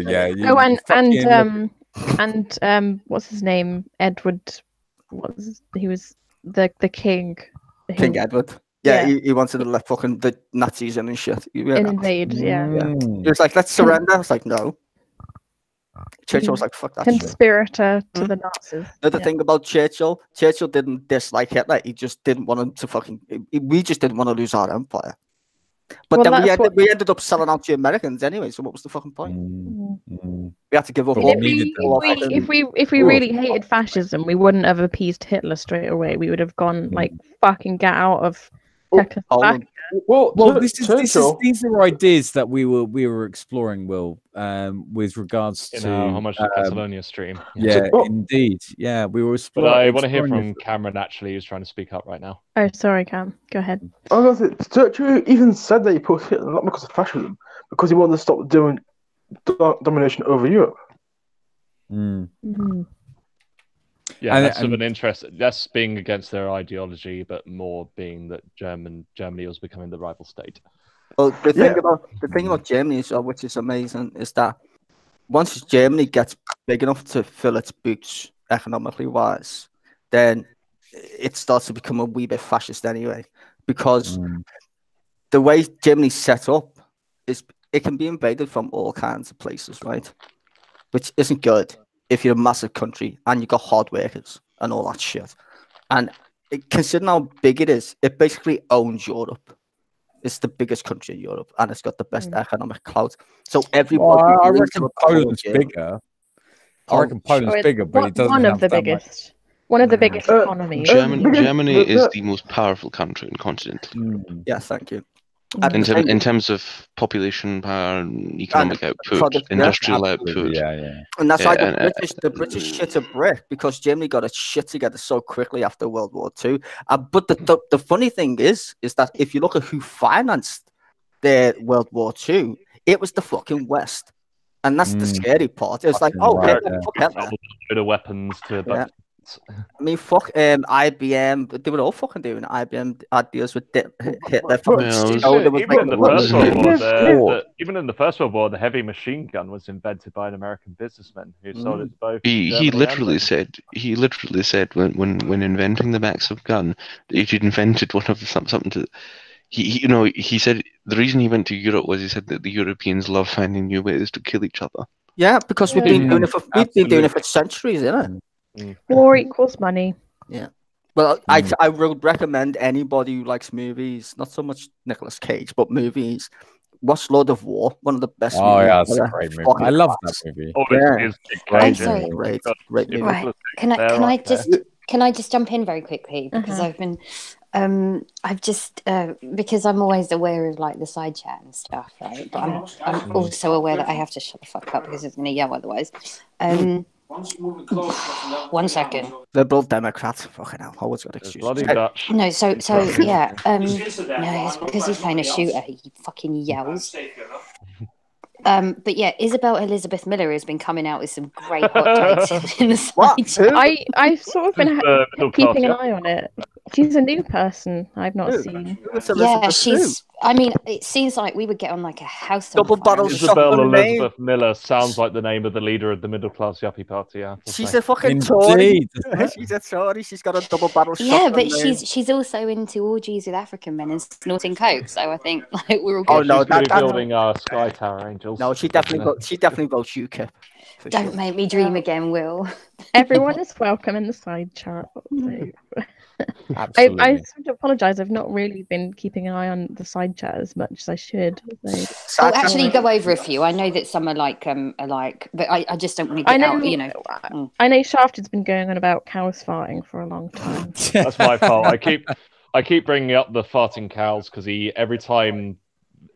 And what's his name? Edward. He was the king. King Edward. Yeah, he wanted to let fucking the Nazis in and shit. Invade, He was like, let's surrender. I was like, no. Churchill was like, fuck that conspirator to the Nazis. Another thing about Churchill didn't dislike Hitler. He just didn't want him to fucking... We just didn't want to lose our empire. But Well, then that's what. we ended up selling out to Americans anyway. So what was the fucking point? We had to give up But all. we needed them. If we really hated fascism, we wouldn't have appeased Hitler straight away. We would have gone like fucking get out of Czechoslovakia. Well, these are ideas that we were exploring, Will, with regards In to our How Much to Catalonia stream. Yeah, indeed. Yeah, we were But exploring. I want to hear from Cameron, actually, who's trying to speak up right now. Oh, sorry, Cam. Go ahead. I was gonna say, Churchill even said that he put Hitler not because of fascism, because he wanted to stop doing domination over Europe. Yeah, and less of an interest, less being against their ideology, but more being that Germany was becoming the rival state. Well, the thing about Germany, which is amazing, is that once Germany gets big enough to fill its boots economically wise, then it starts to become a wee bit fascist anyway. Because the way Germany's set up is it can be invaded from all kinds of places, right? Which isn't good if you're a massive country and you've got hard workers and all that shit. And considering how big it is, it basically owns Europe. It's the biggest country in Europe and it's got the best economic clout. So everybody. Well, I reckon Poland's bigger. I reckon Poland's bigger, but it doesn't have that much. One of the biggest economies. Germany is the most powerful country in the continent. Yes, thank you. In terms of population power, economic output, industrial output. And that's why the British shit a brick, because Germany got its shit together so quickly after World War II. But the funny thing is that if you look at who financed their World War II, it was the fucking West. And that's the scary part. It's like, fuck Hitler. The weapons to I mean, fuck IBM. They were all fucking doing it. IBM had deals with Hitler. Even in the First World War, the heavy machine gun was invented by an American businessman who sold it to both. He literally said when inventing the Maxim gun, that he'd invented one of something to. He said the reason he went to Europe was he said that the Europeans love finding new ways to kill each other. Yeah, because we've been doing it for centuries, isn't it? War equals money. Yeah. Well, I would recommend anybody who likes movies, not so much Nicolas Cage, but movies. Watch Lord of War, one of the best movies. Oh, yeah, it's a great movie. I love that movie. I'm sorry. Great movie. Right. Can I just jump in very quickly because I've been because I'm always aware of like the side chat and stuff, right? But I'm also aware that I have to shut the fuck up because it's going to yell otherwise. 1 second. Liberal Democrats. Fucking hell. Always got excuses. Bloody Dutch. No, so yeah. No, it's because he's playing a shooter. He fucking yells. But yeah, Isabel Elizabeth Miller has been coming out with some great hot takes in the side chat. I've sort of been keeping an eye on it. She's a new person I've not seen. Yeah, she's. I mean, it seems like we would get on like a house. Double bottle Isabel Elizabeth Miller sounds like the name of the leader of the middle class yuppie party. She's a fucking Tory. She's a Tory. She's got a double barrel shotgun. Yeah, but she's also into orgies with African men and snorting coke. So I think like we're all. Oh no, that's building our Sky Tower Angels. No, she definitely votes UKIP. Don't make me dream again, Will. Everyone is welcome in the side chat. Absolutely. I sort of apologise. I've not really been keeping an eye on the side chat as much as I should. I'll actually go over a few. I know that some are like, but I just don't want to get out. You know, I know Shafted's been going on about cows farting for a long time. That's my fault. I keep bringing up the farting cows because every time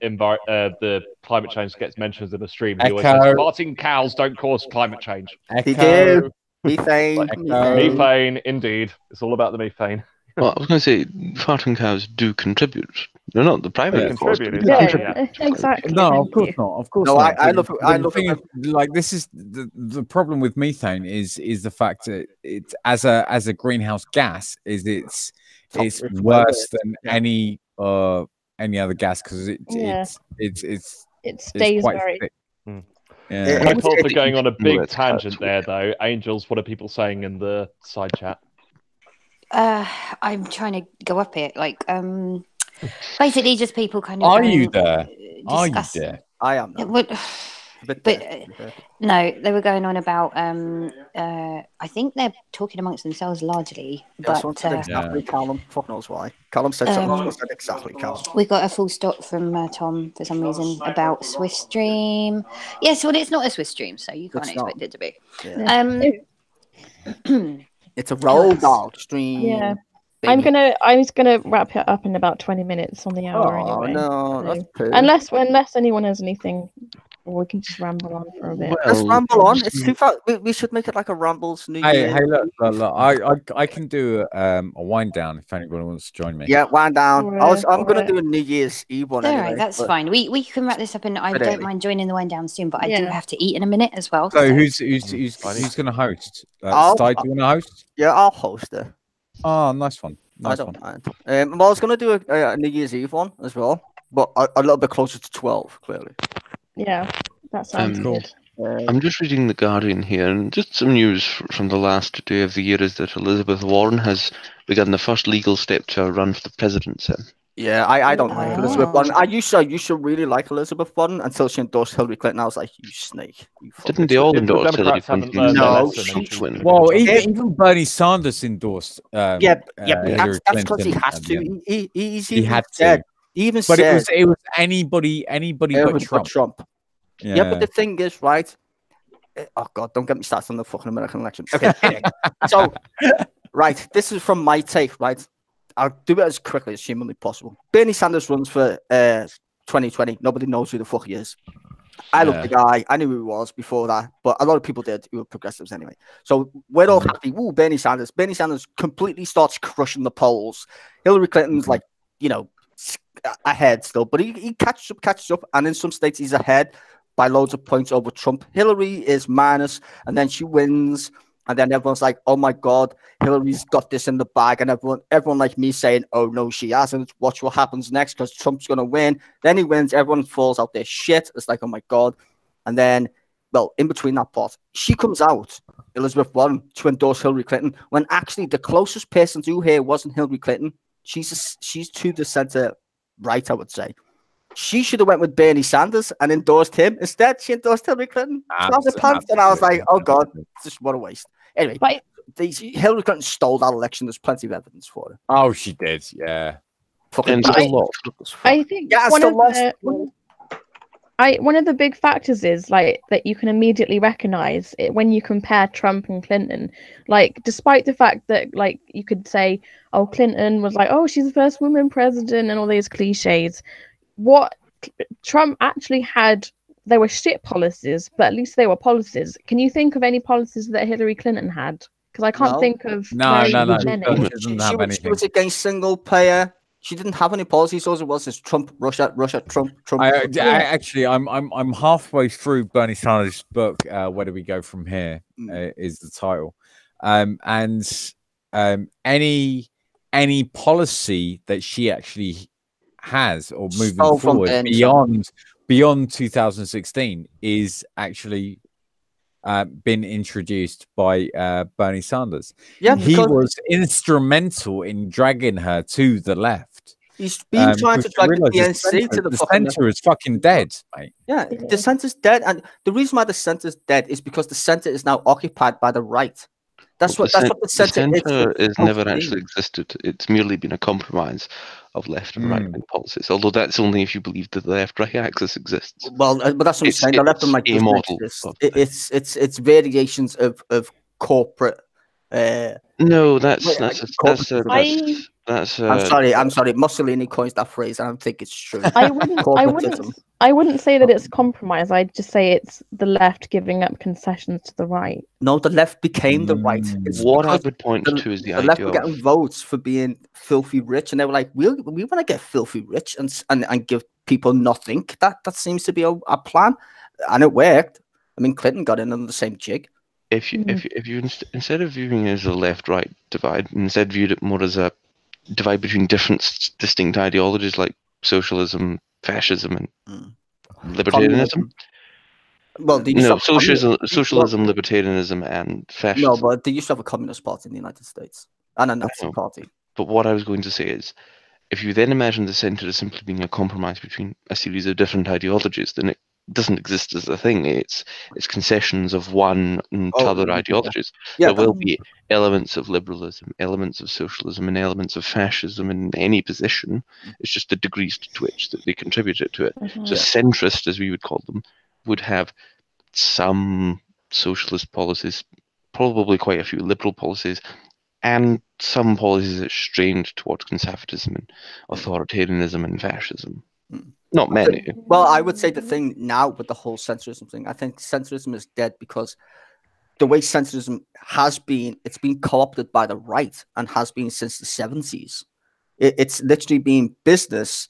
the climate change gets mentioned in the stream, he always says farting cows don't cause climate change. They do. Methane. Methane, indeed. It's all about the methane. Well, I was going to say, farting cows do contribute. They're not the primary cause. Exactly. No, of course not. Of course not. I love it. Like this is the problem with methane is the fact that it's as a greenhouse gas it's worse than any other gas because it stays very. Yeah. I'm told for going on a big tangent there, though. Angels, what are people saying in the side chat? I'm trying to go up it. Like, basically, just people kind of. Are you there? Are you there? I am. No, they were going on about. I think they're talking amongst themselves largely. Yeah, someone said exactly, Callum. Fuck knows why. Callum said something. Someone said exactly, Callum. We got a full stop from Tom for some reason about Swiss Stream. Yes, well, it's not a Swiss Stream, so you can't expect it to be. Yeah. It's a roll dog stream. Yeah. Baby. I was gonna wrap it up in about 20 minutes on the hour anyway. No, that's poo. Unless anyone has anything, or we can just ramble on for a bit. Let's ramble on. It's too far. We should make it like a Rambles New Year. Hey, look, I can do a wind down if anybody wants to join me. Yeah, wind down. I'm gonna do a New Year's Eve one. All right, that's fine. We can wrap this up, and I don't mind joining the wind down soon, but I do have to eat in a minute as well. So who's gonna host? Sty, do you want to host? Yeah, I'll host it. Oh, nice one. I don't mind. Well, I was gonna do a New Year's Eve one as well, but a little bit closer to 12, clearly. Yeah, that sounds good. I'm just reading The Guardian here, and just some news from the last day of the year is that Elizabeth Warren has begun the first legal step to run for the presidency. Yeah, I don't like Elizabeth Warren. I used to really like Elizabeth Warren until she endorsed Hillary Clinton. I was like, you snake. Didn't they all endorse Hillary Clinton? No. Well, even Bernie Sanders endorsed. Hillary that's because he has to. He had to. He even but said it was anybody but Trump. Yeah, but the thing is, right? Oh God, don't get me started on the fucking American election. Okay, so right, this is from my take, right? I'll do it as quickly as humanly possible. Bernie Sanders runs for 2020. Nobody knows who the fuck he is. I love the guy. I knew who he was before that, but a lot of people did who were progressives anyway. So we're all happy. Ooh, Bernie Sanders. Bernie Sanders completely starts crushing the polls. Hillary Clinton's like, ahead still, but he catches up, and in some states he's ahead by loads of points over Trump. Hillary is minus, and then she wins. And then everyone's like, oh my God, Hillary's got this in the bag. And everyone like me saying, oh no, she hasn't. Watch what happens next because Trump's going to win. Then he wins. Everyone falls out their shit. It's like, oh my God. And then, well, in between that part, she comes out, Elizabeth Warren, to endorse Hillary Clinton when actually the closest person to her wasn't Hillary Clinton. She's to the center right, I would say. She should have went with Bernie Sanders and endorsed him. Instead, she endorsed Hillary Clinton. And I was like, oh God, just what a waste. Anyway, Hillary Clinton stole that election. There's plenty of evidence for it. Oh, she did, yeah. I think one of the big factors is like that you can immediately recognize it when you compare Trump and Clinton. Like, despite the fact that like you could say, oh, Clinton was like, oh, she's the first woman president and all these cliches. What Trump actually had, there were shit policies, but at least they were policies. Can you think of any policies that Hillary Clinton had? Because I can't think of many. She was against single payer. She didn't have any policies. All it was is Trump, Russia, Trump. Actually, I'm halfway through Bernie Sanders' book. Where do we go from here? Is the title, and any policy that she actually has or moving forward beyond 2016 is actually been introduced by Bernie Sanders. Yeah, he was instrumental in dragging her to the left. He's been trying to drag the DNC to the center is fucking dead, mate. Yeah, the center's dead, and the reason why the center's dead is because the center is now occupied by the right. That's what the center is never actually existed. It's merely been a compromise of left and right wing policies. Although that's only if you believe that the left-right axis exists. Well, but that's what I'm saying. The left and right exist. It's variations of corporate. No, that's I'm sorry. Mussolini coins that phrase, and I think it's true. I wouldn't say that it's compromise. I'd just say it's the left giving up concessions to the right. No, the left became the right. What I would point to is the left were getting votes for being filthy rich, and they were like, we want to get filthy rich and give people nothing. That seems to be a plan, and it worked. I mean, Clinton got in on the same jig. If you instead of viewing it as a left-right divide, instead viewed it more as a divide between different distinct ideologies like socialism, fascism, and libertarianism. Well, socialism, libertarianism, and fascism. No, but they used to have a communist party in the United States and a Nazi party. But what I was going to say is, if you then imagine the centre as simply being a compromise between a series of different ideologies, then doesn't exist as a thing. It's concessions of one to other ideologies. Yeah, there will be elements of liberalism, elements of socialism, and elements of fascism in any position. It's just the degrees to which that they contributed to it. So centrist, as we would call them, would have some socialist policies, probably quite a few liberal policies, and some policies that strained towards conservatism and authoritarianism and fascism. Not many. Well, I would say the thing now with the whole centrism thing, I think centrism is dead because the way centrism has been, it's been co-opted by the right and has been since the 70s. It's literally been business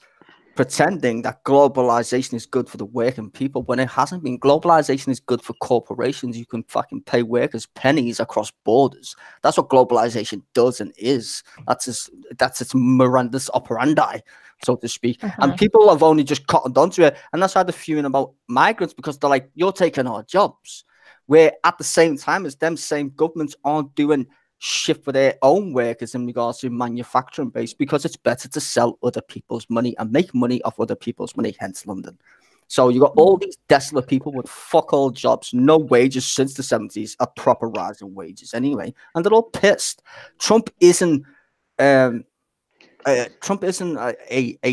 pretending that globalization is good for the working people when it hasn't been. Globalization is good for corporations. You can fucking pay workers pennies across borders. That's what globalization does and is. That's its Miranda's operandi, so to speak. And people have only just cottoned onto it. And that's why they're fuming about migrants, because they're like, you're taking our jobs. Where at the same time as them same governments aren't doing shit for their own workers in regards to manufacturing base, because it's better to sell other people's money and make money off other people's money, hence London. So you got all these desolate people with fuck all jobs, no wages since the 70s, a proper rise in wages anyway, and they're all pissed. Trump isn't a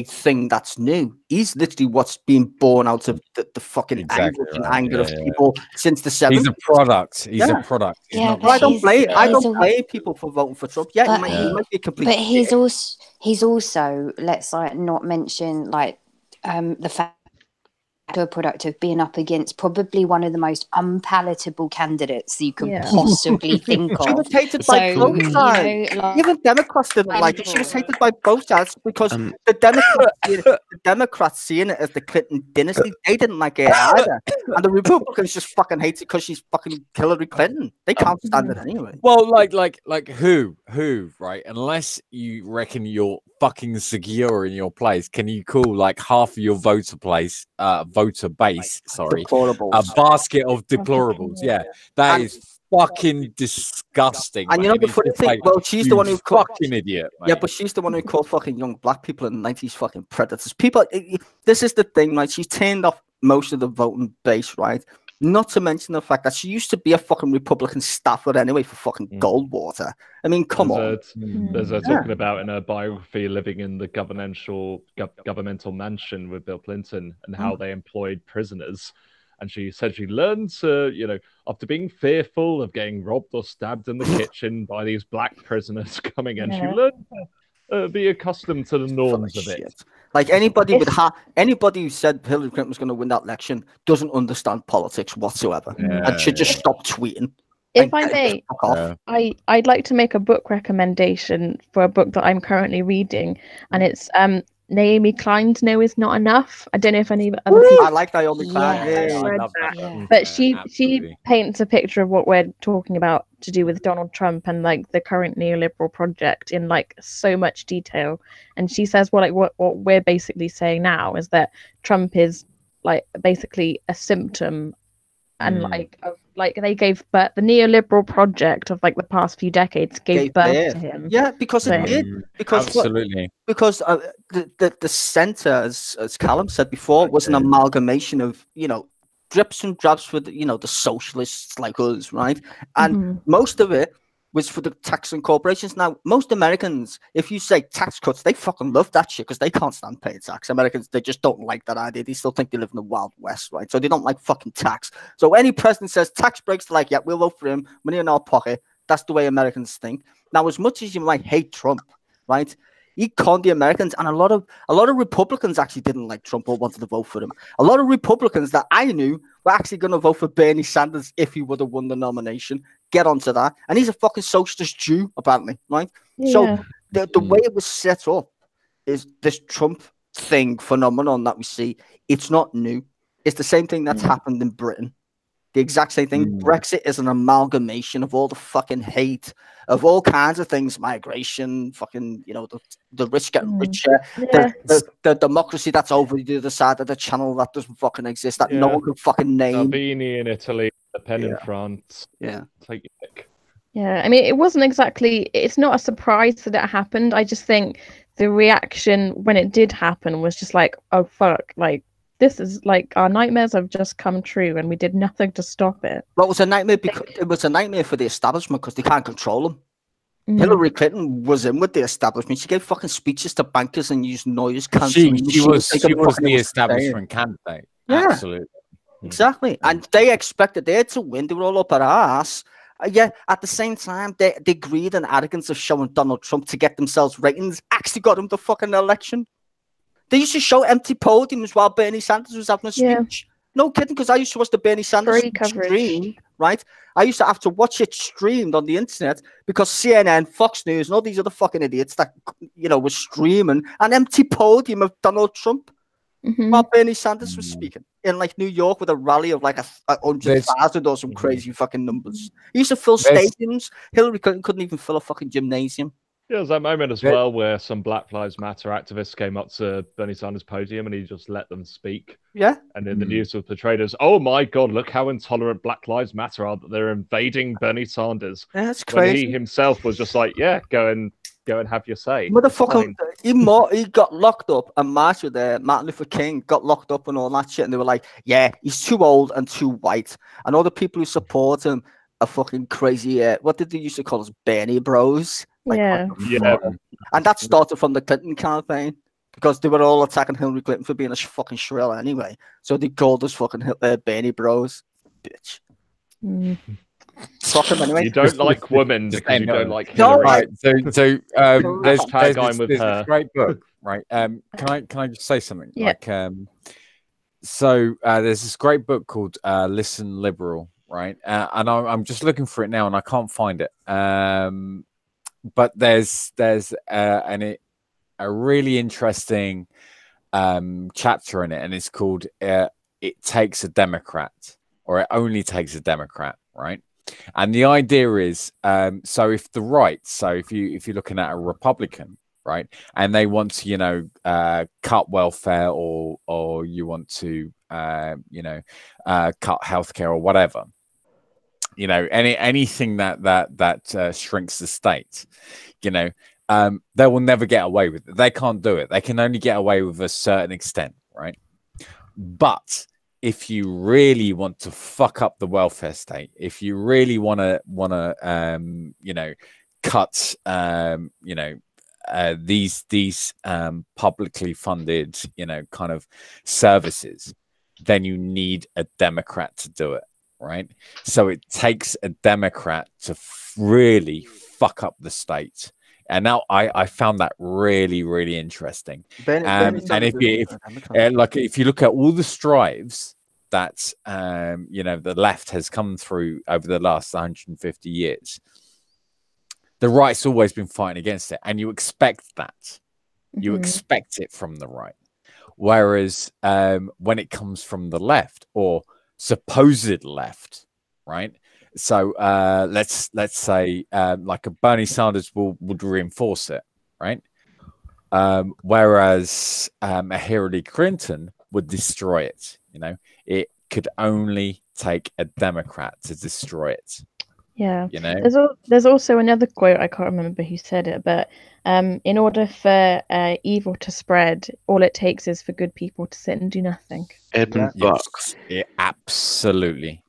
thing that's new. He's literally what's been born out of the fucking anger of people since the 70s. He's a product. He's a product. He's not I don't blame people for voting for Trump. Yeah, he might be a complete. But he's also let's not mention the fact a product of being up against probably one of the most unpalatable candidates you could possibly think of. She was hated by both sides. Even Democrats didn't like it. She was hated by both sides because the Democrats seeing it as the Clinton dynasty, they didn't like it either. And the Republicans just fucking hate it because she's fucking Hillary Clinton. They can't stand it anyway. Well, like who, right? Unless you reckon you're fucking secure in your place, can you call like half of your voter base, a basket of deplorables? Yeah, that is fucking disgusting. And you know the funny thing, well, she's the one who called fucking idiot. Yeah, but she's the one who called fucking young black people in the 90s fucking predators. People, this is the thing, right? She's turned off most of the voting base, right? Not to mention the fact that she used to be a fucking Republican staffer anyway for fucking Goldwater. I mean, come on. There's talking about in her biography living in the governmental mansion with Bill Clinton and how they employed prisoners. And she said she learned to, after being fearful of getting robbed or stabbed in the kitchen by these black prisoners coming in, she learned to be accustomed to the norms of it. Like anybody who said Hillary Clinton was going to win that election doesn't understand politics whatsoever and should just stop tweeting. If I may, I'd like to make a book recommendation for a book that I'm currently reading, and it's Naomi Klein's "No Is Not Enough." I don't know if any other people. I like Naomi Klein. But she paints a picture of what we're talking about to do with Donald Trump and like the current neoliberal project in like so much detail. And she says, well, like what we're basically saying now is that Trump is like basically a symptom, and like they gave birth, the neoliberal project of like the past few decades gave birth to him. Yeah, because it did. Because absolutely. Because the center, as Callum said before, was an amalgamation of drips and drops for the socialists like us, right? And most of it was for the tax and corporations. Now, most Americans, if you say tax cuts, they fucking love that shit because they can't stand paying tax. Americans, they just don't like that idea. They still think they live in the Wild West, right? So they don't like fucking tax. So any president says tax breaks, they're like, yeah, we'll vote for him, money in our pocket. That's the way Americans think. Now, as much as you might hate Trump, right? He conned the Americans, and a lot of Republicans actually didn't like Trump or wanted to vote for him. A lot of Republicans that I knew were actually going to vote for Bernie Sanders if he would have won the nomination. Get onto that. And he's a fucking socialist Jew, apparently, right? Yeah. So the way it was set up is this Trump phenomenon that we see. It's not new. It's the same thing that's happened in Britain. The exact same thing. Brexit is an amalgamation of all the fucking hate of all kinds of things, migration, fucking, the rich getting richer, the democracy that's over the other side of the channel that doesn't fucking exist, that no one can fucking name. Salvini in Italy, Le Pen in France. Yeah. Take your pick. Yeah, I mean, it's not a surprise that it happened. I just think the reaction when it did happen was just like, oh, fuck, like, this is like our nightmares have just come true, and we did nothing to stop it. Well, it was a nightmare because it was a nightmare for the establishment because they can't control them. Mm. Hillary Clinton was in with the establishment. She gave fucking speeches to bankers and used noise cancelling. She was the establishment candidate. Yeah, absolutely, exactly. And they expected her to win. They were all up her ass. Yet at the same time, the greed and arrogance of showing Donald Trump to get themselves ratings actually got him the fucking election. They used to show empty podiums while Bernie Sanders was having a speech. No kidding, because I used to watch the Bernie Sanders stream, right? I used to have to watch it streamed on the internet because CNN, Fox News, and all these other fucking idiots that, were streaming an empty podium of Donald Trump while Bernie Sanders was speaking in like New York with a rally of like 100,000 or some crazy fucking numbers. He used to fill stadiums. Hillary Clinton couldn't even fill a fucking gymnasium. Yeah, there was that moment as well where some Black Lives Matter activists came up to Bernie Sanders' podium and he just let them speak. Yeah. And then the news was portrayed as, oh my God, look how intolerant Black Lives Matter are, that they're invading Bernie Sanders. Yeah, that's crazy. When he himself was just like, yeah, go and have your say. Motherfucker, he got locked up and marched with Martin Luther King, got locked up and all that shit. And they were like, yeah, he's too old and too white. And all the people who support him are fucking crazy. What did they used to call us? Bernie bros. Like, yeah. And that started from the Clinton campaign because they were all attacking Hillary Clinton for being a fucking shrill anyway. So they called us fucking Bernie bros. Bitch. Fuck him anyway. You don't like women because you don't like Hillary. Right. So there's her. this great book, right? Can I just say something? Yeah. So there's this great book called Listen Liberal, right? And I'm just looking for it now and I can't find it. But there's a really interesting chapter in it, and it's called "It Takes a Democrat," or "It Only Takes a Democrat," right? And the idea is, so if the right, so if you're looking at a Republican, right, and they want to, cut welfare or you want to, cut healthcare or whatever. Anything that shrinks the state, they will never get away with it. They can't do it. They can only get away with a certain extent, right? But if you really want to fuck up the welfare state, if you really want to cut, these publicly funded, kind of services, then you need a Democrat to do it. Right, so it takes a Democrat to really fuck up the state, and now I found that really, really interesting. And if you look at all the strives that the left has come through over the last 150 years, the right's always been fighting against it, and you expect that. You expect it from the right, whereas when it comes from the left or supposed left, right? So let's say like a Bernie Sanders would reinforce it, right? Whereas a Hillary Clinton would destroy it. It could only take a Democrat to destroy it. Yeah. There's also another quote, I can't remember who said it, but in order for evil to spread, all it takes is for good people to sit and do nothing. Edmund Burke. Yeah, absolutely.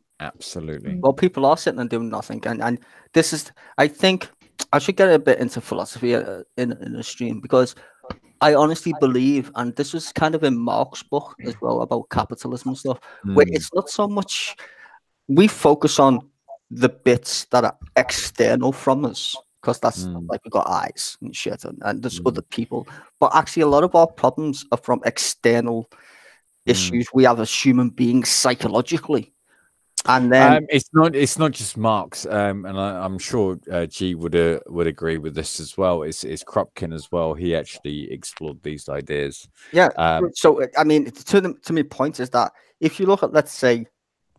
Well, people are sitting and doing nothing, and this is, I think, I should get a bit into philosophy in the stream, because I honestly believe, and this was kind of in Marx's book as well about capitalism and stuff, where it's not so much we focus on the bits that are external from us, because that's like we've got eyes and shit, and there's other people, but actually a lot of our problems are from external issues we have as human beings psychologically. And then it's not just Marx, and I'm sure G would agree with this as well. It's Kropotkin as well. He actually explored these ideas. Yeah. So I mean, to my point is that if you look at, let's say,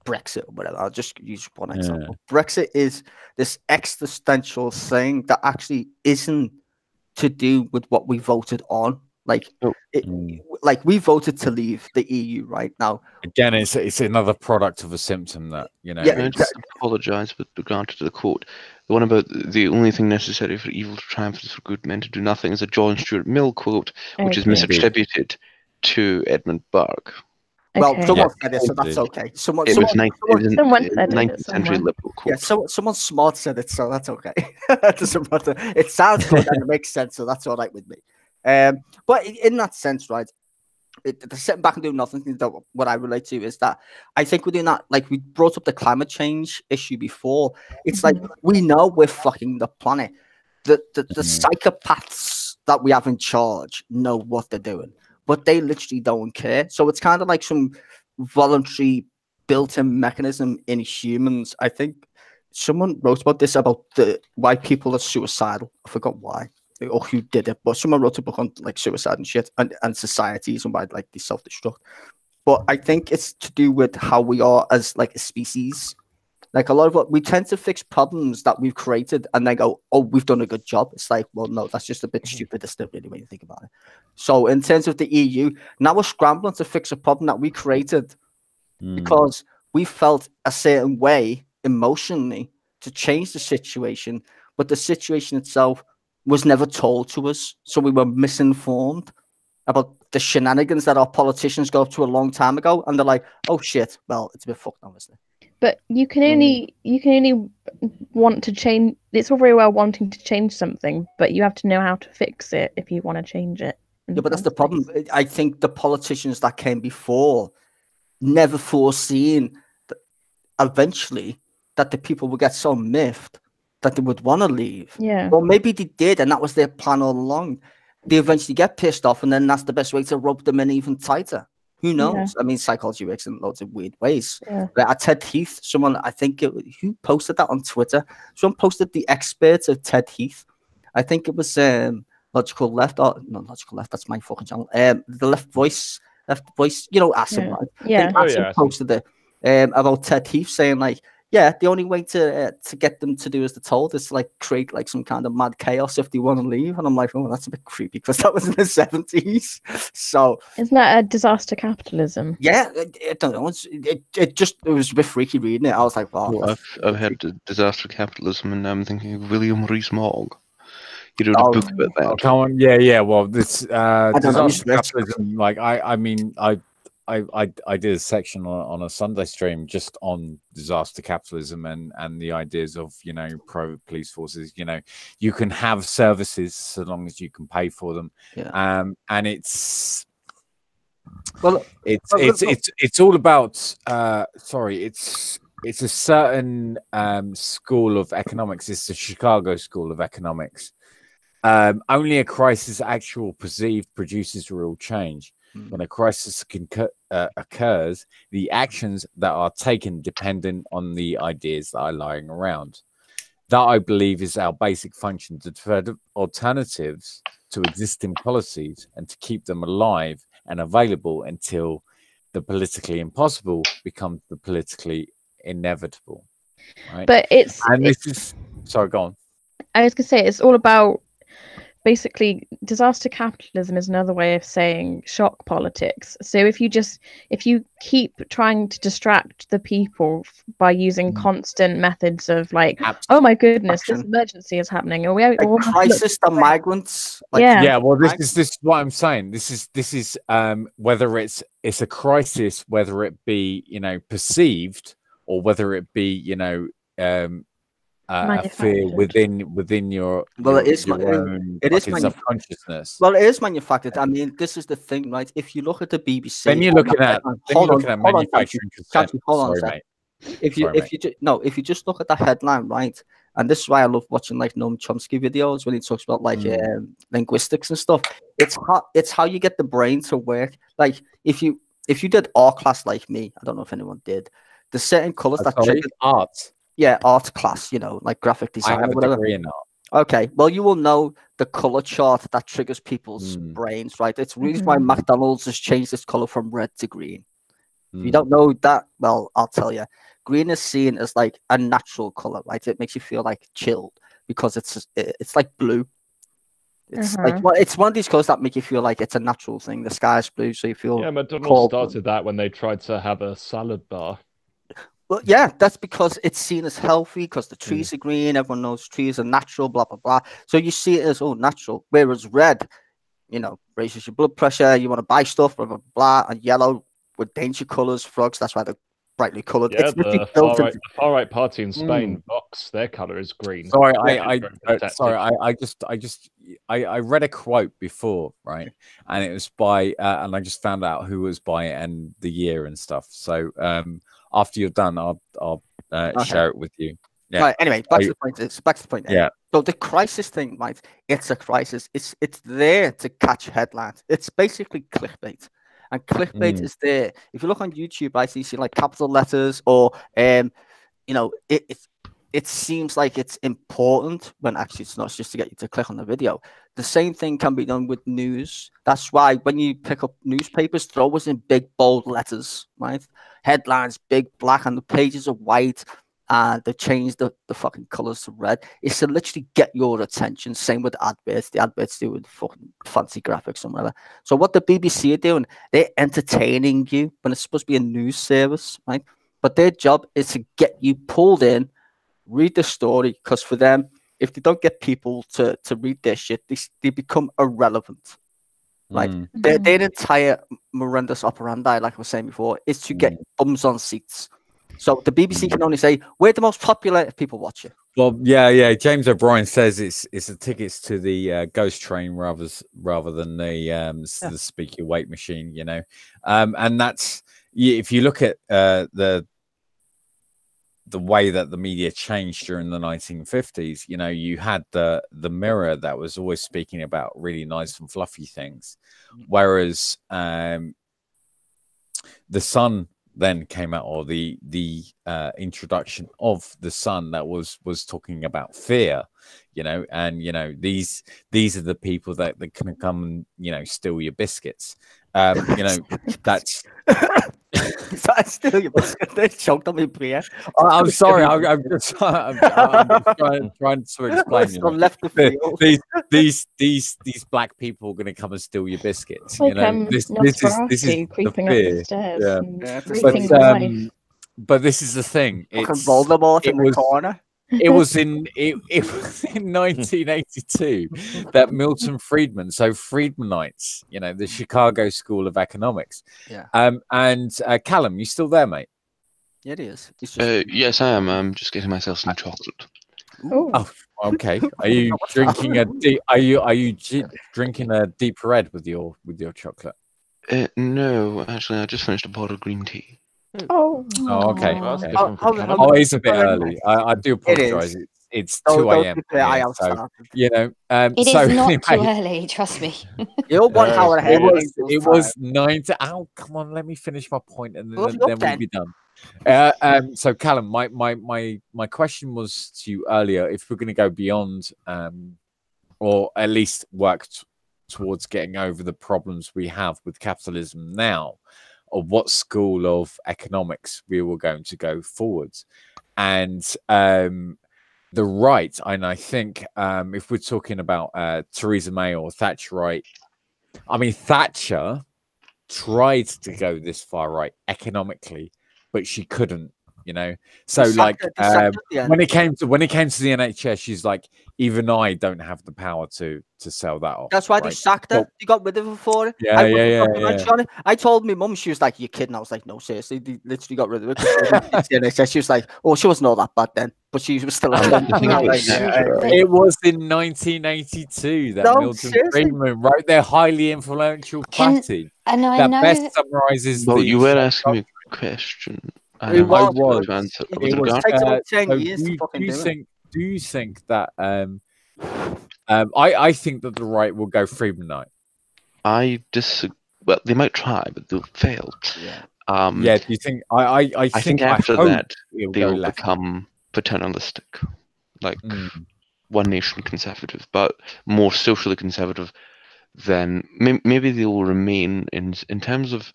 Brexit or whatever, I'll just use one example. Brexit is this existential thing that actually isn't to do with what we voted on. Like, like we voted to leave the EU right now. Again, it's another product of a symptom that I just apologise with regard to the quote. The one about the only thing necessary for evil to triumph is for good men to do nothing is a John Stuart Mill quote, which is misattributed to Edmund Burke. Well, Okay. someone Yeah, said it, so that's did. okay. Someone, It was someone, Someone said it 19th century somewhere. liberal yeah, quote. someone smart said it, so that's okay. It doesn't matter. It sounds good and it makes sense, so that's all right with me. But in that sense, right, the sitting back and doing nothing thing that what I relate to is that I think we're doing that. Like we brought up the climate change issue before. It's like we know we're fucking the planet. The psychopaths that we have in charge know what they're doing, but they literally don't care. So it's kind of like some voluntary built-in mechanism in humans. I think someone wrote about this about the why people are suicidal. I forgot why or who did it, but someone wrote a book on like suicide and shit and societies and why like they self-destruct. But I think it's to do with how we are as like a species. Like a lot of what we tend to fix problems that we've created and then go, oh, we've done a good job. It's like, well, no, that's just a bit stupid, isn't it, really, when you think about it. So in terms of the EU, now we're scrambling to fix a problem that we created because we felt a certain way emotionally to change the situation, but the situation itself was never told to us. So we were misinformed about the shenanigans that our politicians got up to a long time ago. And they're like, oh shit, well, it's a bit fucked now, isn't it? But you can only want to change. It's all very well wanting to change something, but you have to know how to fix it if you want to change it. Yeah, but that's the problem. I think the politicians that came before never foreseen that eventually that the people would get so miffed that they would want to leave. Yeah. Or maybe they did, and that was their plan all along. They eventually get pissed off, and then that's the best way to rope them in even tighter. Who knows? Yeah. I mean, psychology works in loads of weird ways. Yeah. Like at TED Heath, someone, I think, who posted that on Twitter? Someone posted the experts of TED Heath. I think it was Logical Left, or no, Logical Left, that's my fucking channel. The Left Voice, you know, Asim, right? Yeah. I think Asim posted it about TED Heath saying, like, yeah, the only way to get them to do as they're told is to like create like some kind of mad chaos if they want to leave. And I'm like, oh, that's a bit creepy because that was in the 70s. So isn't that a disaster capitalism? Yeah, I don't know. It was a bit freaky reading it. I was like, wow. Well, I've heard disaster capitalism, and I'm thinking of William Rees-Mogg. He wrote a book about that. Oh, come on, yeah. Well, this disaster know, capitalism. Like, I mean, I did a section on a Sunday stream just on disaster capitalism and the ideas of, you know, private police forces. You know, you can have services so long as you can pay for them. Yeah. And it's it's all about it's a certain school of economics. It's the Chicago School of Economics. Only a crisis, actual perceived, produces real change. When a crisis occurs, the actions that are taken dependent on the ideas that are lying around. That, I believe, is our basic function, to develop alternatives to existing policies and to keep them alive and available until the politically impossible becomes the politically inevitable. Right? But sorry, go on. I was going to say, it's all about basically disaster capitalism is another way of saying shock politics. So if you keep trying to distract the people by using constant methods of like, oh my goodness, this emergency is happening, or we crisis the migrants. Well, this is what I'm saying. This is whether it's a crisis, whether it be, you know, perceived, or whether it be, you know, a fear within your own subconsciousness. Well, it is manufactured. I mean, this is the thing, right? If you look at the BBC, then you're looking at manufacturing consent. Sorry, mate. If you just look at the headline, right? And this is why I love watching like Noam Chomsky videos when he talks about like linguistics and stuff. It's how you get the brain to work. Like if you did art class like me, I don't know if anyone did. There's certain colors that trigger art. Yeah, art class, you know, like graphic design. I have or whatever. a degree in art. Okay, well, you will know the color chart that triggers people's brains, right? It's the reason why McDonald's has changed its color from red to green. If you don't know that, well, I'll tell you. Green is seen as like a natural color, right? It makes you feel like chilled because it's like blue. It's it's one of these colors that make you feel like it's a natural thing. The sky's blue, so you feel. Yeah, McDonald's started that when they tried to have a salad bar. Well, yeah, that's because it's seen as healthy because the trees are green. Everyone knows trees are natural, blah, blah, blah. So you see it as, natural. Whereas red, you know, raises your blood pressure. You want to buy stuff, blah, blah, blah. And yellow with danger colours, frogs. That's why they're brightly coloured. Yeah, It's literally the built far into. right party in Spain, Vox, their colour is green. Sorry, Sorry, I read a quote before, right? And it was by, and I just found out who was by it and the year and stuff. So after you're done, I'll share it with you. Yeah. Right, anyway, back to the point. Back to the point. Yeah. So the crisis thing, right? It's a crisis. It's there to catch headlines. It's basically clickbait, and clickbait is there. If you look on YouTube, right, so you see like capital letters, or you know, it seems like it's important when actually it's not. It's just to get you to click on the video. The same thing can be done with news. That's why when you pick up newspapers, they're always in big bold letters, right? Headlines, big black, and the pages are white. They've changed the fucking colours to red. It's to literally get your attention. Same with adverts. The adverts do with fucking fancy graphics and whatever. So what the BBC are doing, they're entertaining you when it's supposed to be a news service, right? But their job is to get you pulled in, read the story, because for them, if they don't get people to read their shit, they become irrelevant, right? Their entire morandus operandi, like I was saying before, is to get bums on seats. So the BBC can only say we're the most popular if people watch it. Well, yeah. James O'Brien says it's the tickets to the ghost train rather than the speak your weight machine, you know. And that's, if you look at the way that the media changed during the 1950s, you know, you had the Mirror that was always speaking about really nice and fluffy things, whereas the Sun then came out, or the introduction of the Sun that was talking about fear, you know, and you know, these are the people that can come and, you know, steal your biscuits. You know, that's still your biscuit. They choked on me, Bria. I'm sorry. I'm just trying to explain. You know, left the field. These black people are going to come and steal your biscuits. Like, you know, this is creeping the up fear. the stairs. Yeah. And but this is the thing. Fucking Voldemort in the corner. It was in 1982 that Milton Friedman, so Friedmanites, you know, the Chicago School of Economics. Yeah. And Callum, you still there, mate? Yeah, it is. Yes, I am. I'm just getting myself some chocolate. Oh, okay. Are you drinking a deep? Are you drinking a deep red with your chocolate? No, actually, I just finished a bottle of green tea. Oh, okay. Oh, it's a bit early. I do apologize. It's 2 a.m. So, you know, it so is not anyway, too early. Trust me. You're 1 hour ahead. It was 9 to. Oh, come on, let me finish my point, and then we'll be done. So, Callum, my question was to you earlier: if we're going to go beyond, or at least work towards getting over the problems we have with capitalism now, or what school of economics we were going to go forwards, and the right, and I think if we're talking about Theresa May or Thatcherite, I mean, Thatcher tried to go this far right economically, but she couldn't, you know. So like when it came to the NHS, she's like, even I don't have the power to sell that off. That's why they sacked her. They got rid of her for it. Yeah. I told my mum, she was like, "You're kidding." I was like, "No, seriously." They literally got rid of her. She was like, "Oh, she wasn't all that bad then," but she was still. It was in 1982 that Milton Friedman wrote their highly influential party that best summarizes. Well, you were asking me a question. It was. Do you think that? I think that the right will go Friedmanite. I disagree. Well, they might try, but they'll fail. Yeah. Do you think? I think after that they will become paternalistic, like one nation conservative, but more socially conservative. Then maybe they will remain in terms of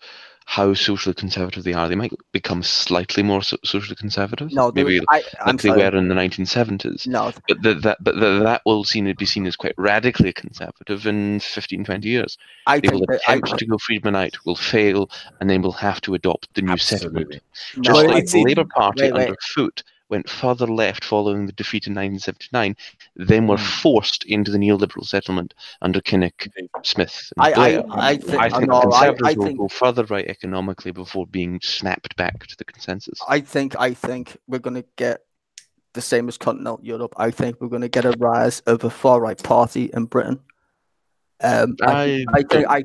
how socially conservative they are. They might become slightly more socially conservative. No, maybe like they were in the 1970s. No, but that will be seen as quite radically conservative in 15, 20 years. They will attempt to go Friedmanite, will fail, and then will have to adopt the new settlement. Just like the Labour Party under Foot went further left following the defeat in 1979, then were forced into the neoliberal settlement under Kinnock, Smith, and Blair. I think I think no, Conservatives I will think go further right economically before being snapped back to the consensus. I think we're going to get the same as continental Europe. I think we're going to get a rise of a far right party in Britain. I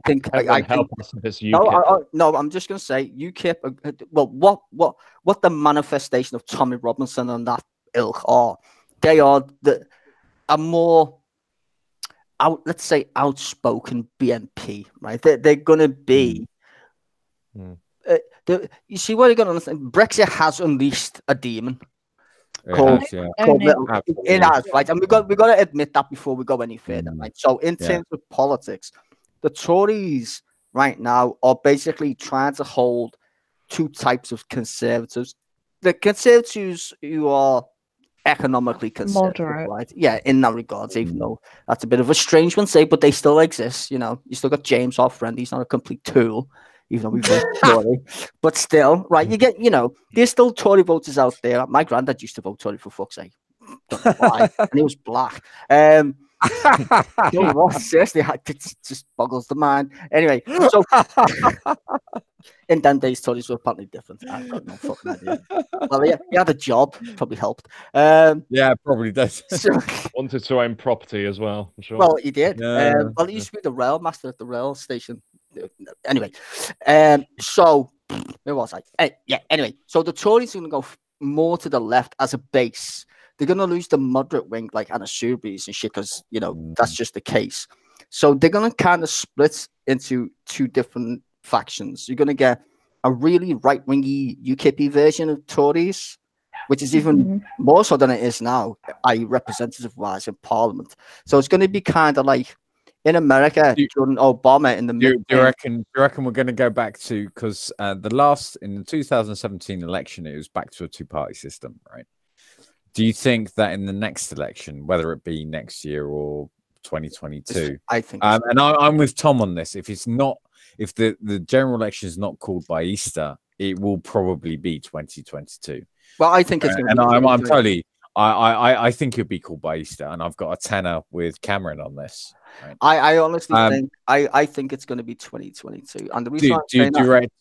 think help us if it's no, UKIP. no. I'm just going to say UKIP. Well, what the manifestation of Tommy Robinson and that ilk are? They are a more let's say outspoken BNP, right? They're going to be. You see what you're going to understand? Brexit has unleashed a demon. It has, right? And we got to admit that before we go any further, right? So in terms of politics, the Tories right now are basically trying to hold two types of conservatives. The conservatives who are economically conservative, moderate, right? Yeah, in that regards, even though that's a bit of a strange one to say, but they still exist. You know, you still got James, our friend. He's not a complete tool, even though we vote Tory. But still, right? You get, there's still Tory voters out there. My granddad used to vote Tory, for fuck's sake. Don't know why, and he was black. Seriously, it just boggles the mind. Anyway, so in them days, Tories were apparently different. I've got no fucking idea. Well, yeah, he had a job, probably helped. Yeah, probably does. Wanted to own property as well, I'm sure. Well, he did. Well, he used to be the rail master at the rail station. Anyway, so where was I? Yeah. Anyway, so the Tories are going to go more to the left as a base. They're going to lose the moderate wing like Anna Soubry's and shit because, that's just the case. So they're going to kind of split into two different factions. You're going to get a really right-wingy UKIP version of Tories, which is even more so than it is now, i.e. representative-wise in Parliament. So it's going to be kind of like in America during Obama in the do you reckon we're going to go back to, because in the 2017 election, it was back to a two-party system, right? Do you think that in the next election, whether it be next year or 2022, I think, and I'm with Tom on this, if the general election is not called by Easter, it will probably be 2022. Well, I think it's going to be. And I'm totally. I think it'll be called by Easter, and I've got a tenner with Cameron on this. Right? I honestly think I think it's going to be 2022, and the reason do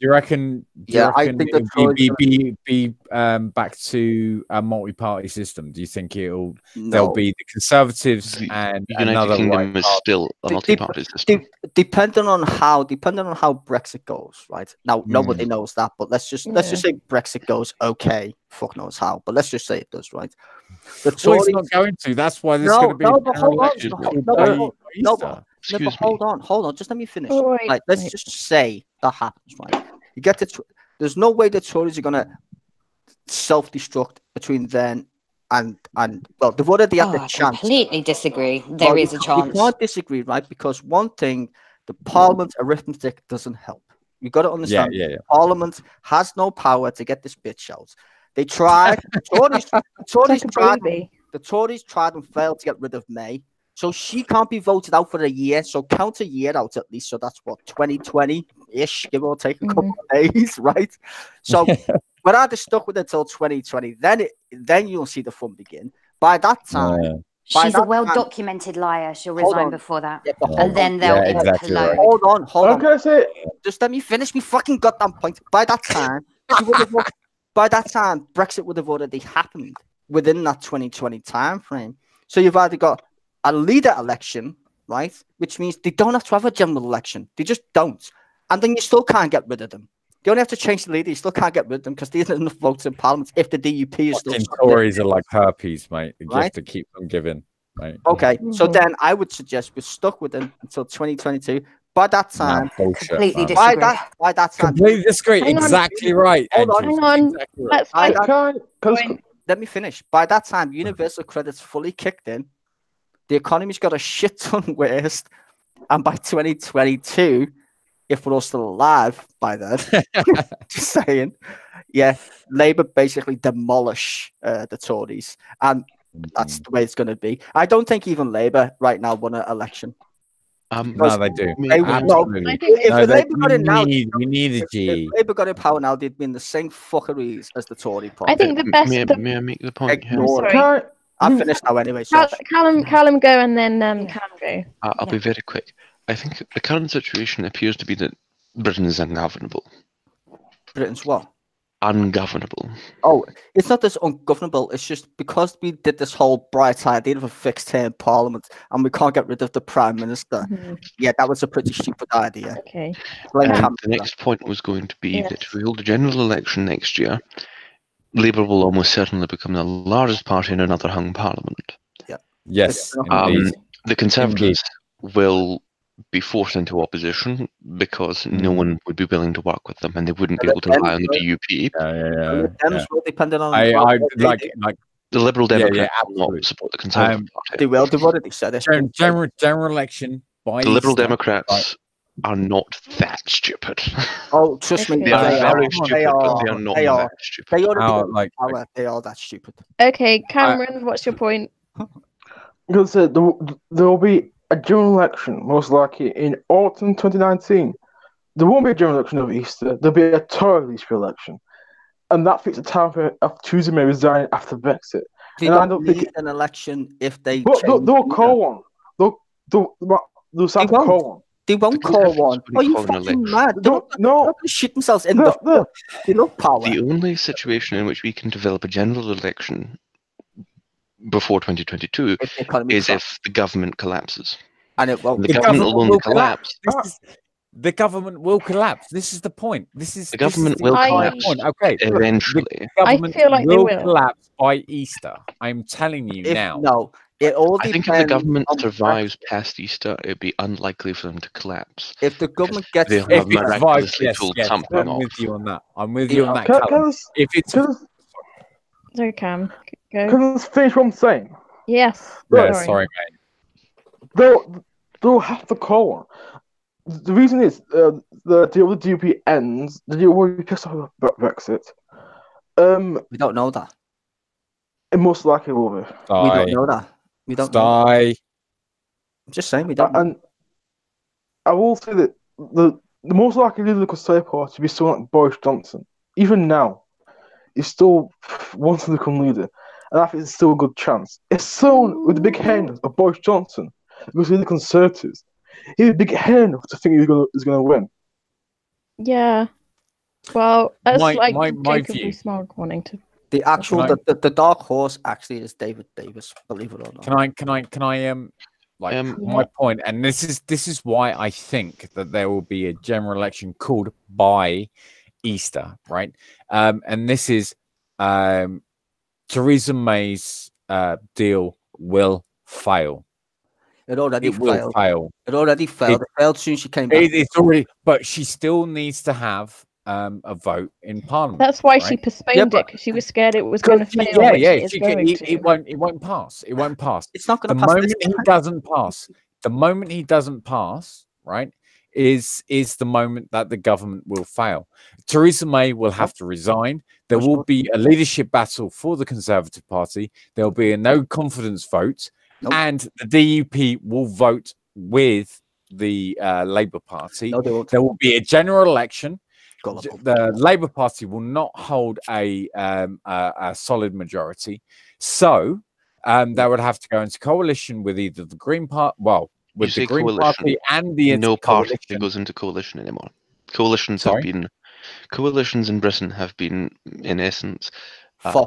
you reckon? I think it'll be back to a multi-party system. Do you think there'll be the Conservatives and the United another Kingdom is still a multi-party system? Depending on how Brexit goes, right? Now nobody knows that, but let's just say Brexit goes okay. Fuck knows how, but let's just say it does, right? It's not going to. That's why there's going to be hold on. Just let me finish. Let's just say that happens, right? You get there's no way the Tories are going to self-destruct between then and well, they've already had the chance. Completely disagree. There is a chance. You can't disagree, right? Because one thing, the Parliament arithmetic doesn't help. You got to understand. Yeah. Parliament has no power to get this bitch out. They tried. The Tories tried and failed to get rid of May. So she can't be voted out for a year. So count a year out at least. So that's what, 2020-ish, give or take a couple of days, right? So we're either stuck with it until 2020. Then you'll see the fun begin. By that time, she's a well-documented liar. She'll resign before that, and then they'll exactly right. Hold on. Can I say? Just let me finish. Me fucking goddamn point. By that time, Brexit would have already happened within that 2020 time frame. So you've either got a leader election, right? Which means they don't have to have a general election. They just don't. And then you still can't get rid of them. You only have to change the leader. You still can't get rid of them because there's enough votes in Parliament if the DUP is still... Tories are like herpes, mate. You have to keep them giving. Right? Okay, so then I would suggest we're stuck with them until 2022. By that time, completely disagree. By that time, completely disagree. Exactly right. Hang on. Let me finish. By that time, universal credit's fully kicked in. The economy's got a shit ton worse, and by 2022, if we're all still alive by then, just saying, Labour basically demolish the Tories, and that's the way it's going to be. I don't think even Labour right now won an election. No, they do. They would no. Absolutely. If No, the Labour got in now, we need a G. if Labour got in power now, they'd be in the same fuckeries as the Tory party. I think the best. May I make the point here? Ignore it. Sorry. I've finished now anyway. Callum, go, and then Callum go. I'll be very quick. I think the current situation appears to be that Britain is ungovernable. Britain's what? Ungovernable. Oh, it's not this ungovernable. It's just because we did this whole bright idea of a fixed term parliament and we can't get rid of the prime minister. Yeah, that was a pretty stupid idea. Okay. The next point was going to be that if we hold a general election next year, Labour will almost certainly become the largest party in another hung parliament. Yeah. Yes. The Conservatives will be forced into opposition because no one would be willing to work with them, and they wouldn't be able to rely on the DUP. Dems will depend on. I like the Liberal Democrats will not support the Conservative Party. They will. They've already said it. General election by the Liberal Democrats are not that stupid. Oh, trust me, they are very stupid, but they are not that stupid. They already they are that stupid. Okay, Cameron, what's your point? Because there will be a general election, most likely in autumn 2019. There won't be a general election over Easter. There'll be a Tory election, and that fixes the time of Theresa May resigning after Brexit. They don't need an election if they. But they'll call one. They'll start to call one. They won't call one. Are you fucking mad? They're not shit themselves in the foot. They love power. The only situation in which we can develop a general election before 2022 is if the government collapses. And it won't. The government will collapse. The government will collapse. This is the point. The government will collapse. Okay, eventually. The government I feel like will they will collapse by Easter. I'm telling you now. No. It all I think if the government survives past Easter, it'd be unlikely for them to collapse. If the government gets, they'll have miraculously pulled something I'm off. with you on that. I'm with you on that. If it's so, Cam, go. Can I finish what I'm saying? Yes. Yeah, sorry, mate. They'll have to call one. The reason is the deal with the DUP ends. The deal will be pissed off about Brexit. We don't know that. It most likely will be. We don't know that. We don't know. I'm just saying we don't. And I will say that the most likely leader of the Conservative Party will be someone like Boris Johnson. Even now, he's still wants to become leader, and I think it's still a good chance. If someone with the big hand of Boris Johnson goes to the Conservatives, he's a big hand enough to think he's going to win. Yeah. Like my Jacob view. Rees-Mogg wanting to. The actual the dark horse actually is David Davis, believe it or not. Can I my point, and this is why I think that there will be a general election called by Easter, right? And this is Theresa May's deal will fail. It already will fail. It already failed. It failed soon she came back. It's already, but she still needs to have a vote in Parliament. That's why right? she postponed it because she was scared it was going to fail. It won't pass. It won't pass. It's not going to pass. The moment he doesn't pass, right, is the moment that the government will fail. Theresa May will have to resign. There will be a leadership battle for the Conservative Party. There will be a no confidence vote, and the DUP will vote with the Labour Party. There will be a general election. The Labour Party will not hold a solid majority, so they would have to go into coalition with either the Green Party, with the Green Party and the no party goes into coalition anymore. Coalitions in Britain have been, in essence,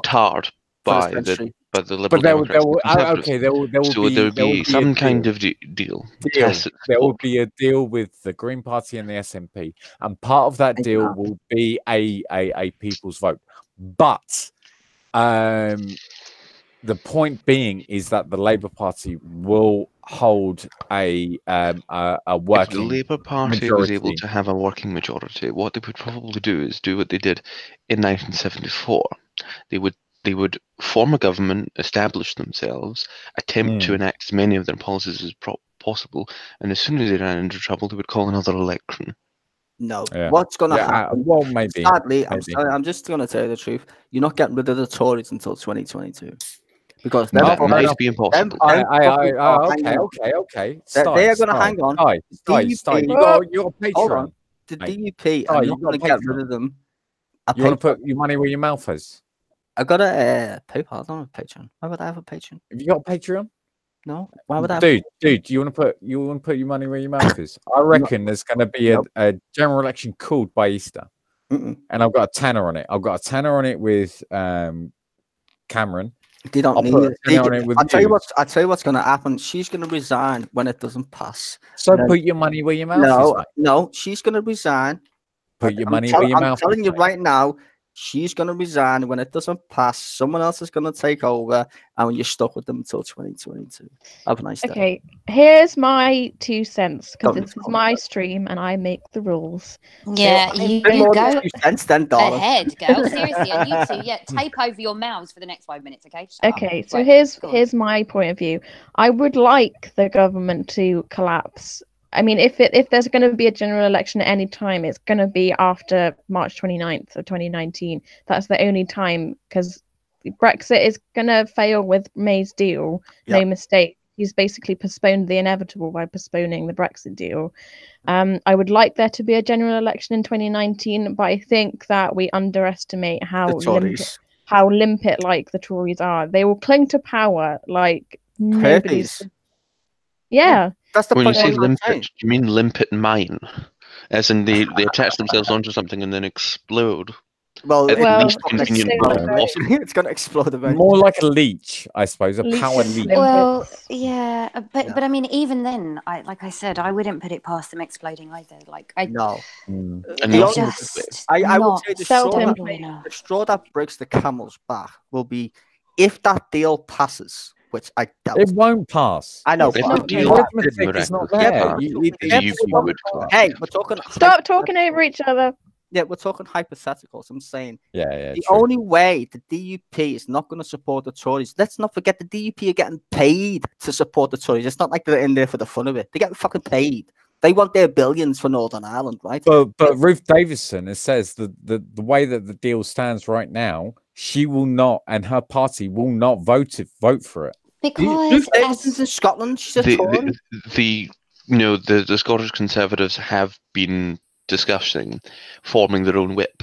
tarred by the Liberal Democrats. There will be some kind of deal. There will be a deal with the Green Party and the SNP, and part of that deal will be a people's vote. But the point being is that the Labour Party will hold a working. If the Labour Party was able to have a working majority, what they would probably do is do what they did in 1974. They would form a government, establish themselves, attempt to enact as many of their policies as possible, and as soon as they ran into trouble, they would call another election. No. What's going to happen? Well, maybe. Sadly, I'm just going to tell you the truth. You're not getting rid of the Tories until 2022. because that might be impossible. Okay. They are going to hang on. Sty, you got a Patreon. Hold on. The DUP are not going to get rid of them. You want to put your money where your mouth is? I got a PayPal. I don't have a Patreon. Why would I have a Patreon? Have you got a Patreon? No. Why would I? Dude, you want to put your money where your mouth is? I reckon there's going to be a general election called by Easter, and I've got a tanner on it. I've got a tanner on it with Cameron. They don't need it. I'll tell you what's going to happen. She's going to resign when it doesn't pass. So put your money where your mouth is. Mate. No, she's going to resign. Put your money where your mouth is. I'm telling you right now, she's going to resign when it doesn't pass. Someone else is going to take over, and you're stuck with them until 2022. Have a nice day. Okay, here's my 2 cents, because this is my stream and I make the rules. Yeah, so you go then, ahead, girl. Seriously, and you two, tape over your mouths for the next 5 minutes, okay? Okay, so here's my point of view. I would like the government to collapse. I mean, if there's going to be a general election at any time, it's going to be after March 29th of 2019. That's the only time, because Brexit is going to fail with May's deal. No mistake. He's basically postponed the inevitable by postponing the Brexit deal. I would like there to be a general election in 2019, but I think that we underestimate how limpet like the Tories are. They will cling to power like nobody's. Yeah. That's the when point. You say limpet, you mean limpet mine? As in they attach themselves onto something and then explode. Well, at least convenient. It's going to explode eventually. More like a leech, I suppose, a power leech. Well, yeah, but I mean, even then, like I said, I wouldn't put it past them exploding either. Like I no. I would say the straw that breaks the camel's back will be if that deal passes. Which I doubt. It won't pass. I know. If the deal is not there. Hey, we're talking. Stop talking over each other. Yeah, we're talking hypotheticals. I'm saying. Yeah. The only way the DUP is not going to support the Tories. Let's not forget the DUP are getting paid to support the Tories. It's not like they're in there for the fun of it. They're getting fucking paid. They want their billions for Northern Ireland, right? But Ruth Davidson, it says the way that the deal stands right now, she will not, and her party will not vote for it. Because Ruth Davidson's in Scotland. She's a Tory. The Scottish Conservatives have been discussing forming their own whip.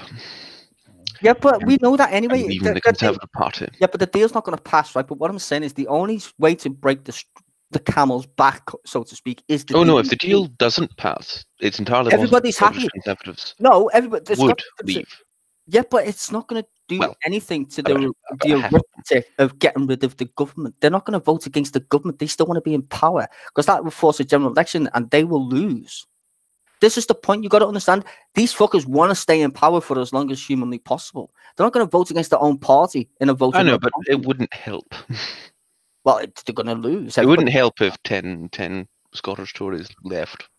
Yeah, but we know that anyway. Even the Conservative Party. Yeah, but the deal's not going to pass, right? But what I'm saying is the only way to break the camel's back, so to speak, is the no, if the deal doesn't pass, it's entirely everybody's happy. Conservatives everybody would leave. Yeah, but it's not going to do anything to the arithmetic of getting rid of the government. They're not going to vote against the government. They still want to be in power because that will force a general election and they will lose. This is the point. You got to understand. These fuckers want to stay in power for as long as humanly possible. They're not going to vote against their own party in a vote. I know, but it wouldn't help. Well, they're going to lose. It wouldn't help if 10 Scottish Tories left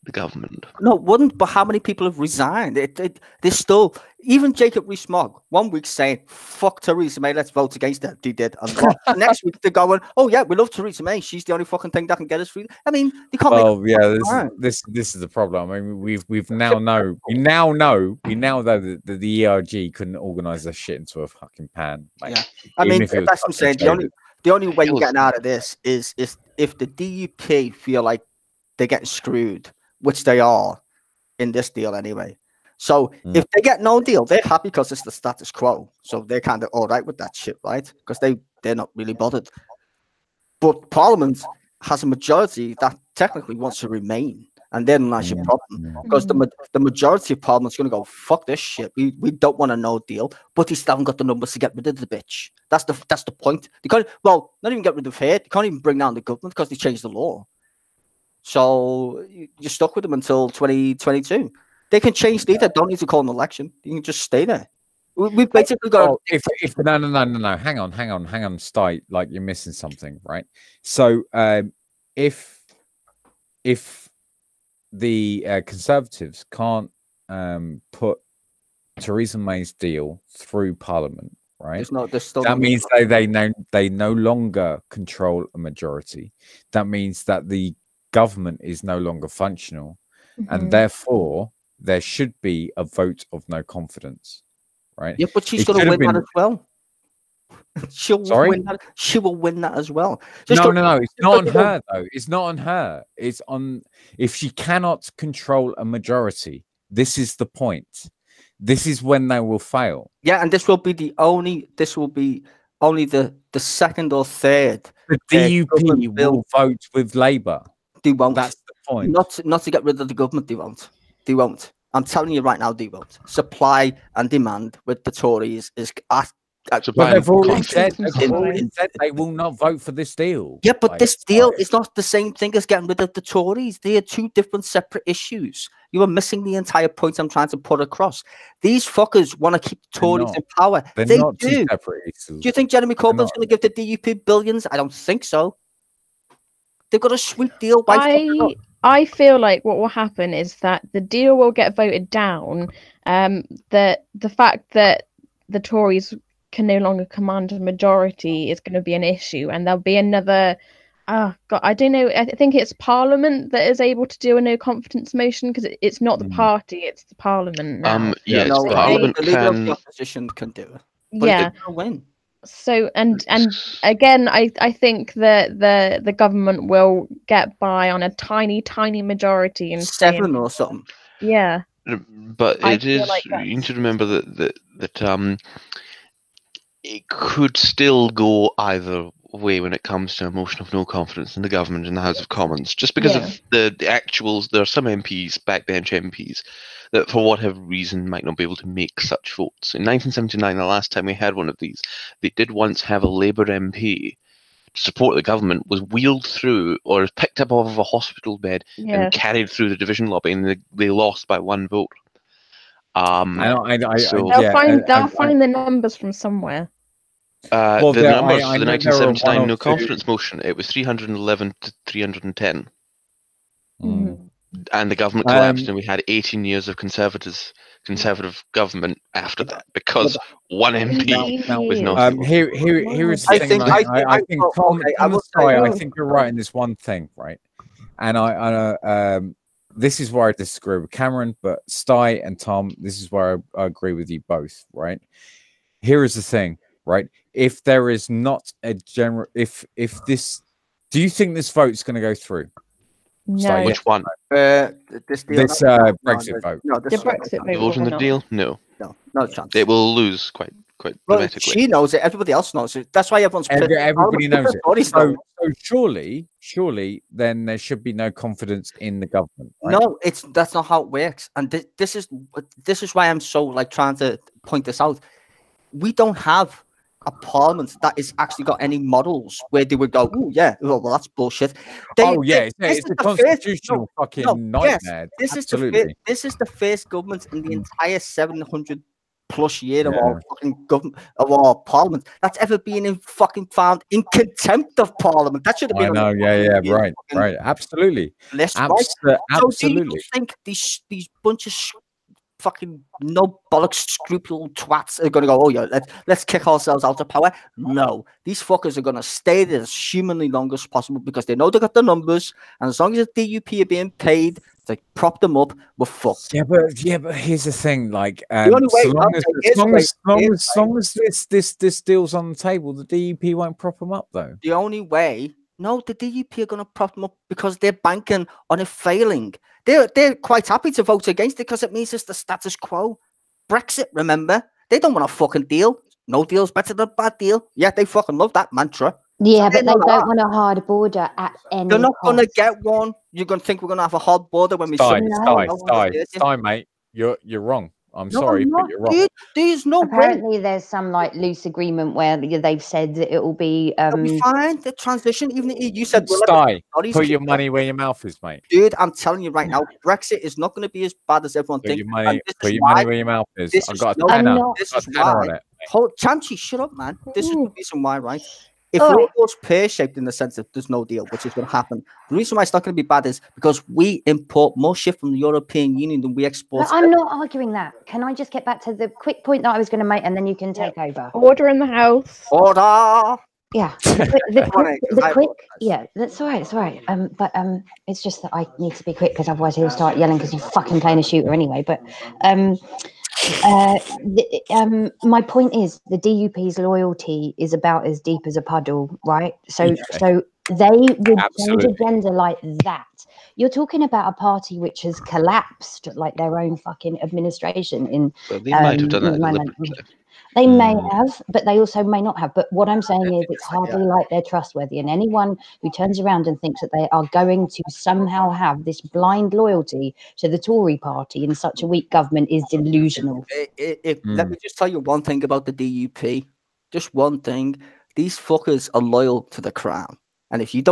the government. No, it wouldn't. But how many people have resigned? There's still, even Jacob Rees-Mogg, 1 week saying, fuck Theresa May, let's vote against her. They did. And next week they're going, oh yeah, we love Theresa May. She's the only fucking thing that can get us through. I mean, they can't this is the problem. I mean, we now know that the ERG couldn't organise their shit into a fucking pan. Like, yeah. I mean, that's what I'm saying. The only way you're getting out of this is if the DUP feel like they're getting screwed, which they are in this deal anyway. So if they get no deal, they're happy because it's the status quo. So they're kind of all right with that shit, right? Because they're not really bothered. But Parliament has a majority that technically wants to remain. And then that's your problem. Because the majority of Parliament's going to go, fuck this shit. We don't want a no deal. But they still haven't got the numbers to get rid of the bitch. That's the point. They can't, not even get rid of her. They can't even bring down the government because they changed the law. So you're stuck with them until 2022. They can change leader. Don't need to call an election. You can just stay there. We've basically got. No. Hang on. Sty, like you're missing something, right? So if the Conservatives can't put Theresa May's deal through Parliament, right? That means they no longer control a majority. That means that the government is no longer functional, and therefore there should be a vote of no confidence, right? Yeah, but she's going to win that as well. She'll win that. She will win that as well. No. It's not on her though. It's not on her. It's on if she cannot control a majority. This is the point. This is when they will fail. Yeah, and this will be the only. This will be only the second or third. The DUP will vote with Labour. They won't. That's the point. Not to get rid of the government. They won't. They won't. I'm telling you right now, they won't. Supply and demand with the Tories is but they've already said they will not vote for this deal. Yeah, but this deal is not the same thing as getting rid of the Tories. They are two different separate issues. You are missing the entire point I'm trying to put across. These fuckers want to keep the Tories in power. They're not two separate issues. Do you think Jeremy Corbyn's going to give the DUP billions? I don't think so. They've got a sweet deal. I feel like what will happen is that the deal will get voted down. The fact that the Tories can no longer command a majority is going to be an issue, and there'll be another. Oh God, I don't know. I think it's Parliament that is able to do a no confidence motion because it's not the party, it's the Parliament now. Parliament the leader of the opposition can do it. But it will win. So and again, I think that the government will get by on a tiny majority in 7 or something. Yeah. But it is you need to remember that it could still go either way when it comes to a motion of no confidence in the government in the House of Commons, just because of the actuals. There are some MPs, backbench MPs, that for whatever reason might not be able to make such votes. In 1979, the last time we had one of these, they did once have a Labour MP to support the government, was wheeled through or picked up off of a hospital bed and carried through the division lobby, and they lost by 1 vote. They'll find the numbers from somewhere. The numbers for the 1979 no confidence motion, it was 311 to 310. And the government collapsed, and we had 18 years of conservative government after that because one MP was not. Here is the thing. I think Tom, I think you're right in this one thing, right? And this is where I disagree with Cameron, but Sty and Tom, this is where I agree with you both, right? Here is the thing, right? If there is not a general, if this, do you think this vote's going to go through? No. Sty, which one? This Brexit vote. No, the Brexit vote. Vote on the deal? No chance. It will lose quite dramatically. She knows it. Everybody else knows it. That's why everyone's everybody knows it. So surely, then there should be no confidence in the government. Right? No, that's not how it works. And this is why I'm so trying to point this out. We don't have a parliament that is actually got any models where they would go, oh yeah, well that's bullshit. It's a constitutional fucking nightmare. This is the first government in the entire 700+ year of our fucking government, of our parliament, that's ever been found in contempt of parliament. That should have been. Right, absolutely. Absolutely. So do you think these bunch of fucking no bollocks scruple twats are going to go, oh yeah, let's kick ourselves out of power? No, these fuckers are going to stay there as humanly long as possible because they know they got the numbers, and as long as the DUP are being paid to prop them up, we're fucked. Yeah, but here's the thing, as long as this deal's on the table, the DUP won't prop them up though. The only way. No, the DUP are going to prop them up because they're banking on it failing. They're quite happy to vote against it because it means it's the status quo. Brexit, remember? They don't want a fucking deal. No deal's better than a bad deal. Yeah, they fucking love that mantra. Yeah, but they don't want a hard border at any They're not going to get one. You're going to think we're going to have a hard border when we... Sty, mate. You're wrong. I'm sorry, but you're wrong. Dude, there's no Apparently, there's some loose agreement where they've said that it will be. It'll be fine. The transition, even you said. Sty, put your money where your mouth is, mate. Dude, I'm telling you right now, Brexit is not going to be as bad as everyone thinks. Put your money where your mouth is. I've got a tenner. This is why. Chancey, shut up, man. This is the reason why, right? If it was pear-shaped in the sense that there's no deal, which is going to happen, the reason why it's not going to be bad is because we import more shit from the European Union than we export. I'm not arguing that. Can I just get back to the quick point that I was going to make, and then you can take over? Order in the house. Order. Yeah. The quick. Yeah, that's all right. It's all right. But it's just that I need to be quick because otherwise he'll start yelling because you're fucking playing a shooter anyway. But My point is the DUP's loyalty is about as deep as a puddle, right? So they would change agenda like that. You're talking about a party which has collapsed, like their own fucking administration in. Well, they might have done that deliberately. They may have, but they also may not have. But what I'm saying is it's hardly like they're trustworthy. And anyone who turns around and thinks that they are going to somehow have this blind loyalty to the Tory party in such a weak government is delusional. Let me just tell you one thing about the DUP. Just one thing. These fuckers are loyal to the crown. And if you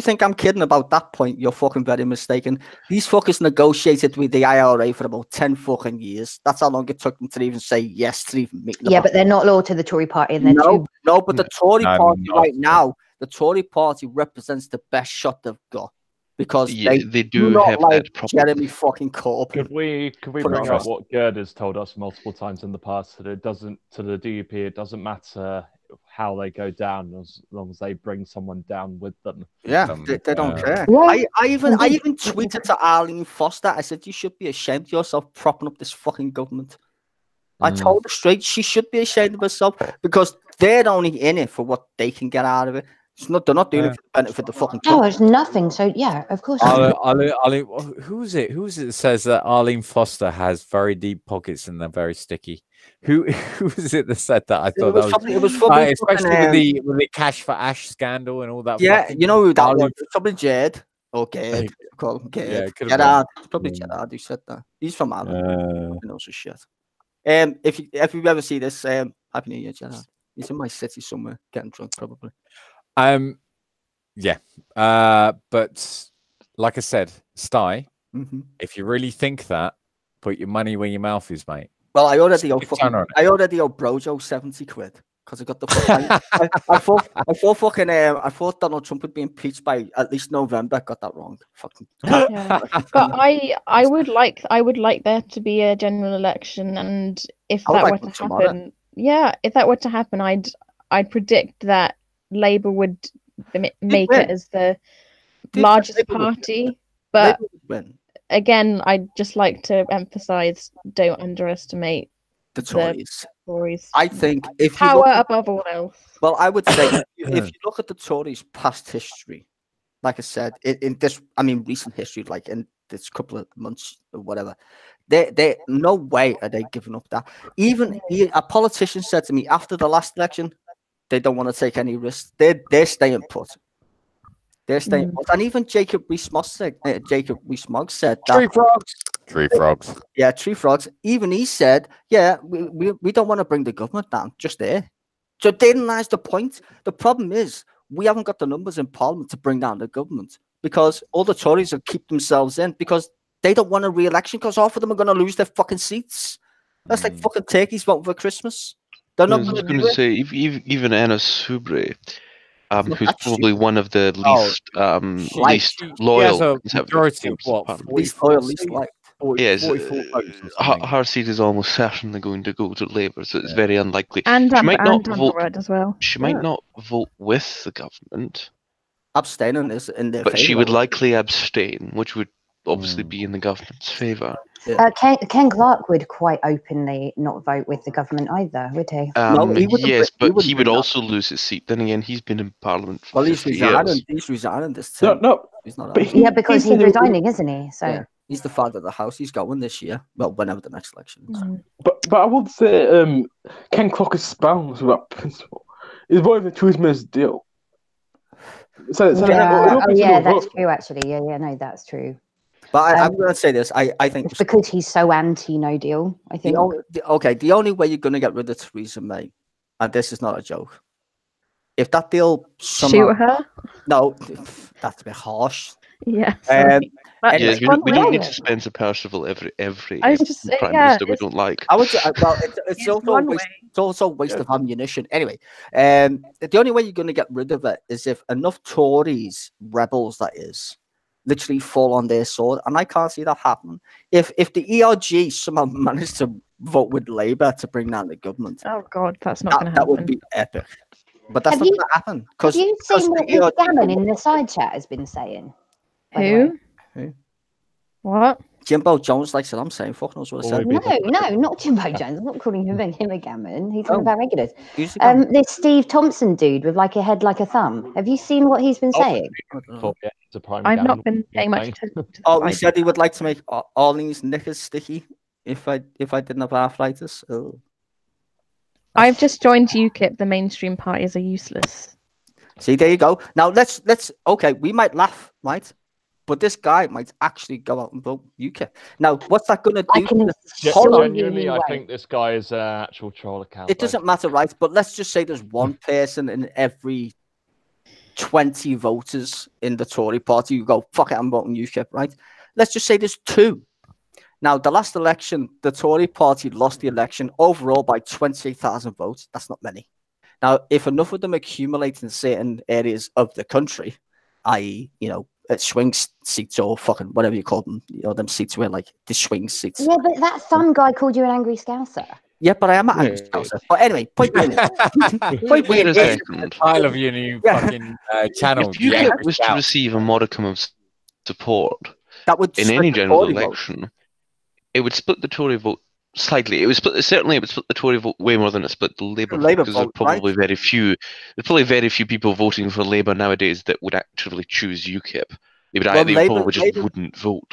think I'm kidding about that point, you're fucking very mistaken. These fuckers negotiated with the IRA for about 10 fucking years. That's how long it took them to even say yes to even meet. Yeah, but they're not loyal to the Tory party. And but the Tory party right now, the Tory party represents the best shot they've got. Because they do not have like that problem. Jeremy fucking Corbyn. Could we bring up what Gerd has told us multiple times in the past, that it doesn't, to the DUP, it doesn't matter how they go down as long as they bring someone down with them. Yeah, they don't care. I even tweeted to Arlene Foster. I said, you should be ashamed of yourself propping up this fucking government. I told her straight she should be ashamed of herself because they're only in it for what they can get out of it. They're not doing it for the benefit of the fucking country. No, it's nothing. So yeah, of course. Who is it that says that Arlene Foster has very deep pockets and they're very sticky? Who is it that said that? I thought it was probably especially with the Cash for Ash scandal and all that. Yeah, you know who that was? Probably Jed or Gerd. Call him Gerd. Yeah, Gerard. Probably Gerard who said that. He's from Ireland. He knows his shit. If you ever see this, Happy New Year, Gerard. He's in my city somewhere, getting drunk probably. But like I said, Sty, if you really think that, put your money where your mouth is, mate. Well, I already owe Brojo 70 quid because I got the I thought Donald Trump would be impeached by at least November. Got that wrong. Fucking. Yeah. But I would like there to be a general election, and if that were to happen, if that were to happen, I'd predict that Labour would make it as the largest party. But again, I'd just like to emphasize: don't underestimate the Tories. Tories. I think if power above all else. Well, I would say if you look at the Tories' past history, like I said, in this, recent history, like in this couple of months or whatever, they no way are they giving up that. Even a politician said to me after the last election, they don't want to take any risks. They're staying put. They're staying put. And even Jacob Rees-Mogg said that. Tree frogs. Yeah, tree frogs. Even he said, yeah, we don't want to bring the government down. Just there. So therein lies the point. The problem is we haven't got the numbers in Parliament to bring down the government because all the Tories will keep themselves in because they don't want a re-election because half of them are going to lose their fucking seats. That's like fucking turkeys voting for Christmas. They're not going to say even Anna Soubry, who's probably one of the least loyal Conservative. Least loyal, least liked. Yes, her seat is almost certainly going to go to Labour, so it's very unlikely. And she might not vote as well. She might not vote with the government. Abstaining is in their but favor. She would likely abstain, which would obviously be in the government's favour. Yeah. Ken Clarke would quite openly not vote with the government either, would he? Yes, but he would also lose his seat. Then again, he's been in Parliament for 50 years. He's resigning this term. No, he's not. Because he's resigning, isn't he? So. Yeah. He's the father of the house. He's going this year. Well, whenever the next election is. But I would say Ken Clarke espoused that principle. It's voting for Theresa May's deal. That's true, actually. Yeah, no, that's true. But I'm going to say this. I think it's because he's so anti-no deal. I think. The only way you're going to get rid of Theresa May, and this is not a joke, if that deal shoot her. No, that's a bit harsh. Yeah. We don't need to spend a Percival every Prime Minister we don't like. I would. It's also a waste of ammunition. Anyway, the only way you're going to get rid of it is if enough Tories, rebels that is, literally fall on their sword, and I can't see that happening. If the ERG somehow managed to vote with Labour to bring down the government, oh god, that's not going to happen. That would be epic. But that's not going to happen. Have you seen what this gammon in the side chat has been saying? Who? What? Jimbo Jones likes it. I'm saying, fuck knows what I said. No, not Jimbo Jones. I'm not calling him a gammon. He's talking Oh, about regulars. who's the gammon? This Steve Thompson dude with like a head like a thumb. Have you seen what he's been saying? Yeah, it's a prime I've gammon. not been paying much attention to Oh, he said he would like to make Arlene's knickers sticky if I didn't have arthritis. Oh. I've just joined UKIP. The mainstream parties are useless. See, there you go. Now let's okay. We might laugh, right? But this guy might actually go out and vote UKIP. Now, what's that going to do? Genuinely, I think this guy is an actual troll account. It doesn't matter, right? But let's just say there's one person in every 20 voters in the Tory party who go, fuck it, I'm voting UKIP, right? Let's just say there's 2. Now, the last election, the Tory party lost the election overall by 28,000 votes. That's not many. Now, if enough of them accumulate in certain areas of the country, i.e., swing seats or fucking whatever you call them, them seats where like the swing seats. Yeah, but that thumb guy called you an angry scouser. Yeah, but I am an angry scouser. But anyway, point being, Wait a second. Pile of uni fucking channel. If UKIP was to receive a modicum of support that would in any general election, it would split the Tory vote slightly. It would split the Tory vote way more than it split the Labour vote, because there's probably very few people voting for Labour nowadays that would actually choose UKIP. They would probably just wouldn't vote.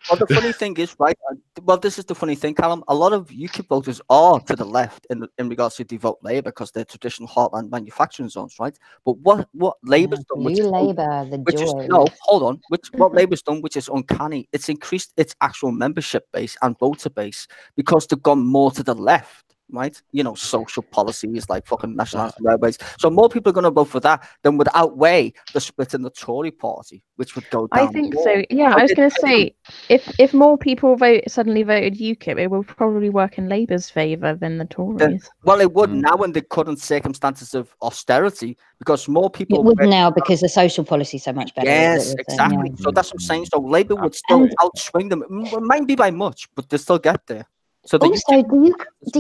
Well, the funny thing is, right? Well, this is the funny thing, Callum. A lot of UKIP voters are to the left in regards to they vote Labour because they're traditional heartland manufacturing zones, right? But what Labour's done, what Labour's done, which is uncanny, it's increased its actual membership base and voter base because they've gone more to the left. Right, social policies like fucking national railways. So more people are going to vote for that than would outweigh the split in the Tory party, which would go down. I think so. Yeah, I was going to say if more people suddenly voted UKIP, it will probably work in Labour's favour than the Tories. Well, it would now in the current circumstances of austerity because more people. It would now because the social policy is so much better. Yes, exactly. So that's what I'm saying. So Labour would still outswing them. It might be by much, but they still get there. So also, do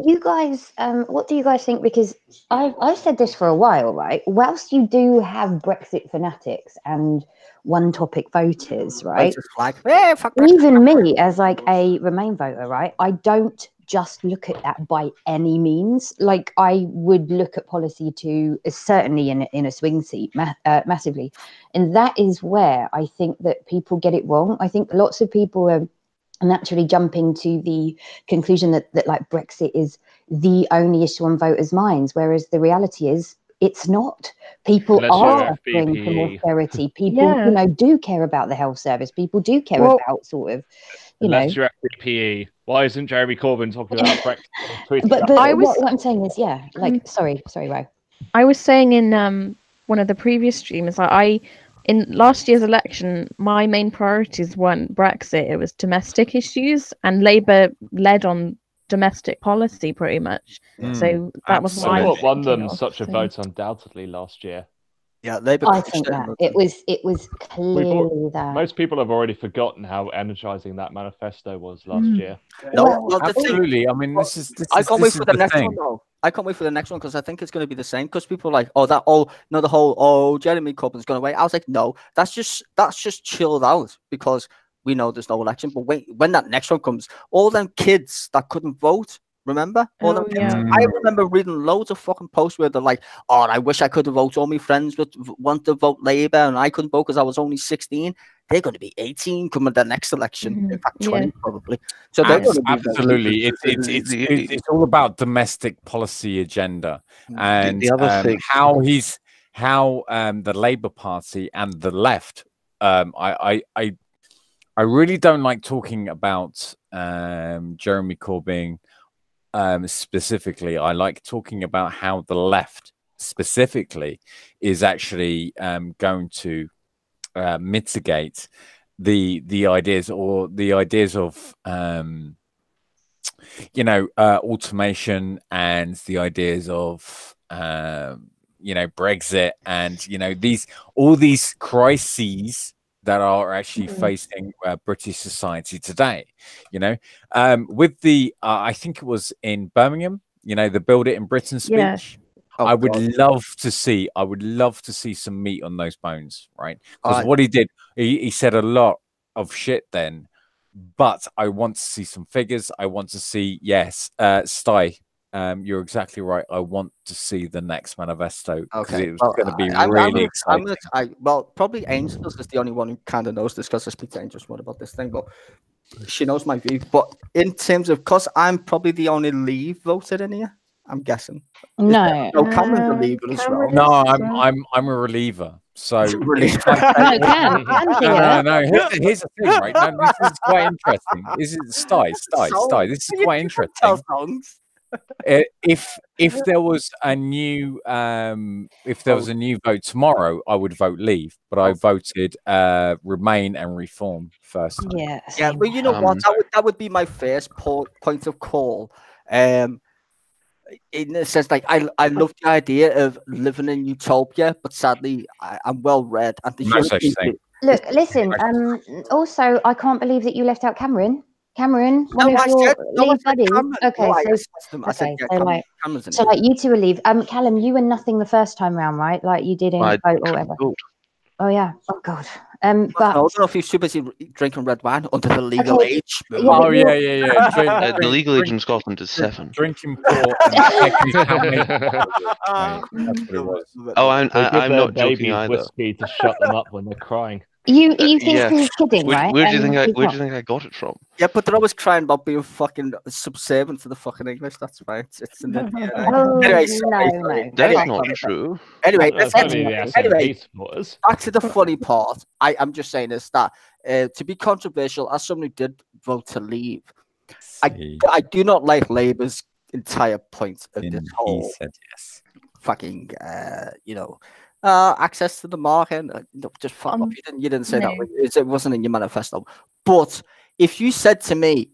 you guys what do you guys think? Because I've said this for a while, right? Whilst you do have Brexit fanatics and one topic voters, right? Even me as like a Remain voter, right? I don't just look at that by any means. Like I would look at policy to certainly in a swing seat massively, and that is where I think that people get it wrong. I think lots of people are naturally jumping to the conclusion that like Brexit is the only issue on voters' minds, whereas the reality is it's not. People are suffering from austerity. People, do care about the health service. People do care about sort of, Unless you're at PPE. Why isn't Jeremy Corbyn talking about Brexit? But what I'm saying is, sorry, Ro. I was saying in one of the previous streams, in last year's election, my main priorities weren't Brexit, it was domestic issues, and Labour led on domestic policy pretty much. So that was what won them such a vote undoubtedly last year. Yeah, Labour. I think that it was clearly that most people have already forgotten how energising that manifesto was last year. No, absolutely. I mean, I can't wait for the next one though. I can't wait for the next one because I think it's going to be the same. Because people are like, Jeremy Corbyn's going away. I was like, no, that's just chilled out because we know there's no election. But wait, when that next one comes, all them kids that couldn't vote. Remember? I remember reading loads of fucking posts where they're like, oh, I wish I could have voted. All my friends would want to vote Labour and I couldn't vote because I was only 16. They're going to be 18 coming the next election. In fact, 20 probably. So they're going to be absolutely. It's all about domestic policy agenda and the other thing, how the Labour Party and the left. I really don't like talking about Jeremy Corbyn. Specifically, I like talking about how the left specifically is actually going to mitigate the ideas of automation and the ideas of Brexit and all these crises that are actually facing British society today, with the I think it was in Birmingham, the Build It in Britain speech. Yeah. I would love to see some meat on those bones, right? Because what he did, he said a lot of shit then but I want to see some figures. I want to see, yes, Sty. You're exactly right. I want to see the next manifesto because Okay, it was well, going to be really exciting. well, probably Angels is the only one who kind of knows this because I speak to Angels more about this thing, but she knows my view. But in terms of, because I'm probably the only Leave voted in here, I'm guessing. No. No, Cameron's a Leaver as well. No, I'm a reliever. So Reliever. No, Cam no. Here's the thing, right? No, this is quite interesting. This is Sty. This is quite interesting. If there was a new vote tomorrow, I would vote Leave, but I voted Remain and Reform first time. Yeah, well, you know what? That would be my first point of call. In a sense, like I love the idea of living in utopia, but sadly, I'm well read and the No such thing. Look, listen. Also, I can't believe that you left out Cameron. Cameron, one of your Leave buddies. Okay, so like you two will leave. Callum, you were nothing the first time round, right? Like you didn't vote or whatever. Oh yeah. Oh god. But I don't know if you're too busy drinking red wine under the legal age. Oh yeah. The legal age in Scotland is 7. Drinking port and taking That's what it was. Oh, I'm not joking babies either. whiskey to shut them up when they're crying. You think he's kidding, right? Where do you think I got it from? Yeah, but they're always crying about being fucking subservient to the fucking English. That's right. It's in the DNA. Anyway, sorry. That's not true. Anyway, anyway, back to the funny part. I'm just saying this, that to be controversial, as someone who did vote to Leave, I do not like Labour's entire point of this whole fucking access to the market. Just fuck off. You didn't say that. It wasn't in your manifesto. But if you said to me,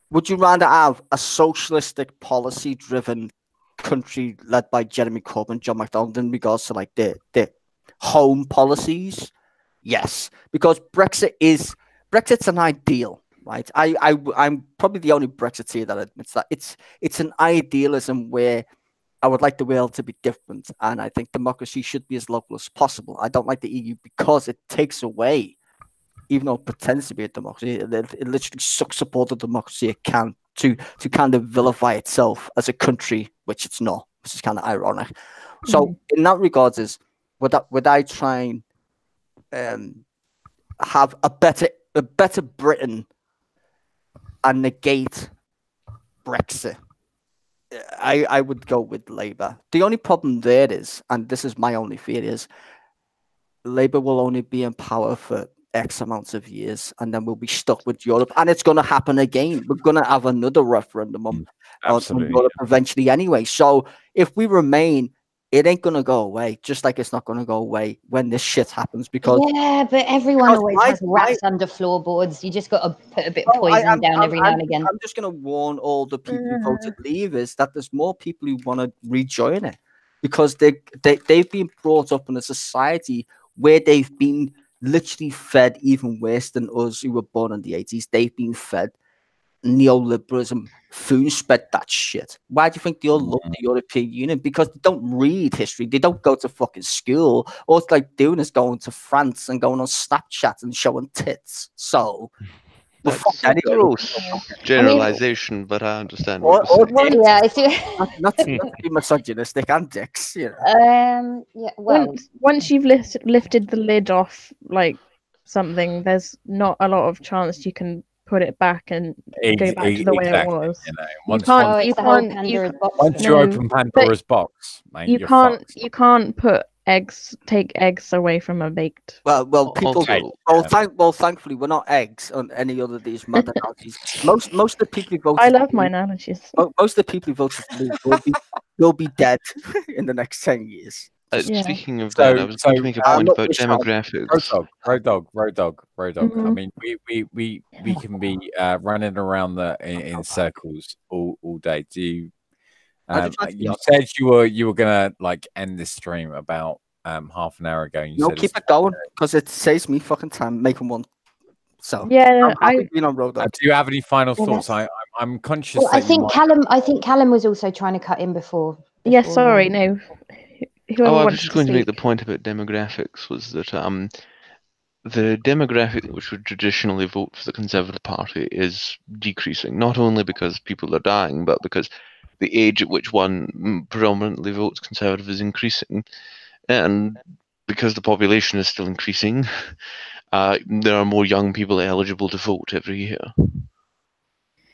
would you rather have a socialistic policy-driven country led by Jeremy Corbyn, John McDonald, in regards to like the home policies? Yes, because Brexit's an ideal, right? I'm probably the only Brexiteer that admits that it's an idealism where I would like the world to be different, and I think democracy should be as local as possible. I don't like the EU because it takes away, even though it pretends to be a democracy, it literally sucks up all the democracy it can to kind of vilify itself as a country, which it's not, which is kind of ironic. So in that regards, would I try and have a better Britain and negate Brexit? I would go with Labour. The only problem there is, and this is my only fear, is Labour will only be in power for X amounts of years, and then we'll be stuck with Europe, and it's going to happen again. We're going to have another referendum on Europe eventually anyway. So if we remain, it ain't going to go away, just like it's not going to go away when this shit happens. Because but everyone always has rats under floorboards. You just got to put a bit of poison down every now and again. I'm just going to warn all the people who voted Leave is that there's more people who want to rejoin it, because they've been brought up in a society where they've been literally fed even worse than us who were born in the 80s. They've been fed neoliberalism, spoon-fed that shit. Why do you think they all love the European Union? Because they don't read history. They don't go to fucking school. All it's like doing is going to France and going on Snapchat and showing tits. So that's a gross generalization, but I understand. Not to be misogynistic and dicks, you know. Once you've lifted the lid off like something, there's not a lot of chance you can put it back and go back to the way it was. You know, once you open Pandora's box, mate, you can't take eggs away from a baked. Well, people. Thankfully, we're not eggs on any other of these mad analogies. Most of the people who voted. I love my analogies. Most of the people who voted will be dead in the next 10 years. Speaking of that, I was going to make a point about demographics. Road dog. I mean, we can be running around in circles all day. Do you? You said you were gonna like end this stream about half an hour ago. And you said keep it going because it saves me fucking time making one. So yeah, I've been on road. Do you have any final thoughts? I'm conscious. Well, I think Callum was also trying to cut in before. Yes, sorry, no. I was just going to make the point about demographics was that the demographic which would traditionally vote for the Conservative Party is decreasing, not only because people are dying, but because the age at which one predominantly votes Conservative is increasing. And because the population is still increasing, there are more young people eligible to vote every year.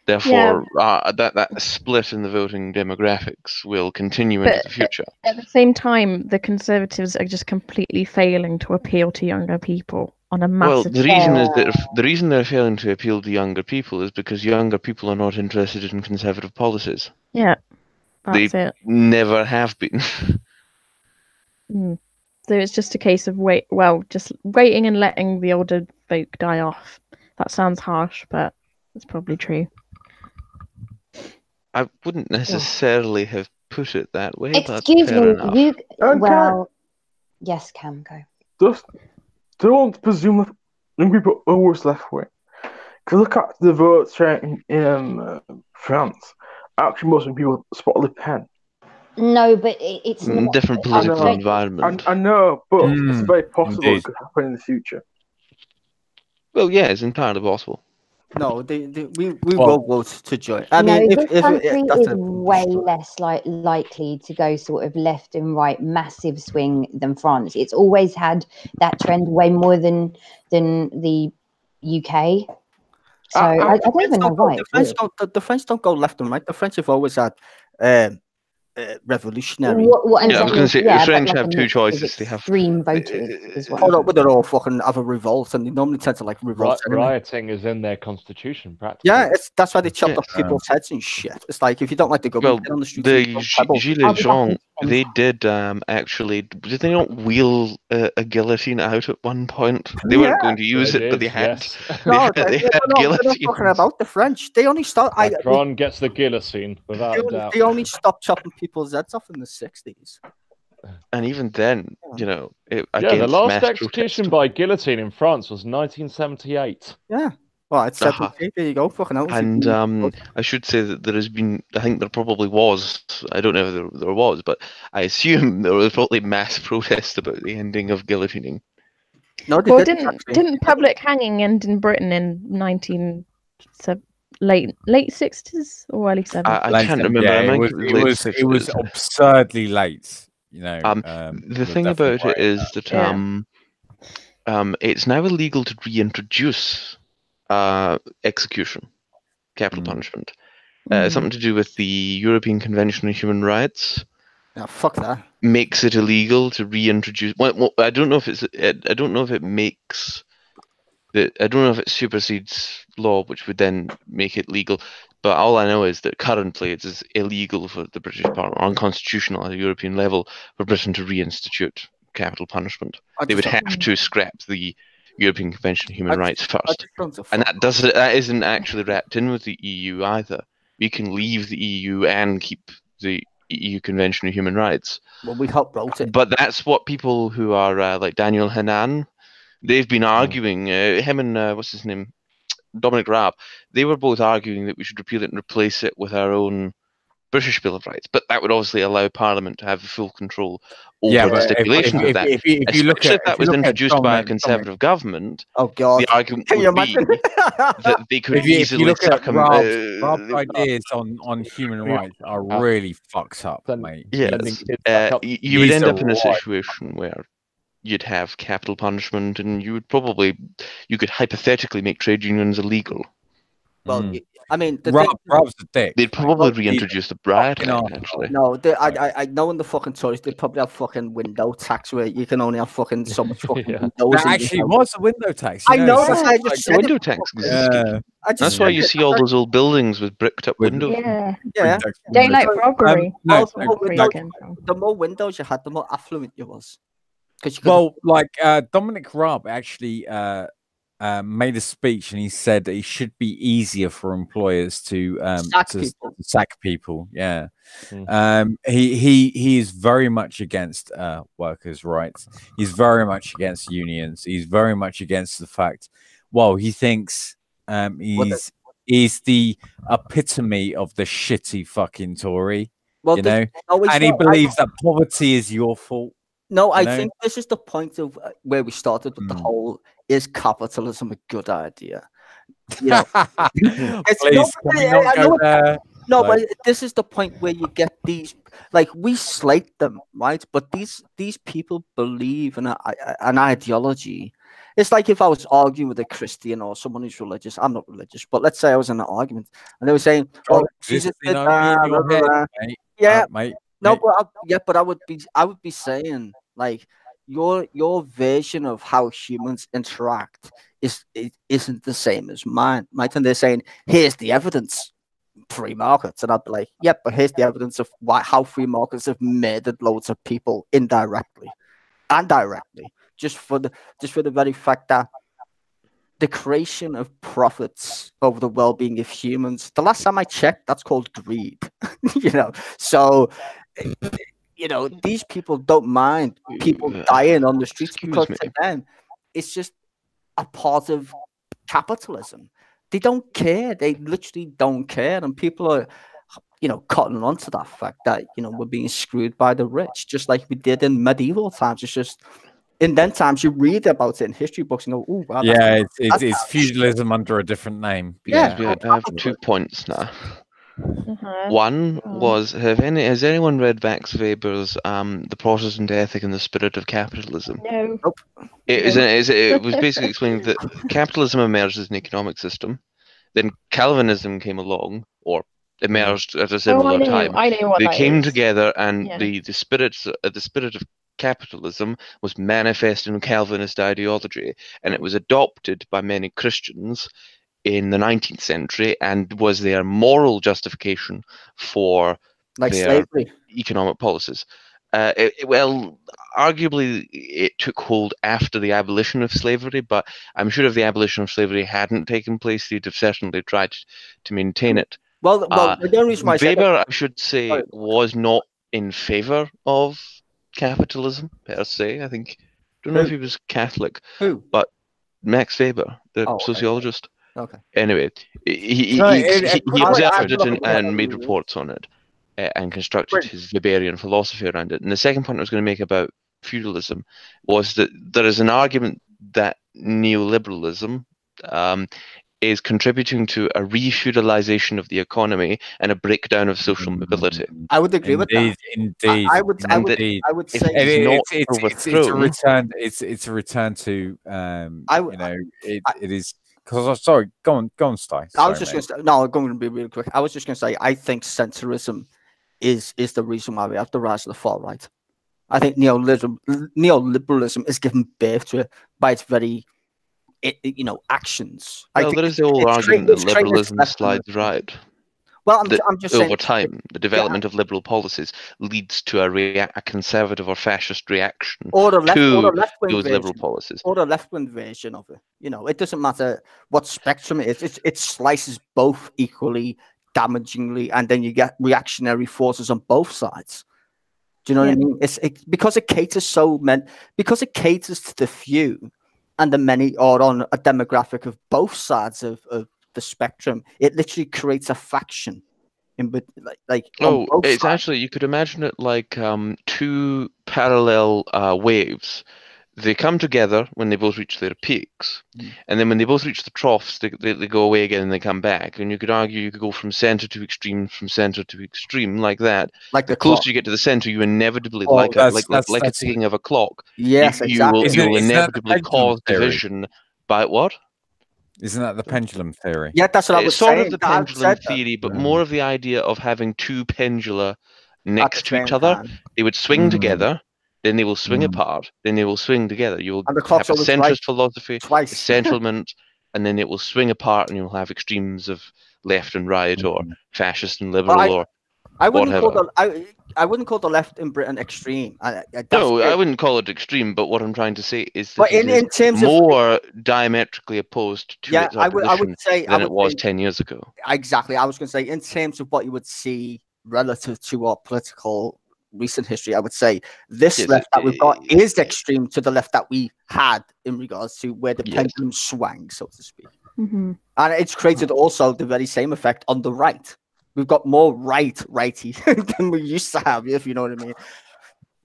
Therefore, that split in the voting demographics will continue into the future. At the same time, the Conservatives are just completely failing to appeal to younger people on a massive the reason is that the reason they're failing to appeal to younger people is because younger people are not interested in Conservative policies. Yeah, that's they it. never have been. So it's just a case of just waiting and letting the older folk die off. That sounds harsh, but it's probably true. I wouldn't necessarily have put it that way. Excuse but me, enough. Yes, Cam, go. Just don't presume that young people are always left wing. Because look at the vote rate in France. Actually, most people spot Le Pen. No, but it's not different political environment. I know, but it's very possible it could happen in the future. Well, yeah, it's entirely possible. No, we will vote to join. I mean, this country is way less likely to go sort of left and right, massive swing than France. It's always had that trend way more than the UK. So I don't even know why. The French don't go left and right. The French have always had revolutionary. I was going to say the French have two choices. They have extreme voters as well. Oh no, but they're all fucking have a revolt, and they normally tend to like revolt. Rioting is in their constitution, practically. Yeah, that's why they chopped off people's heads and shit. It's like if you don't like the government, get on the street. The Gilets jaunes, they did actually. Did they not wheel a guillotine out at one point? They weren't going to use it, but they had. No, they had guillotines. They're talking about the French. They only start. Macron gets the guillotine without a doubt. They only stopped chopping people's heads off in the 60s. And even then, you know, the last execution by guillotine in France was 1978. Yeah. Well, it's 78. There you go. Fucking hell. And I should say that there has been, I think there probably was, I don't know if there was, but I assume there was probably mass protest about the ending of guillotining. No, didn't public hanging end in Britain in late 60s or early 70s? I can't remember. Yeah, it was absurdly late. You know, the thing about it is that it's now illegal to reintroduce execution, capital punishment. Something to do with the European Convention on Human Rights. Yeah, fuck that. Makes it illegal to reintroduce. Well, I don't know if it's. I don't know if it makes. I don't know if it supersedes law, which would then make it legal. But all I know is that currently it is illegal for the British Parliament, or unconstitutional at a European level, for Britain to reinstitute capital punishment. They would have to scrap the European Convention on Human Rights first. And that isn't actually wrapped in with the EU either. We can leave the EU and keep the EU Convention on Human Rights. Well, we helped wrote it. But that's what people who are like Daniel Hannan, they've been arguing. Him and what's his name? Dominic Raab, they were both arguing that we should repeal it and replace it with our own British Bill of Rights. But that would obviously allow Parliament to have full control over the stipulations of that. If you look at that was introduced by a Conservative government, the argument would be that they could easily circumvent. Rob's ideas on human rights are really fucked up, mate. Yes, you would end up in a situation where you'd have capital punishment, and you could hypothetically make trade unions illegal. Well, I mean, Rob's a dick. They'd probably reintroduce the Riot Act, actually. No, I know in the fucking Tories they'd probably have fucking window tax where you can only have fucking so much fucking windows. That actually was a window tax. I know. I just said window tax. That's why you see all those old buildings with bricked up windows. Yeah. Daylight robbery. The more windows you had, the more affluent you was. Well, like Dominic Raab actually made a speech, and he said that it should be easier for employers to sack people. Yeah, he is very much against workers' rights. He's very much against unions. He's very much against the fact. Well, he thinks he's the epitome of the shitty fucking Tory. Well, you know, and he believes that poverty is your fault. No, I think this is the point of where we started with the whole is capitalism a good idea? You know, it's Please, can we not go there? No, Like, but this is the point where you get these, like, we slate them, right? But these people believe in an ideology. It's like if I was arguing with a Christian or someone who's religious. I'm not religious, but let's say I was in an argument and they were saying, "Oh, Jesus did only in your head, mate. yeah, mate. no, mate. but I would be saying like your version of how humans interact isn't the same as mine, right? And they're saying, here's the evidence, free markets, and I'd be like, yep, but here's the evidence of how free markets have murdered loads of people indirectly and directly, just for the very fact that the creation of profits over the well-being of humans. The last time I checked, that's called greed. So these people don't mind people dying on the streets because to them, it's just a part of capitalism. They don't care. They literally don't care, and people are, cotton onto that fact that we're being screwed by the rich, just like we did in medieval times. It's just in then times you read about it in history books and go, "Oh, wow, yeah, it's feudalism under a different name." Yeah, I have 2 points now. One was, has anyone read Max Weber's The Protestant Ethic and the Spirit of Capitalism? No. Nope. It was basically explaining that capitalism emerged as an economic system, then Calvinism came along, or emerged at a similar time. I know what they that came is. together, and Yeah. the spirit of capitalism was manifest in Calvinist ideology, and it was adopted by many Christians in the 19th century and was their moral justification for like their slavery. economic policies. Well, arguably it took hold after the abolition of slavery, but I'm sure if the abolition of slavery hadn't taken place, they'd have certainly tried to maintain it. Well, the only reason why Weber, I should say, was not in favor of capitalism per se. I don't know if he was Catholic. Who? But Max Weber, the sociologist. Okay. Anyway, he observed it and made reports on it, and constructed his Weberian philosophy around it. And the second point I was going to make about feudalism was that there is an argument that neoliberalism is contributing to a re-feudalization of the economy and a breakdown of social mobility. I would agree with that. Indeed, I would say it's a return. It's a return to it is. Because sorry, go on, Sty. I was just going to say, no, I'm going to be really quick. I was just going to say, I think centrism is the reason why we have the rise of the far right. I think neoliberalism is given birth to it by its very, actions. Well, there is the whole argument that liberalism slides right. Well, I'm just saying, over time, the development of liberal policies leads to a conservative or fascist reaction to those liberal policies, or the left-wing version of it. It doesn't matter what spectrum it is. It slices both equally damagingly, and then you get reactionary forces on both sides. Do you know what I mean? It's because it caters because it caters to the few, and the many are on a demographic of both sides of the spectrum. It literally creates a faction it's actually, you could imagine it like two parallel waves. They come together when they both reach their peaks, and then when they both reach the troughs, they go away again and they come back. And you could argue you could go from center to extreme, like that. Like the closer you get to the center, you inevitably, like a ticking of a clock. Yes, exactly. You will inevitably cause division by what? Isn't that the pendulum theory? Yeah, that's what I was saying. Sort of the pendulum theory, but more of the idea of having two pendula next to each other. They would swing together, then they will swing apart, then they will swing together. You will have a centrist philosophy, a centralment, and then it will swing apart, and you'll have extremes of left and right, or fascist and liberal, or whatever. I wouldn't call the left in Britain extreme. I wouldn't call it extreme, but what I'm trying to say is that in terms more diametrically opposed to its opposition I would say, than it was 10 years ago. Exactly. I was going to say, in terms of what you would see relative to our political recent history, I would say this left that we've got is extreme to the left that we had in regards to where the pendulum swung, so to speak. Mm-hmm. And it's created also the very same effect on the right. We've got more righty than we used to have, if you know what I mean.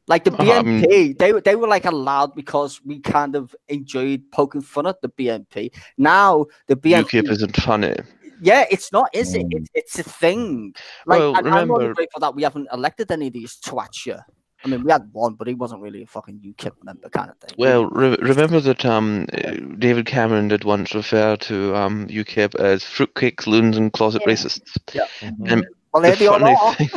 Like the BNP, they were like allowed because we kind of enjoyed poking fun at the BNP. Now the BNP UKIP isn't funny. Yeah, it's not, is it? It's a thing. Like, Well, I'm only remember, grateful that we haven't elected any of these twats here. I mean, we had one, but he wasn't really a fucking UKIP member kind of thing. well, remember that David Cameron did once refer to UKIP as fruitcakes, loons, and closet racists. Yeah. And Well, the they all funny are. thing,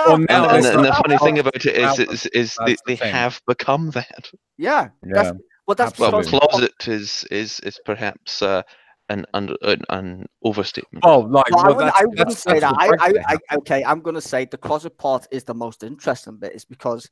Well, now and this- the funny thing about it now is they, that's the they thing. have become that. Yeah. Yeah. That's Well, because closet is perhaps an overstatement. Oh, like, I wouldn't say that. that's Okay, I'm gonna say the closet part is the most interesting bit, is because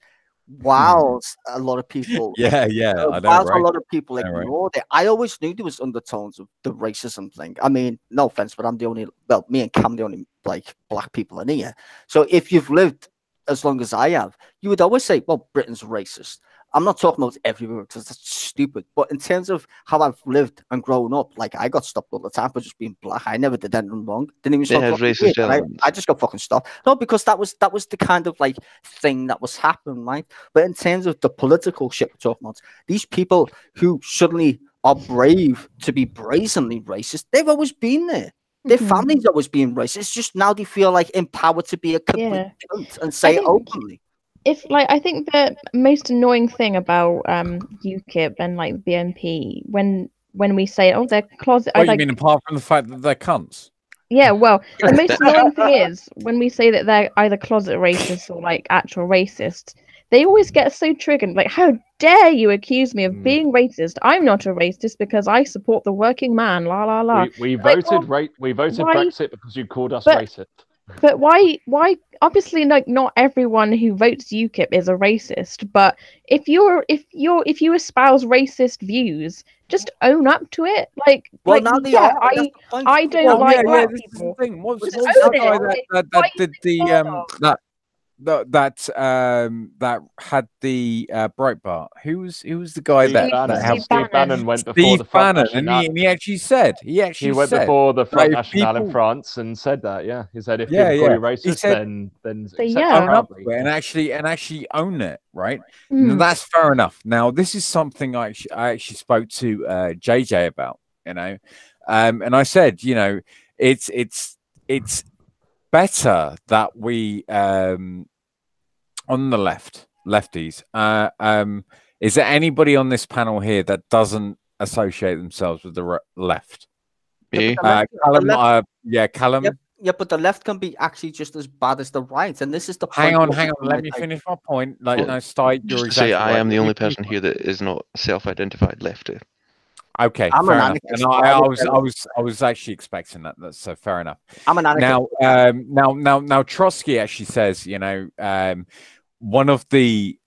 whilst a lot of people, yeah, I know, whilst right? a lot of people Yeah, right. ignored it, I always knew there was undertones of the racism thing. I mean, no offense, but I'm the only, well, me and Cam the only like black people in here. So if you've lived as long as I have, you would always say, well, Britain's racist. I'm not talking about everywhere because that's stupid. But in terms of how I've lived and grown up, like I got stopped all the time for just being black. I never did anything wrong. Didn't even They stop had racist elements. I just got fucking stopped. No, because that was the kind of like thing that was happening, right? But in terms of the political shit we're talking about, these people who suddenly are brave to be brazenly racist, they've always been there. Their family's always been racist. It's just now they feel like empowered to be a complete cunt and say it openly. I think the most annoying thing about UKIP and like BNP when we say, oh, they're closet. What you mean, apart from the fact that they're cunts? Yeah, well, the most annoying thing is when we say that they're either closet racists or like actual racists, they always get so triggered. Like, how dare you accuse me of being racist? I'm not a racist because I support the working man. La la la. We Like, voted well, we voted why- Brexit because you called us racist. But why obviously like not everyone who votes UKIP is a racist, but if you espouse racist views, just own up to it. Like, well, now they are. That's the point. I don't like black this people. is the thing. What was Just the own guy it. that did that had the Breitbart? Who was the guy Steve that helped? Steve Bannon went before the Front Bannon, and he actually said he went said, before the Front like, National in people- France and said that. Yeah, he said if Yeah, people call yeah. you racist, He said- then So, accept yeah. it own up proudly. to it and actually own it, right? Mm. Now, that's fair enough. Now, this is something I actually spoke to JJ about, you know, and I said, you know, it's better that we on the lefties. Is there anybody on this panel here that doesn't associate themselves with the left? Me? Callum, Callum. Yeah, but the left can be actually just as bad as the right, and this is the point. Hang on. Let me finish my point. Like, no, Stite, you're Just to say, exactly I right. am the Let me only finish person here that is not self-identified lefty. Okay, I'm fair an enough. anarchist. And I was actually expecting that. That's so fair enough. I'm an anarchist. Now Trotsky actually says, you know, one of the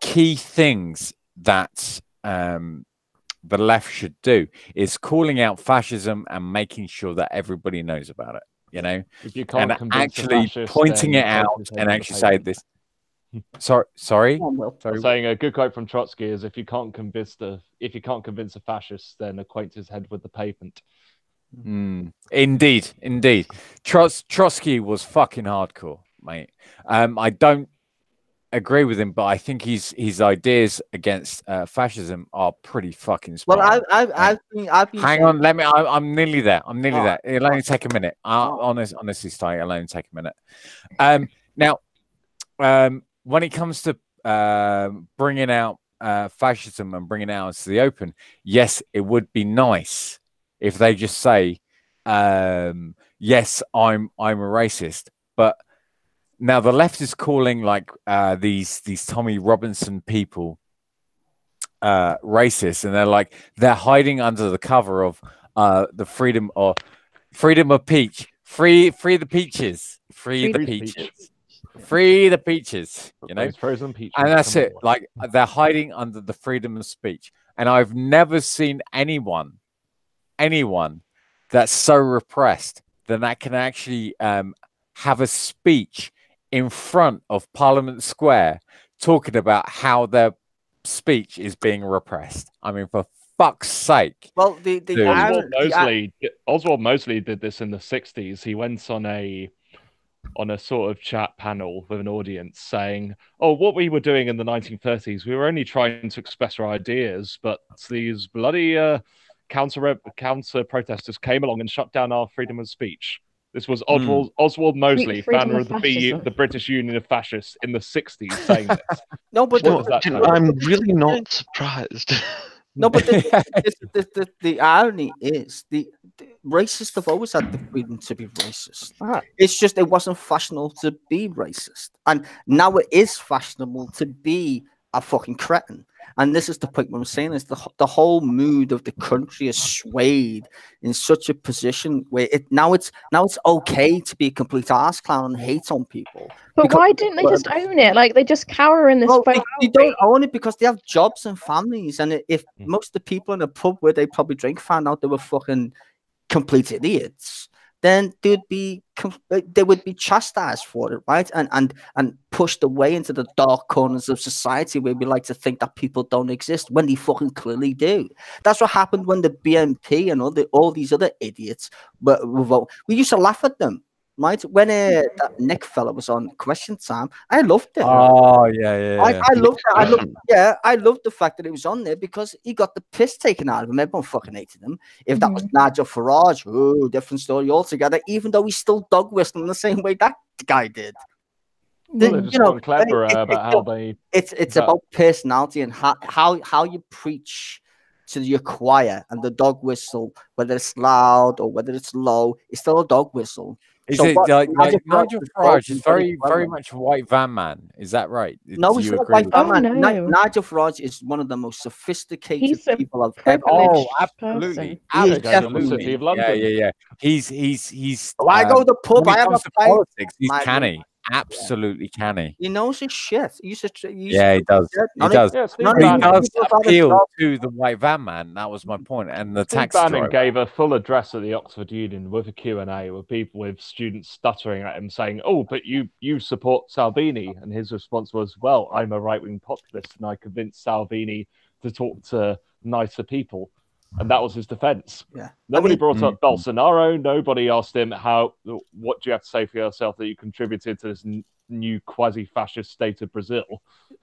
key things that the left should do is calling out fascism and making sure that everybody knows about it. You know, If you can't and convince a actually fascist, pointing then it out point his head and to the actually say pavement. this. Sorry. I'm saying a good quote from Trotsky is if you can't convince a fascist, then acquaint his head with the pavement. Indeed. Trotsky was fucking hardcore, mate. I don't agree with him, but I think his ideas against fascism are pretty fucking spot Well, on. I've been. Hang on, let me. I'm nearly there. Oh, It'll only take a minute. Honestly, Stay, it'll only take a minute. Now, when it comes to bringing out fascism and bringing it out into the open, yes, it would be nice if they just say, "Yes, I'm a racist," but now the left is calling like these Tommy Robinson people racist, and they're hiding under the cover of the freedom of peach, free the peaches, free the peaches, you know, Those frozen peaches, and that's it. on. Like, they're hiding under the freedom of speech, and I've never seen anyone that's so repressed that can actually have a speech in front of Parliament Square talking about how their speech is being repressed. I mean, for fuck's sake. Well, Oswald Mosley did this in the 60s. He went on a on a sort of chat panel with an audience saying, "Oh, what we were doing in the 1930s, we were only trying to express our ideas, but these bloody counter protesters came along and shut down our freedom of speech." This was Oswald Mosley, founder of the British Union of Fascists in the 60s, saying this. No, but I'm really not surprised. No, but the irony is the racists have always had the freedom to be racist. It's just it wasn't fashionable to be racist, and now it is fashionable to be a fucking cretin. And this is the point what I'm saying is the whole mood of the country is swayed in such a position where now it's okay to be a complete ass clown and hate on people. But why didn't they just own it? Like they just cower in this. They don't own it because they have jobs and families, and if most of the people in the pub where they probably drink found out they were fucking complete idiots, then they would be chastised for it, right? And pushed away into the dark corners of society where we like to think that people don't exist when they fucking clearly do. That's what happened when the BNP and all these other idiots were we used to laugh at them. Right when that Nick fella was on Question Time, I loved it. Oh yeah. I loved it. I loved the fact that it was on there because he got the piss taken out of him. Everyone fucking hated him. If that was Nigel Farage, different story altogether. Even though he's still dog whistling the same way that guy did. Well, they're just clever about how they. It's about personality and how you preach to your choir, and the dog whistle, whether it's loud or whether it's low, it's still a dog whistle. Is it like Nigel Farage is very much a white van man? Is that right? No, he's not a white van man. Nigel Farage is one of the most sophisticated people I've ever. Oh, absolutely. City of London. Yeah. He's. I go to the pub. I have a politics. He's canny. Absolutely canny. He knows his shit. He does. He does. He does appeal to the white van man. That was my point. And the taxi driver gave a full address at the Oxford Union with a Q&A with people, with students stuttering at him saying, "Oh, but you support Salvini," and his response was, "Well, I'm a right-wing populist and I convinced Salvini to talk to nicer people." And that was his defense. Yeah. Nobody brought up Bolsonaro. Nobody asked him what do you have to say for yourself that you contributed to this new quasi-fascist state of Brazil.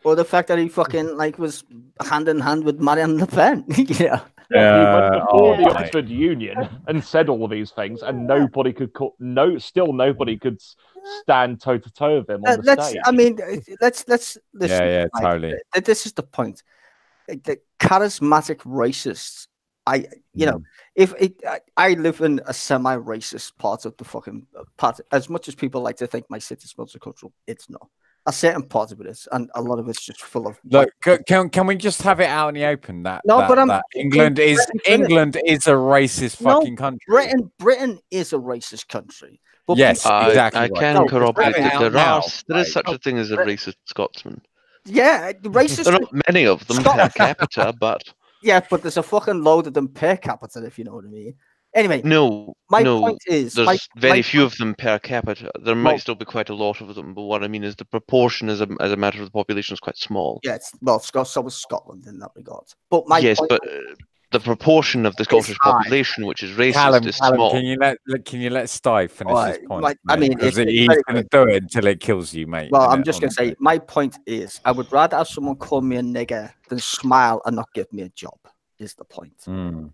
Or the fact that he fucking was hand in hand with Marine Le Pen. Yeah. He went before the Oxford Union and said all of these things, and nobody could nobody could stand toe to toe with him on the stage. I mean, let's listen. Yeah, totally. This is the point. The charismatic racists. I live in a semi-racist part of the fucking part. As much as people like to think my city's multicultural, it's not. A certain part of it is, and a lot of it's just full of. Look, can we just have it out in the open that England is a racist fucking country? Britain is a racist country. But yes, exactly. I can corroborate that there is such a thing as a racist Scotsman. Yeah, racist. There are not many of them per capita, but. Yeah, but there's a fucking load of them per capita, if you know what I mean. Anyway, my point is, there's very few of them per capita. There might still be quite a lot of them, but what I mean is the proportion as a matter of the population is quite small. Yeah, so was Scotland in that regard. But but the proportion of the Scottish population which is racist is small. Can you let Sty finish this point? I mean, he's going to do it until it kills you, mate. Well, I'm just going to say, my point is, I would rather have someone call me a nigger than smile and not give me a job. Is the point. And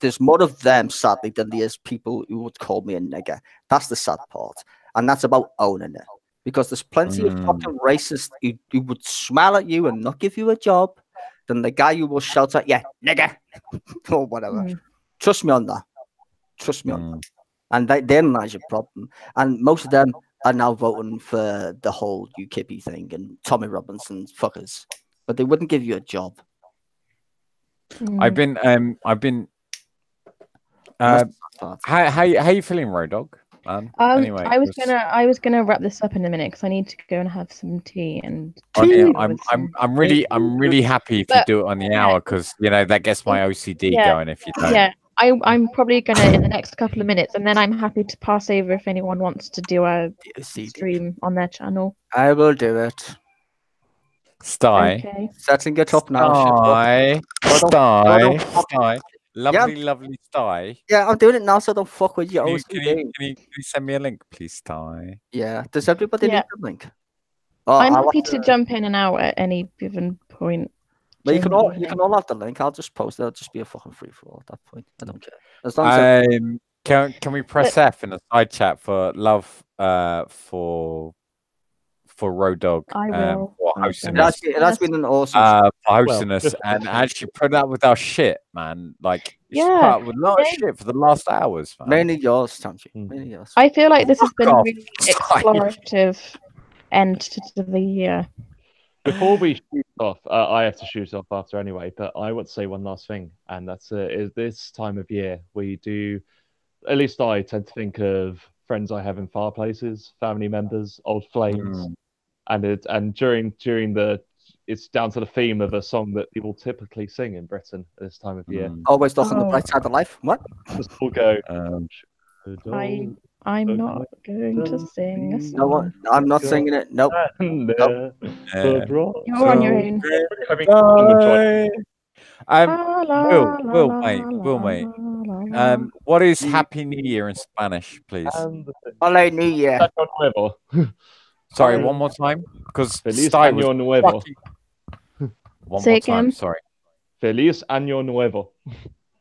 there's more of them, sadly, than there is people who would call me a nigger. That's the sad part. And that's about owning it. Because there's plenty of fucking racists who would smile at you and not give you a job than the guy who will shout at you, nigger, or whatever. Trust me on that. And therein lies your problem. And most of them are now voting for the whole UKIP thing and Tommy Robinson fuckers. But they wouldn't give you a job. I've been how you feeling, Road Dog? Anyway, I was gonna wrap this up in a minute because I need to go and have some tea and. I'm really happy if you do it on the hour because that gets my OCD going. If you don't. Yeah, I'm probably gonna in the next couple of minutes, and then I'm happy to pass over if anyone wants to do a stream on their channel. I will do it. Sty. Okay. Setting it up now. Sty. Lovely Sty. Yeah, I'm doing it now, so don't fuck with your Can you, OCD. can you send me a link, please, Sty? Yeah. Does everybody need the link? I'm I'll happy have to jump in and out at any given point. But you during can the you can evening. all have the link. I'll just post it. It'll just be a fucking free for all at that point. I don't care. As long as Can we press F in the side chat for love for Road Dog I will. for I've hosting done us. it has been an awesome for hosting us and actually put up with our shit, man. Like she's put Yeah, up with a lot of shit for the last hours, man. mainly yours, Tanji. Mainly yours. I feel like this has been a off. really explorative end to the year. Before we shoot off, I have to shoot off after anyway, but I want to say one last thing, and that's is this time of year we do, at least I tend to think of friends I have in far places, family members, old flames, and during the, it's down to the theme of a song that people typically sing in Britain at this time of year. Always look on the bright side of life. What? Just all go. I'm not going to sing a song. No one. I'm not singing it. Nope. Nope. You're on your own. Will, mate. What is Happy New Year in Spanish, please? Hola New Year. Sorry, one more time, because Feliz Sty Año was Nuevo. One Say more again. time, sorry. Feliz Año Nuevo.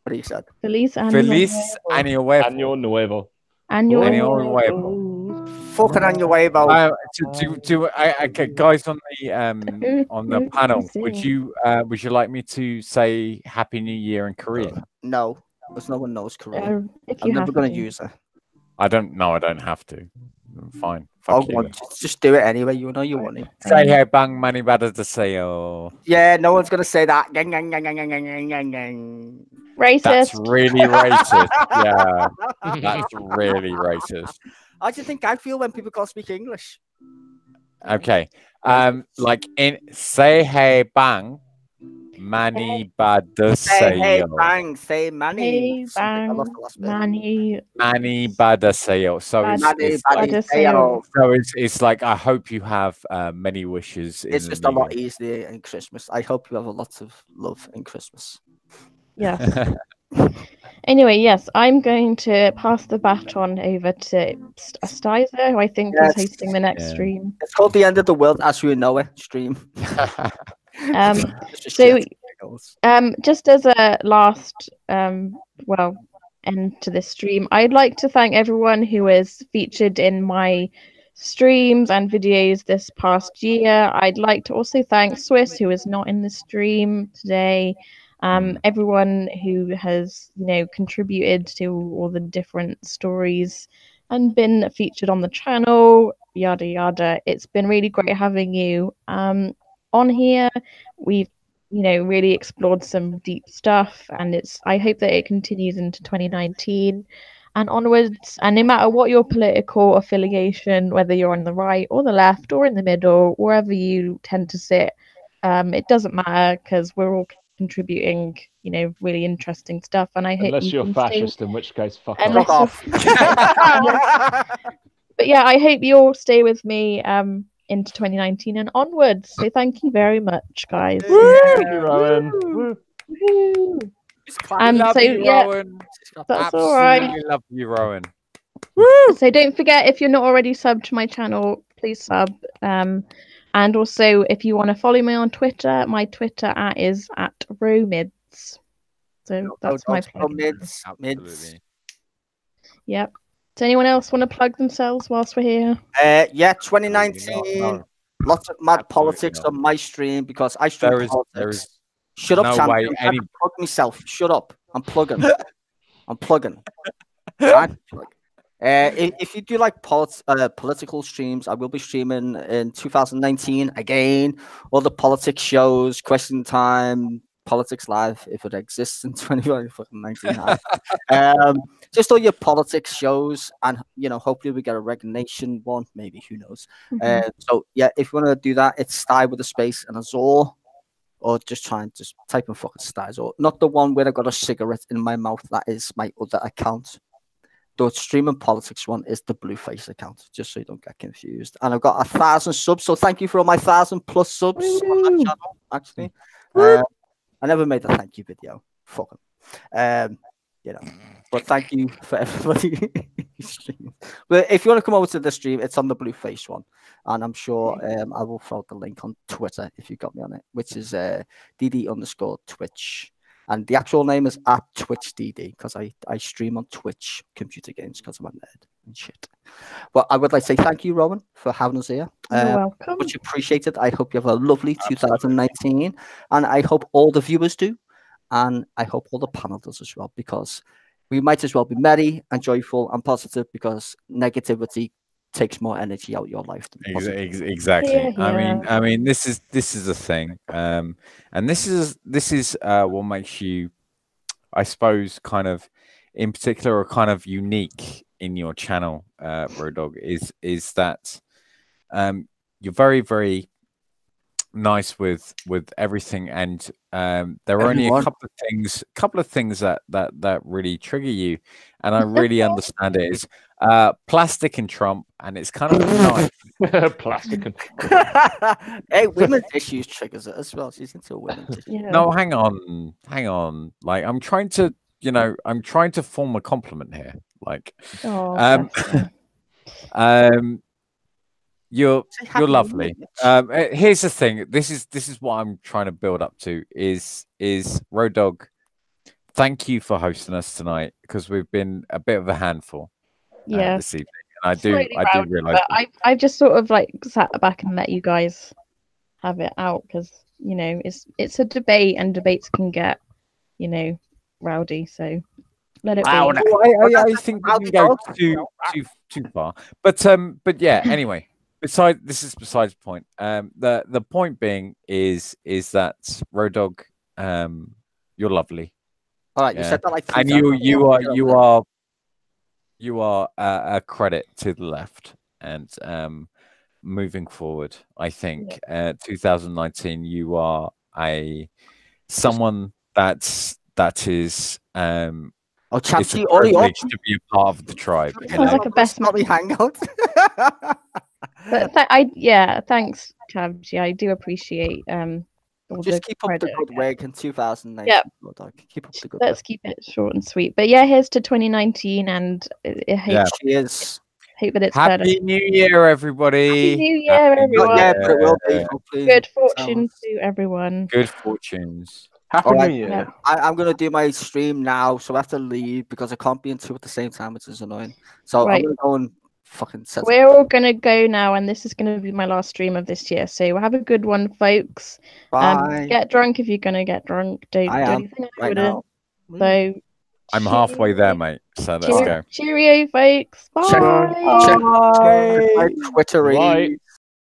What he said. Feliz Año Feliz Nuevo. Año Nuevo. Año Nuevo. Año Nuevo. Fucking Año Nuevo. Guys on the panel, would you like me to say Happy New Year in Korean? No, because no one knows Korean. If I'm you never have going to. to use it. I don't have to. Fine. Oh, Fuck you. God, just do it anyway. You know you want it. Say hey bang mani bada de sayo. Yeah, no one's going to say that. Gang, gang, gang, gang, gang, gang, gang, gang. Racist. That's really racist. Yeah, that's really racist. How do you think I feel when people can't speak English? Okay. Like in say hey bang mani bada Say hey sayo. bang, say money. Hey bang, money. Mani bada sayo. So Mani it's bada sayo. so it's like I hope you have many wishes. It's just a lot easier in Christmas. I hope you have a lot of love in Christmas. Yes. Anyway, yes, I'm going to pass the baton over to Stizer, who I think is hosting the next stream. It's called The End of the World As We Know It stream. Just as a last, end to this stream, I'd like to thank everyone who has featured in my streams and videos this past year. I'd like to also thank Swiss, who is not in the stream today. Everyone who has, contributed to all the different stories and been featured on the channel, yada yada. It's been really great having you on here. We've really explored some deep stuff, and I hope that it continues into 2019 and onwards. And no matter what your political affiliation, whether you're on the right or the left or in the middle, wherever you tend to sit, it doesn't matter, because we're all contributing really interesting stuff. And I hope unless you're fascist, in which case fuck off. But yeah, I hope you all stay with me into 2019 and onwards. So thank you very much, guys. Thank you, Rowan. Love you, Rowan. That's all right. Absolutely love you, Rowan. So don't forget, if you're not already subbed to my channel, please sub. And also, if you want to follow me on Twitter, my Twitter is @romids. So that's my plug. Mids. Yep. Does anyone else want to plug themselves whilst we're here? Yeah, 2019. Lots of mad politics on my stream, because I stream politics. Shut up, Sam. I plug myself. Shut up. I'm plugging. I'm plugging. If you do like political streams, I will be streaming in 2019 again. All the politics shows, Question Time, Politics Live, if it exists in 2019. Just all your politics shows, and hopefully we get a Reg Nation one, maybe, who knows. So yeah, if you want to do that, it's Sty with a space and a Zor, or just type in fucking Sty Zor, not the one where I got a cigarette in my mouth. That is my other account. The streaming politics one is the Blueface account, just so you don't get confused. And I've got 1,000 subs, so thank you for all my 1,000+ subs on that channel. Actually, I never made a thank you video. Fuck 'em. You know. But thank you for everybody. But if you want to come over to the stream, it's on the blue face one, and I'm sure I will throw the link on Twitter if you got me on it, which is dd_Twitch. And the actual name is @TwitchDD because I stream on Twitch computer games because I'm a nerd and shit. But I would like to say thank you, Rowan, for having us here. You're welcome. Much appreciated. I hope you have a lovely 2019, and I hope all the viewers do, and I hope all the panel does as well, because we might as well be merry and joyful and positive, because negativity takes more energy out of your life than positivity. Exactly. Yeah. I mean, this is the thing, and this is what makes you, I suppose, kind of in particular or kind of unique in your channel, Road Dog, is that you're very, very nice with everything, and there are only a couple of things that really trigger you, and I really understand it. Is plastic and Trump, and it's kind of nice. Plastic and hey, women's issues triggers it as well. She's into women's issues. Yeah. No, hang on. Like, I'm trying to form a compliment here. Like, Oh, you're lovely. Here's the thing. This is what I'm trying to build up to. Is Road Dog? Thank you for hosting us tonight, because we've been a bit of a handful this evening, and I do realize. But I've just sort of like sat back and let you guys have it out, because it's a debate, and debates can get rowdy. So let it be. I think we can go too far, but yeah. Anyway. This is besides the point. The point being is that Road Dog, you're lovely. All right, you said that like 3 and you are a credit to the left, and moving forward, I think 2019 you are someone that is Oh, it's a Champsy, privilege to be a part of the tribe. Sounds like a best Smelly hangout. But thanks, Chavji. I do appreciate just keep up the good work in 2019. Yeah, keep up the good let's work. keep it short and sweet. But yeah, here's to 2019, and Cheers. Hope that it's Happy better. New Year, everybody. Happy New Year, everyone. Yeah, but it will be. Hopefully. Good fortune to everyone. Good fortunes. Happy New Year. Yeah. I'm going to do my stream now, so I have to leave because I can't be in two at the same time, which is annoying. So Right. I'm going to go and fucking set We're all going to go now, and this is going to be my last stream of this year. So have a good one, folks. Bye. Get drunk if you're going to get drunk. Don't do anything I wouldn't. So I'm halfway there, mate. So let's go. Cheerio, folks. Bye. Check my Twitter. Bye.